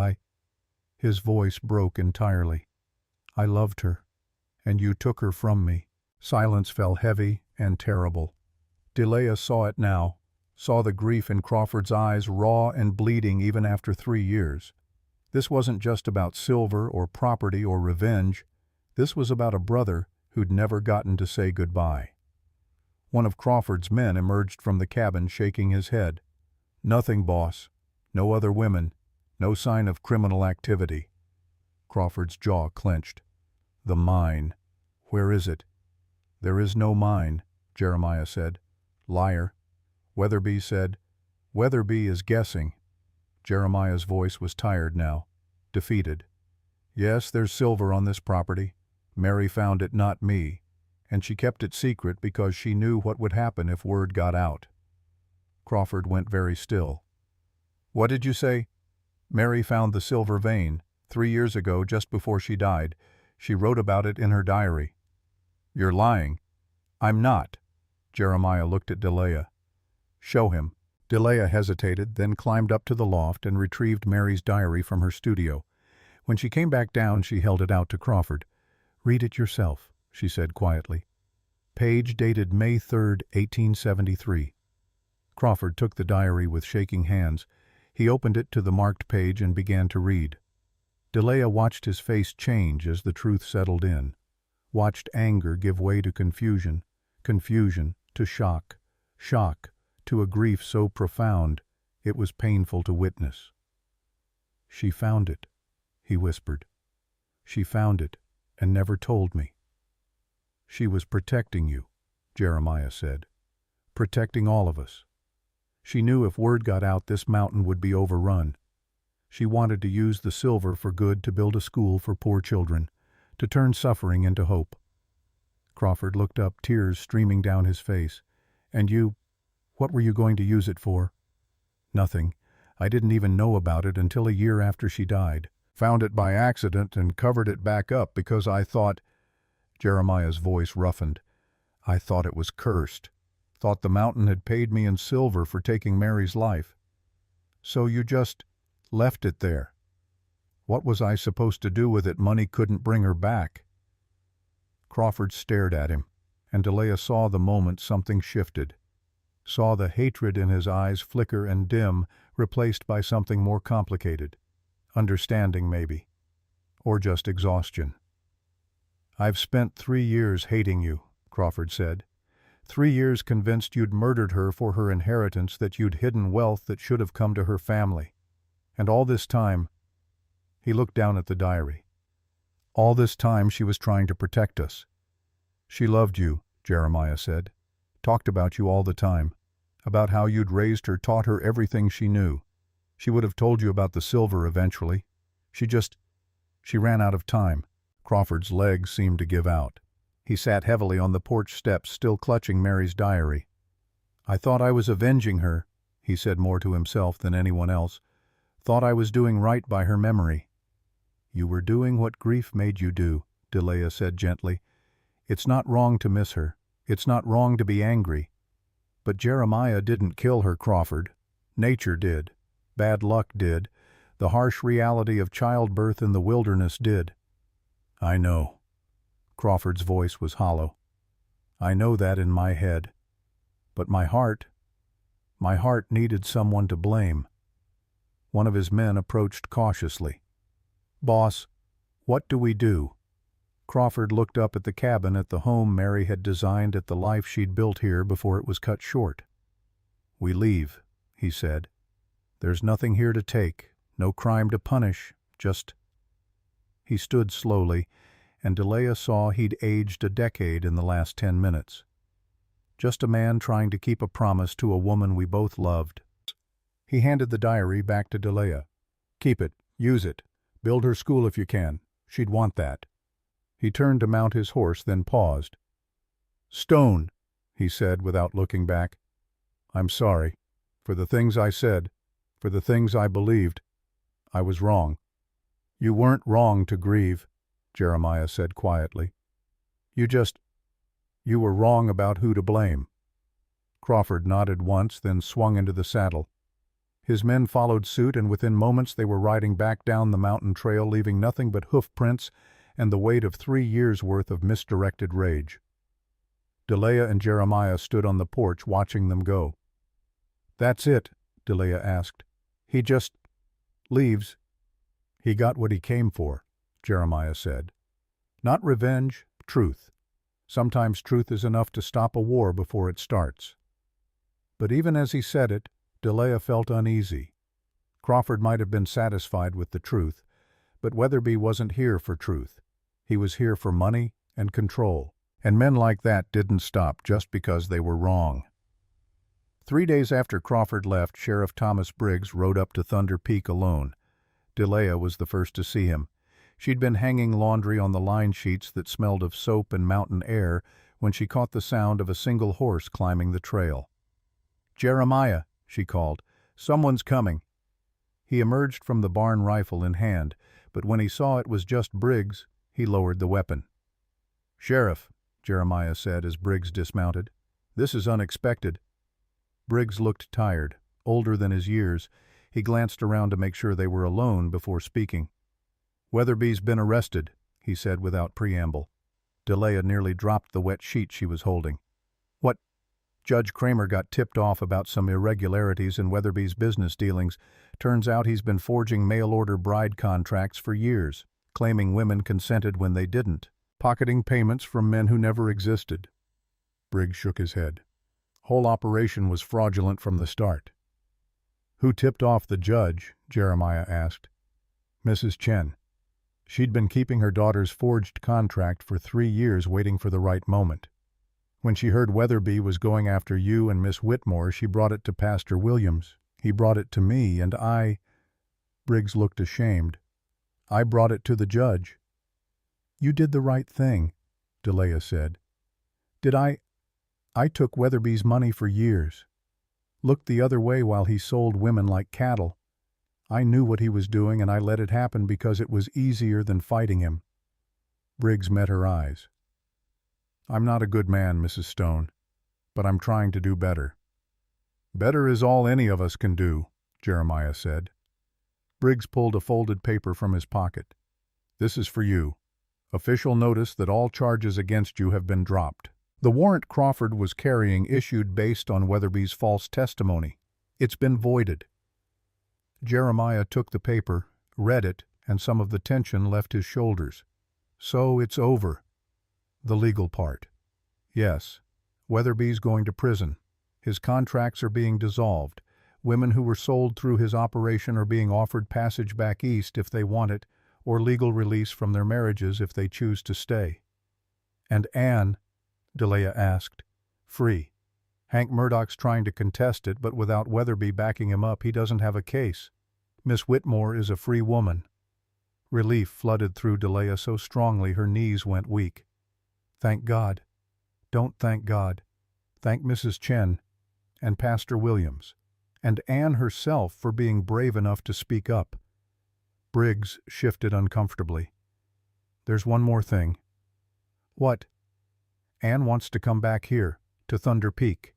His voice broke entirely. "I loved her, and you took her from me." Silence fell heavy and terrible. Delia saw it now, saw the grief in Crawford's eyes, raw and bleeding even after 3 years. This wasn't just about silver or property or revenge. This was about a brother who'd never gotten to say goodbye. One of Crawford's men emerged from the cabin shaking his head. "Nothing, boss. No other women. No sign of criminal activity." Crawford's jaw clenched. "The mine. Where is it?" "There is no mine," Jeremiah said. "Liar." Weatherby said. "Weatherby is guessing." Jeremiah's voice was tired now, defeated. "Yes, there's silver on this property. Mary found it, not me. And she kept it secret because she knew what would happen if word got out." Crawford went very still. "What did you say?" "Mary found the silver vein 3 years ago, just before she died. She wrote about it in her diary." "You're lying." "I'm not." Jeremiah looked at Delia. "Show him." Delia hesitated, then climbed up to the loft and retrieved Mary's diary from her studio. When she came back down, she held it out to Crawford. "Read it yourself," she said quietly. Page dated May 3, 1873. Crawford took the diary with shaking hands. He opened it to the marked page and began to read. Delia watched his face change as the truth settled in, watched anger give way to confusion, confusion to shock, shock to a grief so profound it was painful to witness. "She found it," he whispered. "She found it and never told me." "She was protecting you," Jeremiah said. "Protecting all of us. She knew if word got out this mountain would be overrun. She wanted to use the silver for good, to build a school for poor children, to turn suffering into hope." Crawford looked up, tears streaming down his face. "And you, what were you going to use it for?" "Nothing. I didn't even know about it until a year after she died. Found it by accident and covered it back up because I thought—" Jeremiah's voice roughened. "I thought it was cursed. Thought the mountain had paid me in silver for taking Mary's life. So you just left it there. What was I supposed to do with it? Money couldn't bring her back." Crawford stared at him, and Delia saw the moment something shifted. Saw the hatred in his eyes flicker and dim, replaced by something more complicated. Understanding, maybe. Or just exhaustion. "I've spent 3 years hating you," Crawford said. 3 years convinced you'd murdered her for her inheritance, that you'd hidden wealth that should have come to her family. And all this time," he looked down at the diary, "all this time she was trying to protect us. She loved you," Jeremiah said. "Talked about you all the time. About how you'd raised her, taught her everything she knew. She would have told you about the silver eventually. She ran out of time." Crawford's legs seemed to give out. He sat heavily on the porch steps, still clutching Mary's diary. "I thought I was avenging her," he said more to himself than anyone else. "Thought I was doing right by her memory." "You were doing what grief made you do," Delia said gently. "It's not wrong to miss her. It's not wrong to be angry. But Jeremiah didn't kill her, Crawford. Nature did. Bad luck did. The harsh reality of childbirth in the wilderness did." "I know." Crawford's voice was hollow. "I know that in my head. But my heart needed someone to blame." One of his men approached cautiously. "Boss, what do we do?" Crawford looked up at the cabin, at the home Mary had designed, at the life she'd built here before it was cut short. "We leave," he said. "There's nothing here to take, no crime to punish, just—" He stood slowly, and Delia saw he'd aged a decade in the last 10 minutes. "Just a man trying to keep a promise to a woman we both loved." He handed the diary back to Delia. "Keep it, use it, build her school if you can. She'd want that." He turned to mount his horse, then paused. "Stone," he said without looking back. "I'm sorry. For the things I said, for the things I believed. I was wrong." "You weren't wrong to grieve," Jeremiah said quietly. You were wrong about who to blame." Crawford nodded once, then swung into the saddle. His men followed suit, and within moments they were riding back down the mountain trail, leaving nothing but hoof prints and the weight of 3 years' worth of misdirected rage. Delia and Jeremiah stood on the porch watching them go. "That's it?" Delia asked. "He just leaves?" "He got what he came for," Jeremiah said. "Not revenge, truth. Sometimes truth is enough to stop a war before it starts." But even as he said it, Delia felt uneasy. Crawford might have been satisfied with the truth, but Weatherby wasn't here for truth. He was here for money and control. And men like that didn't stop just because they were wrong. 3 days after Crawford left, Sheriff Thomas Briggs rode up to Thunder Peak alone. Delia was the first to see him. She'd been hanging laundry on the line sheets that smelled of soap and mountain air when she caught the sound of a single horse climbing the trail. "Jeremiah," she called, "someone's coming." He emerged from the barn, rifle in hand, but when he saw it was just Briggs, he lowered the weapon. "Sheriff," Jeremiah said as Briggs dismounted, "this is unexpected." Briggs looked tired, older than his years. He glanced around to make sure they were alone before speaking. "Weatherby's been arrested," he said without preamble. Delia nearly dropped the wet sheet she was holding. "What?" "Judge Kramer got tipped off about some irregularities in Weatherby's business dealings. Turns out he's been forging mail-order bride contracts for years, claiming women consented when they didn't, pocketing payments from men who never existed." Briggs shook his head. Whole operation was fraudulent from the start. Who tipped off the judge? Jeremiah asked. Mrs. Chen. She'd been keeping her daughter's forged contract for 3 years waiting for the right moment. When she heard Weatherby was going after you and Miss Whitmore, she brought it to Pastor Williams. He brought it to me, and I— Briggs looked ashamed. I brought it to the judge. You did the right thing, Delia said. Did I? I took Weatherby's money for years. Looked the other way while he sold women like cattle. I knew what he was doing, and I let it happen because it was easier than fighting him. Briggs met her eyes. I'm not a good man, Mrs. Stone, but I'm trying to do better. Better is all any of us can do, Jeremiah said. Briggs pulled a folded paper from his pocket. This is for you. Official notice that all charges against you have been dropped. The warrant Crawford was carrying issued based on Weatherby's false testimony. It's been voided. Jeremiah took the paper, read it, and some of the tension left his shoulders. So it's over. The legal part. Yes, Weatherby's going to prison. His contracts are being dissolved. Women who were sold through his operation are being offered passage back east if they want it, or legal release from their marriages if they choose to stay. And Anne, Delia asked, free. Hank Murdoch's trying to contest it, but without Weatherby backing him up, he doesn't have a case. Miss Whitmore is a free woman. Relief flooded through Delia so strongly her knees went weak. Thank God. Don't thank God. Thank Mrs. Chen and Pastor Williams, and Anne herself for being brave enough to speak up. Briggs shifted uncomfortably. There's one more thing. What? Anne wants to come back here, to Thunder Peak.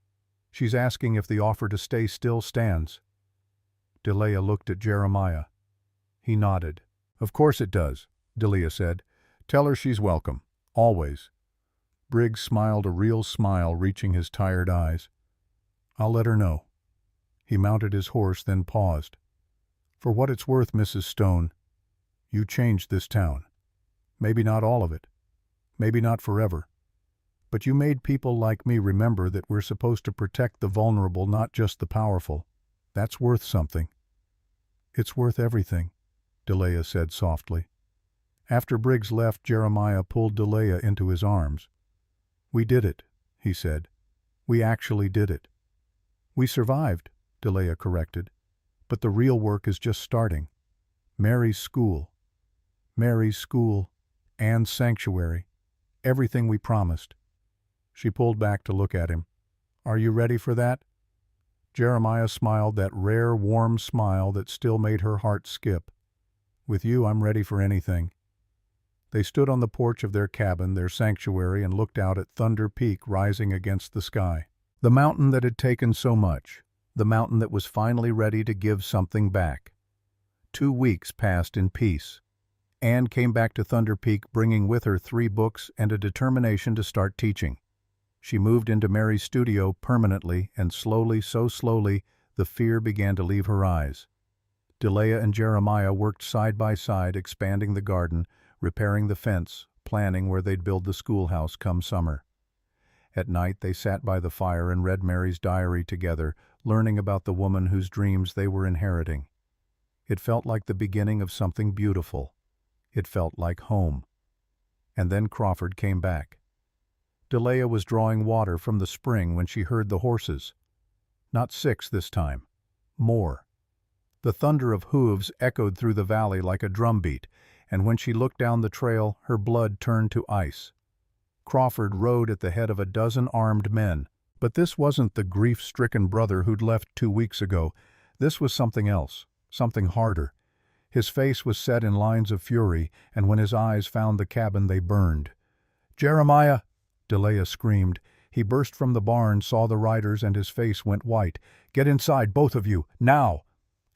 She's asking if the offer to stay still stands. Delia looked at Jeremiah. He nodded. Of course it does, Delia said. Tell her she's welcome, always. Briggs smiled a real smile, reaching his tired eyes. I'll let her know. He mounted his horse, then paused. For what it's worth, Mrs. Stone, you changed this town. Maybe not all of it. Maybe not forever. But you made people like me remember that we're supposed to protect the vulnerable, not just the powerful. That's worth something. It's worth everything, Delia said softly. After Briggs left, Jeremiah pulled Delia into his arms. We did it, he said. We actually did it. We survived, Delia corrected. But the real work is just starting. Mary's school. Anne's sanctuary. Everything we promised. She pulled back to look at him. Are you ready for that? Jeremiah smiled, that rare, warm smile that still made her heart skip. With you, I'm ready for anything. They stood on the porch of their cabin, their sanctuary, and looked out at Thunder Peak rising against the sky. The mountain that had taken so much, the mountain that was finally ready to give something back. 2 weeks passed in peace. Anne came back to Thunder Peak bringing with her 3 books and a determination to start teaching. She moved into Mary's studio permanently, and slowly, so slowly, the fear began to leave her eyes. Delia and Jeremiah worked side by side, expanding the garden, repairing the fence, planning where they'd build the schoolhouse come summer. At night they sat by the fire and read Mary's diary together, learning about the woman whose dreams they were inheriting. It felt like the beginning of something beautiful. It felt like home. And then Crawford came back. Delia was drawing water from the spring when she heard the horses. Not 6 this time. More. The thunder of hooves echoed through the valley like a drumbeat, and when she looked down the trail, her blood turned to ice. Crawford rode at the head of a dozen armed men. But this wasn't the grief-stricken brother who'd left 2 weeks ago. This was something else, something harder. His face was set in lines of fury, and when his eyes found the cabin, they burned. Jeremiah! Delia screamed. He burst from the barn, saw the riders, and his face went white. Get inside, both of you, now!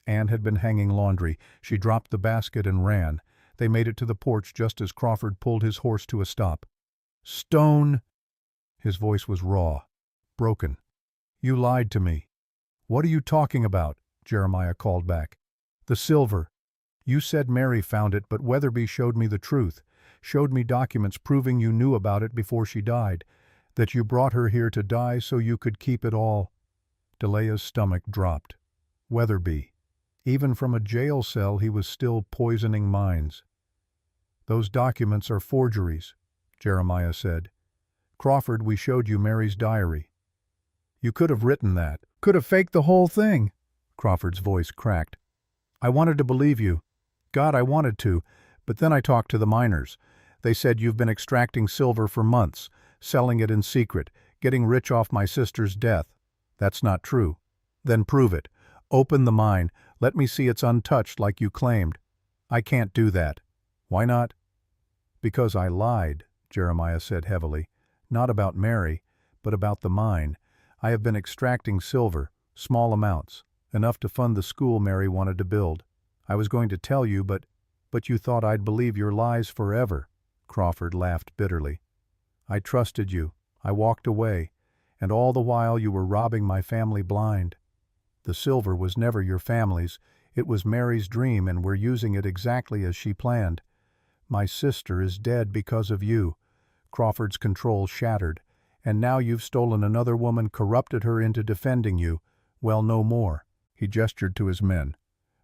Anne had been hanging laundry. She dropped the basket and ran. They made it to the porch just as Crawford pulled his horse to a stop. Stone! His voice was raw, broken. You lied to me. What are you talking about? Jeremiah called back. The silver. You said Mary found it, but Weatherby showed me the truth, showed me documents proving you knew about it before she died. That you brought her here to die so you could keep it all. Delea's stomach dropped. Weatherby. Even from a jail cell he was still poisoning minds. Those documents are forgeries, Jeremiah said. Crawford, we showed you Mary's diary. You could have written that. Could have faked the whole thing. Crawford's voice cracked. I wanted to believe you. God, I wanted to. But then I talked to the miners. They said you've been extracting silver for months, selling it in secret, getting rich off my sister's death. That's not true. Then prove it. Open the mine. Let me see it's untouched like you claimed. I can't do that. Why not? Because I lied, Jeremiah said heavily. Not about Mary, but about the mine. I have been extracting silver, small amounts, enough to fund the school Mary wanted to build. I was going to tell you, but you thought I'd believe your lies forever. Crawford laughed bitterly. I trusted you. I walked away, and all the while you were robbing my family blind. The silver was never your family's. It was Mary's dream, and we're using it exactly as she planned. My sister is dead because of you. Crawford's control shattered, and now you've stolen another woman, corrupted her into defending you. Well, no more. He gestured to his men.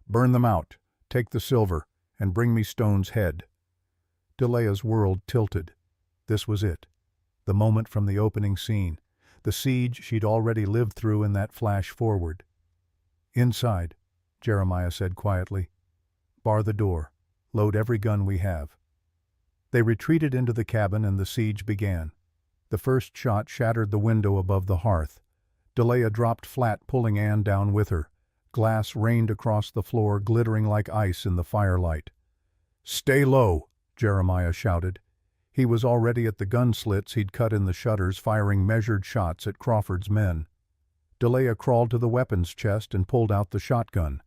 Burn them out, take the silver, and bring me Stone's head. Delea's world tilted. This was it. The moment from the opening scene. The siege she'd already lived through in that flash forward. Inside, Jeremiah said quietly. Bar the door. Load every gun we have. They retreated into the cabin and the siege began. The first shot shattered the window above the hearth. Delea dropped flat, pulling Anne down with her. Glass rained across the floor, glittering like ice in the firelight. Stay low, Jeremiah shouted. He was already at the gun slits he'd cut in the shutters, firing measured shots at Crawford's men. Delea crawled to the weapons chest and pulled out the shotgun.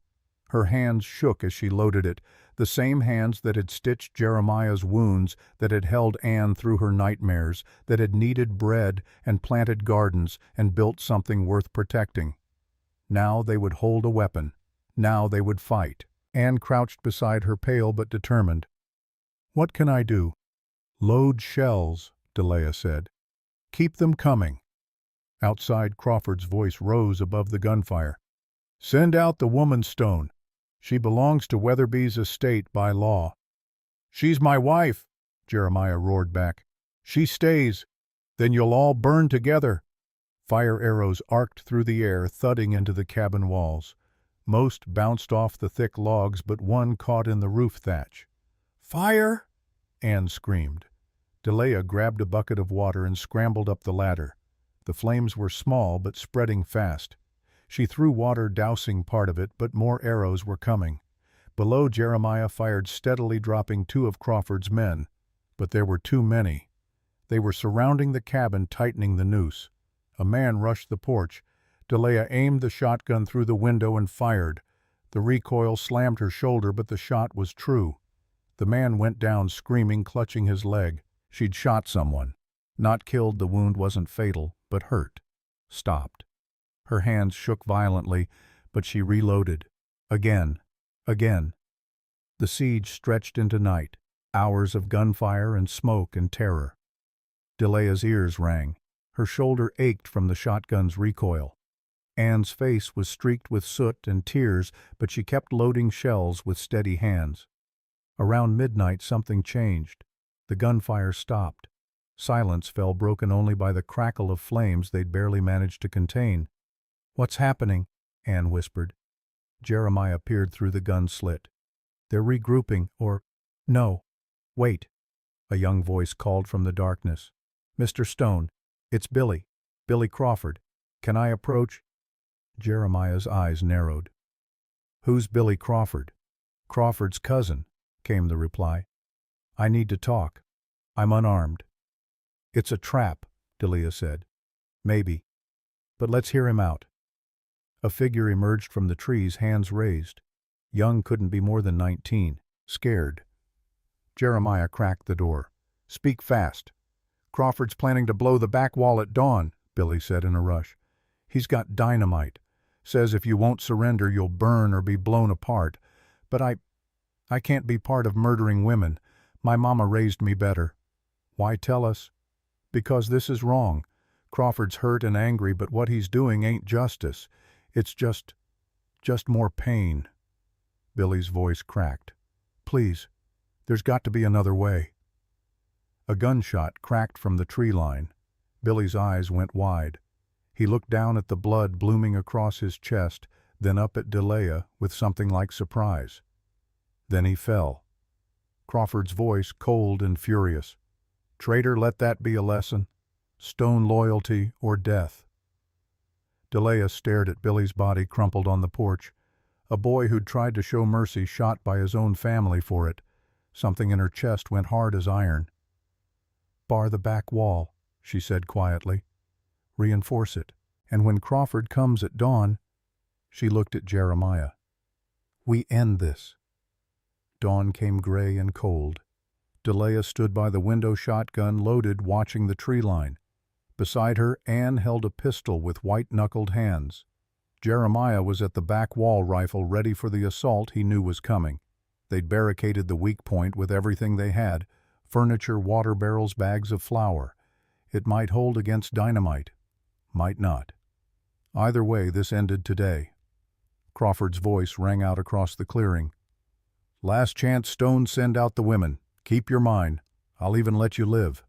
Her hands shook as she loaded it, the same hands that had stitched Jeremiah's wounds, that had held Anne through her nightmares, that had kneaded bread and planted gardens and built something worth protecting. Now they would hold a weapon. Now they would fight. Anne crouched beside her, pale but determined. What can I do? Load shells, Delea said. Keep them coming. Outside, Crawford's voice rose above the gunfire. Send out the woman, Stone. She belongs to Weatherby's estate by law. She's my wife, Jeremiah roared back. She stays. Then you'll all burn together. Fire arrows arced through the air, thudding into the cabin walls. Most bounced off the thick logs, but one caught in the roof thatch. Fire! Anne screamed. Delea grabbed a bucket of water and scrambled up the ladder. The flames were small, but spreading fast. She threw water, dousing part of it, but more arrows were coming. Below, Jeremiah fired steadily, dropping 2 of Crawford's men. But there were too many. They were surrounding the cabin, tightening the noose. A man rushed the porch. Delea aimed the shotgun through the window and fired. The recoil slammed her shoulder, but the shot was true. The man went down screaming, clutching his leg. She'd shot someone. Not killed, the wound wasn't fatal, but hurt. Stopped. Her hands shook violently, but she reloaded. Again. Again. The siege stretched into night. Hours of gunfire and smoke and terror. Delea's ears rang. Her shoulder ached from the shotgun's recoil. Anne's face was streaked with soot and tears, but she kept loading shells with steady hands. Around midnight something changed. The gunfire stopped. Silence fell, broken only by the crackle of flames they'd barely managed to contain. What's happening? Anne whispered. Jeremiah peered through the gun slit. They're regrouping, or... No. Wait. A young voice called from the darkness. Mr. Stone. It's Billy. Billy Crawford. Can I approach? Jeremiah's eyes narrowed. Who's Billy Crawford? Crawford's cousin, came the reply. I need to talk. I'm unarmed. It's a trap, Delea said. Maybe. But let's hear him out. A figure emerged from the trees, hands raised. Young, couldn't be more than 19. Scared. Jeremiah cracked the door. Speak fast. Crawford's planning to blow the back wall at dawn, Billy said in a rush. He's got dynamite. Says if you won't surrender, you'll burn or be blown apart. But I can't be part of murdering women. My mama raised me better. Why tell us? Because this is wrong. Crawford's hurt and angry, but what he's doing ain't justice. It's just more pain. Billy's voice cracked. Please, there's got to be another way. A gunshot cracked from the tree line. Billy's eyes went wide. He looked down at the blood blooming across his chest, then up at Delia with something like surprise. Then he fell. Crawford's voice cold and furious. Traitor, let that be a lesson. Stone loyalty or death. Delia stared at Billy's body crumpled on the porch. A boy who'd tried to show mercy shot by his own family for it. Something in her chest went hard as iron. Bar the back wall, she said quietly. Reinforce it. And when Crawford comes at dawn, she looked at Jeremiah. We end this. Dawn came gray and cold. Delia stood by the window, shotgun loaded, watching the tree line. Beside her, Anne held a pistol with white-knuckled hands. Jeremiah was at the back wall, rifle ready for the assault he knew was coming. They'd barricaded the weak point with everything they had, furniture, water barrels, bags of flour. It might hold against dynamite. Might not. Either way, this ended today. Crawford's voice rang out across the clearing. Last chance, Stone, send out the women. Keep your mind. I'll even let you live.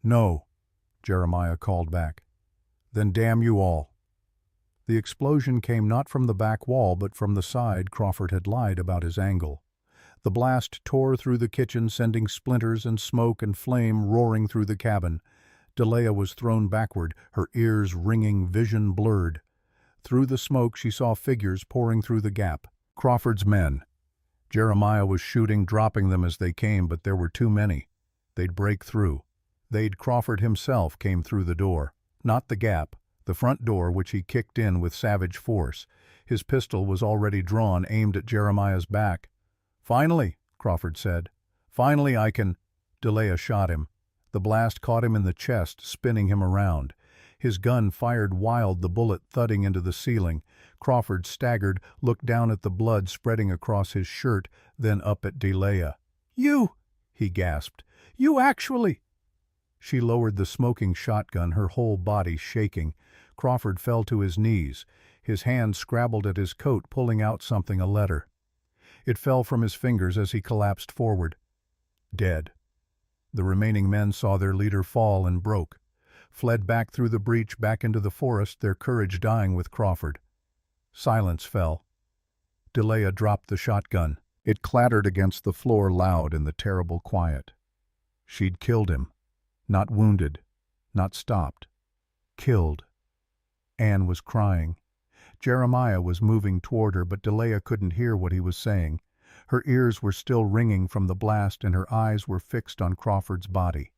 No, Jeremiah called back. Then damn you all. The explosion came not from the back wall, but from the side. Crawford had lied about his angle. The blast tore through the kitchen, sending splinters and smoke and flame roaring through the cabin. Delia was thrown backward, her ears ringing, vision blurred. Through the smoke she saw figures pouring through the gap. Crawford's men. Jeremiah was shooting, dropping them as they came, but there were too many. They'd break through. Crawford himself came through the door. Not the gap, the front door, which he kicked in with savage force. His pistol was already drawn, aimed at Jeremiah's back. Finally, Crawford said. Finally I can... Delia shot him. The blast caught him in the chest, spinning him around. His gun fired wild, the bullet thudding into the ceiling. Crawford staggered, looked down at the blood spreading across his shirt, then up at Delia. You! He gasped. You actually... She lowered the smoking shotgun, her whole body shaking. Crawford fell to his knees. His hand scrabbled at his coat, pulling out something, a letter. It fell from his fingers as he collapsed forward. Dead. The remaining men saw their leader fall and broke, fled back through the breach, back into the forest, their courage dying with Crawford. Silence fell. Delia dropped the shotgun. It clattered against the floor, loud in the terrible quiet. She'd killed him. Not wounded, not stopped. Killed. Anne was crying. Jeremiah was moving toward her, but Delia couldn't hear what he was saying. Her ears were still ringing from the blast, and her eyes were fixed on Crawford's body.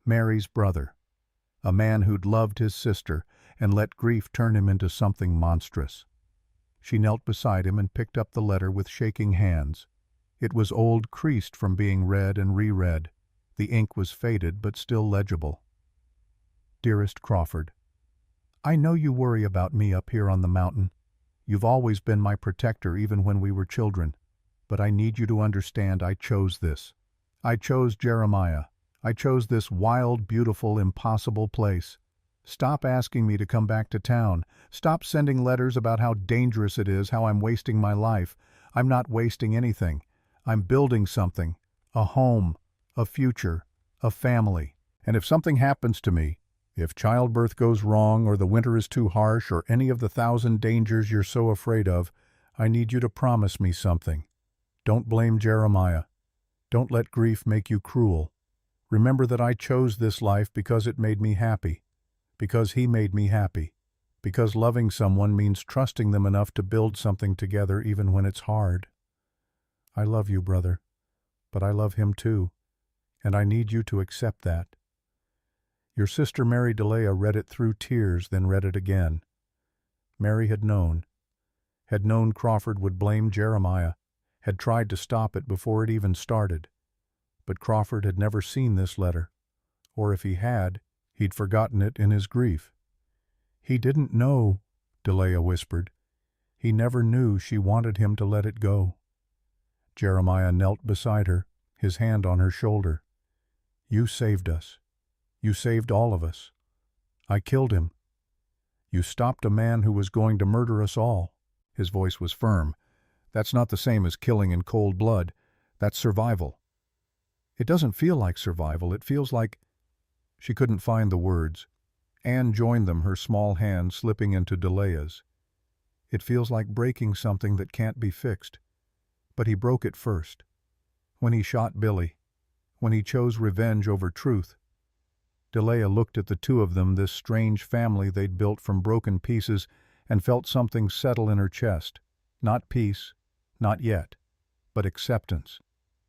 Mary's brother. A man who'd loved his sister and let grief turn him into something monstrous. She knelt beside him and picked up the letter with shaking hands. It was old, creased from being read and reread. The ink was faded, but still legible. Dearest Crawford, I know you worry about me up here on the mountain. You've always been my protector, even when we were children. But I need you to understand I chose this. I chose Jeremiah. I chose this wild, beautiful, impossible place. Stop asking me to come back to town. Stop sending letters about how dangerous it is, how I'm wasting my life. I'm not wasting anything. I'm building something. A home. A future, a family. And if something happens to me, if childbirth goes wrong or the winter is too harsh or any of the 1,000 dangers you're so afraid of, I need you to promise me something. Don't blame Jeremiah. Don't let grief make you cruel. Remember that I chose this life because it made me happy, because he made me happy, because loving someone means trusting them enough to build something together even when it's hard. I love you, brother, but I love him too. And I need you to accept that. Your sister Mary Delia read it through tears, then read it again. Mary had known Crawford would blame Jeremiah, had tried to stop it before it even started. But Crawford had never seen this letter, or if he had, he'd forgotten it in his grief. He didn't know, Delia whispered. He never knew she wanted him to let it go. Jeremiah knelt beside her, his hand on her shoulder. You saved us. You saved all of us. I killed him. You stopped a man who was going to murder us all. His voice was firm. That's not the same as killing in cold blood. That's survival. It doesn't feel like survival. It feels like... She couldn't find the words. Anne joined them, her small hand slipping into Delea's. It feels like breaking something that can't be fixed. But he broke it first. When he shot Billy. When he chose revenge over truth. Delea looked at the two of them, this strange family they'd built from broken pieces, and felt something settle in her chest. Not peace, not yet, but acceptance.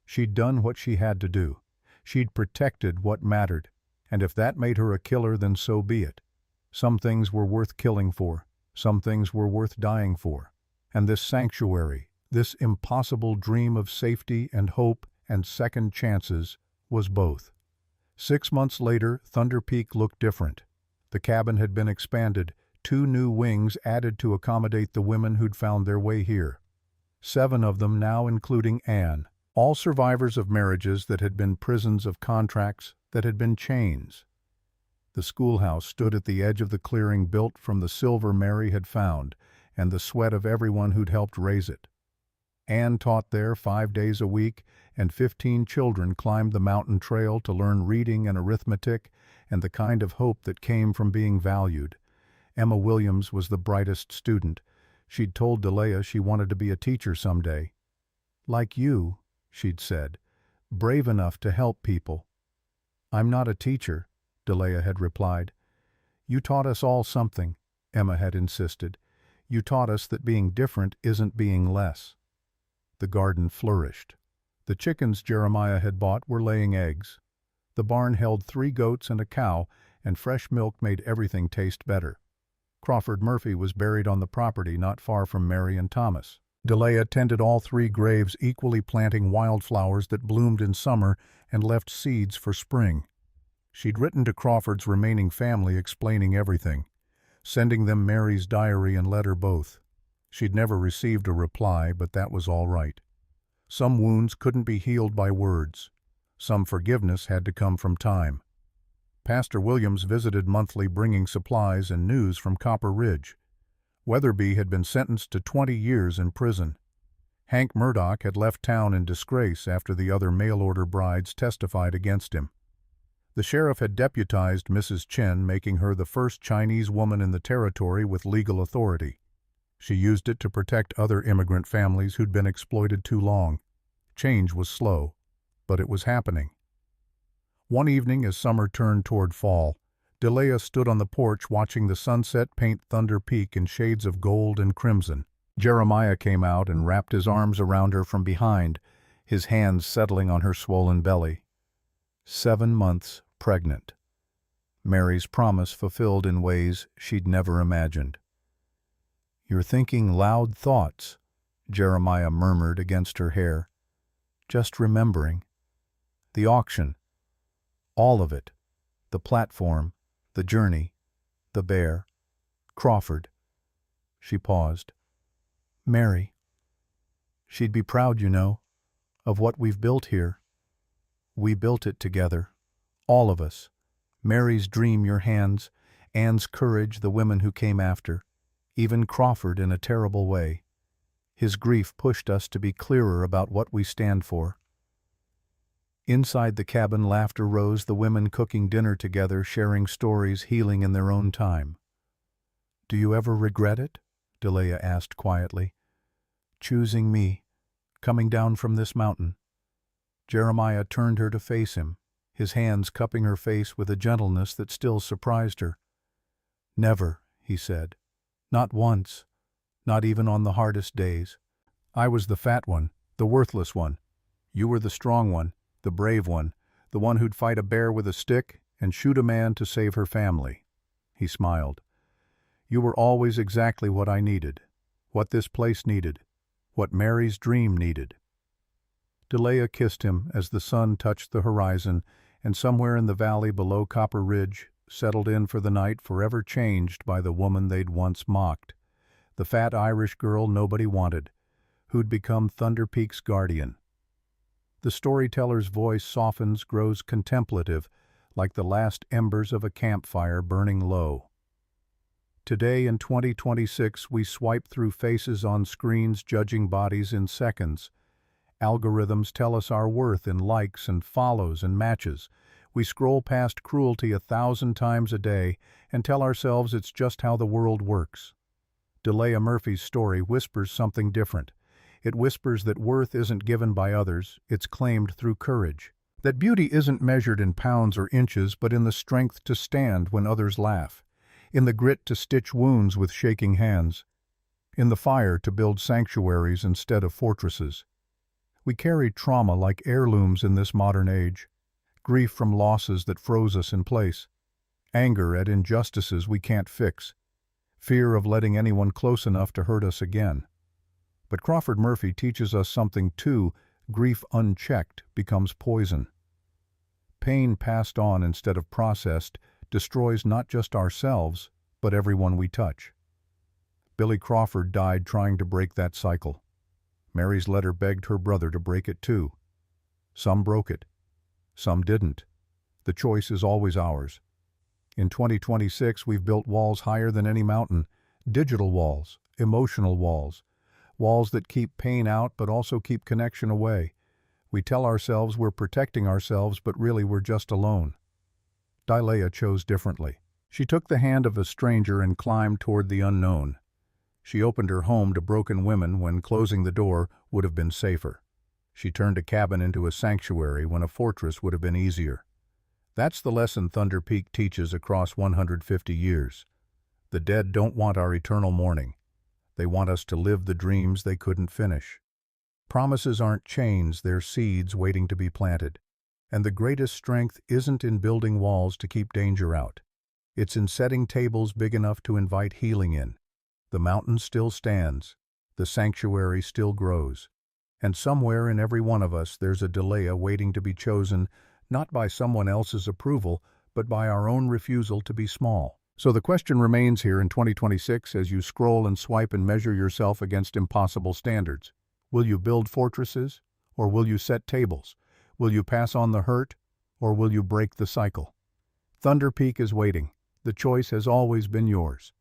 She'd done what she had to do. She'd protected what mattered, and if that made her a killer, then so be it. Some things were worth killing for, some things were worth dying for. And this sanctuary, this impossible dream of safety and hope and second chances, was both. 6 months later, Thunder Peak looked different. The cabin had been expanded, 2 new wings added to accommodate the women who'd found their way here. 7 of them now, including Anne, all survivors of marriages that had been prisons of contracts, that had been chains. The schoolhouse stood at the edge of the clearing built from the silver Mary had found, and the sweat of everyone who'd helped raise it. Anne taught there 5 days a week, and 15 children climbed the mountain trail to learn reading and arithmetic and the kind of hope that came from being valued. Emma Williams was the brightest student. She'd told Delea she wanted to be a teacher someday. Like you, she'd said, brave enough to help people. I'm not a teacher, Delea had replied. You taught us all something, Emma had insisted. You taught us that being different isn't being less. The garden flourished. The chickens Jeremiah had bought were laying eggs. The barn held 3 goats and a cow, and fresh milk made everything taste better. Crawford Murphy was buried on the property not far from Mary and Thomas. Delea tended all 3 graves, equally planting wildflowers that bloomed in summer and left seeds for spring. She'd written to Crawford's remaining family explaining everything, sending them Mary's diary and letter both. She'd never received a reply, but that was all right. Some wounds couldn't be healed by words. Some forgiveness had to come from time. Pastor Williams visited monthly, bringing supplies and news from Copper Ridge. Weatherby had been sentenced to 20 years in prison. Hank Murdoch had left town in disgrace after the other mail-order brides testified against him. The sheriff had deputized Mrs. Chen, making her the first Chinese woman in the territory with legal authority. She used it to protect other immigrant families who'd been exploited too long. Change was slow, but it was happening. One evening, as summer turned toward fall, Delea stood on the porch watching the sunset paint Thunder Peak in shades of gold and crimson. Jeremiah came out and wrapped his arms around her from behind, his hands settling on her swollen belly. 7 months pregnant. Mary's promise fulfilled in ways she'd never imagined. You're thinking loud thoughts, Jeremiah murmured against her hair. Just remembering. The auction. All of it. The platform, the journey, the bear, Crawford. She paused. Mary. She'd be proud, you know, of what we've built here. We built it together. All of us. Mary's dream, your hands. Anne's courage, the women who came after. Even Crawford in a terrible way. His grief pushed us to be clearer about what we stand for. Inside the cabin, laughter rose, the women cooking dinner together, sharing stories, healing in their own time. Do you ever regret it? Delea asked quietly. Choosing me, coming down from this mountain. Jeremiah turned her to face him, his hands cupping her face with a gentleness that still surprised her. Never, he said. Not once. Not even on the hardest days. I was the fat one, the worthless one. You were the strong one, the brave one, the one who'd fight a bear with a stick and shoot a man to save her family. He smiled. You were always exactly what I needed, what this place needed, what Mary's dream needed. Delea kissed him as the sun touched the horizon, and somewhere in the valley below Copper Ridge, settled in for the night, forever changed by the woman they'd once mocked, the fat Irish girl nobody wanted, who'd become Thunder Peak's guardian. The storyteller's voice softens, grows contemplative, like the last embers of a campfire burning low. Today in 2026 we swipe through faces on screens judging bodies in seconds. Algorithms tell us our worth in likes and follows and matches. We scroll past cruelty 1,000 times a day and tell ourselves it's just how the world works. Delia Murphy's story whispers something different. It whispers that worth isn't given by others, it's claimed through courage. That beauty isn't measured in pounds or inches, but in the strength to stand when others laugh, in the grit to stitch wounds with shaking hands, in the fire to build sanctuaries instead of fortresses. We carry trauma like heirlooms in this modern age, grief from losses that froze us in place, anger at injustices we can't fix, fear of letting anyone close enough to hurt us again. But Crawford Murphy teaches us something too: grief unchecked becomes poison. Pain passed on instead of processed destroys not just ourselves, but everyone we touch. Billy Crawford died trying to break that cycle. Mary's letter begged her brother to break it too. Some broke it. Some didn't. The choice is always ours. In 2026, we've built walls higher than any mountain. Digital walls, emotional walls, walls that keep pain out but also keep connection away. We tell ourselves we're protecting ourselves, but really we're just alone. Delia chose differently. She took the hand of a stranger and climbed toward the unknown. She opened her home to broken women when closing the door would have been safer. She turned a cabin into a sanctuary when a fortress would have been easier. That's the lesson Thunder Peak teaches across 150 years. The dead don't want our eternal mourning. They want us to live the dreams they couldn't finish. Promises aren't chains, they're seeds waiting to be planted. And the greatest strength isn't in building walls to keep danger out. It's in setting tables big enough to invite healing in. The mountain still stands. The sanctuary still grows. And somewhere in every one of us there's a Delia waiting to be chosen, not by someone else's approval, but by our own refusal to be small. So the question remains here in 2026 as you scroll and swipe and measure yourself against impossible standards. Will you build fortresses, or will you set tables? Will you pass on the hurt, or will you break the cycle? Thunder Peak is waiting. The choice has always been yours.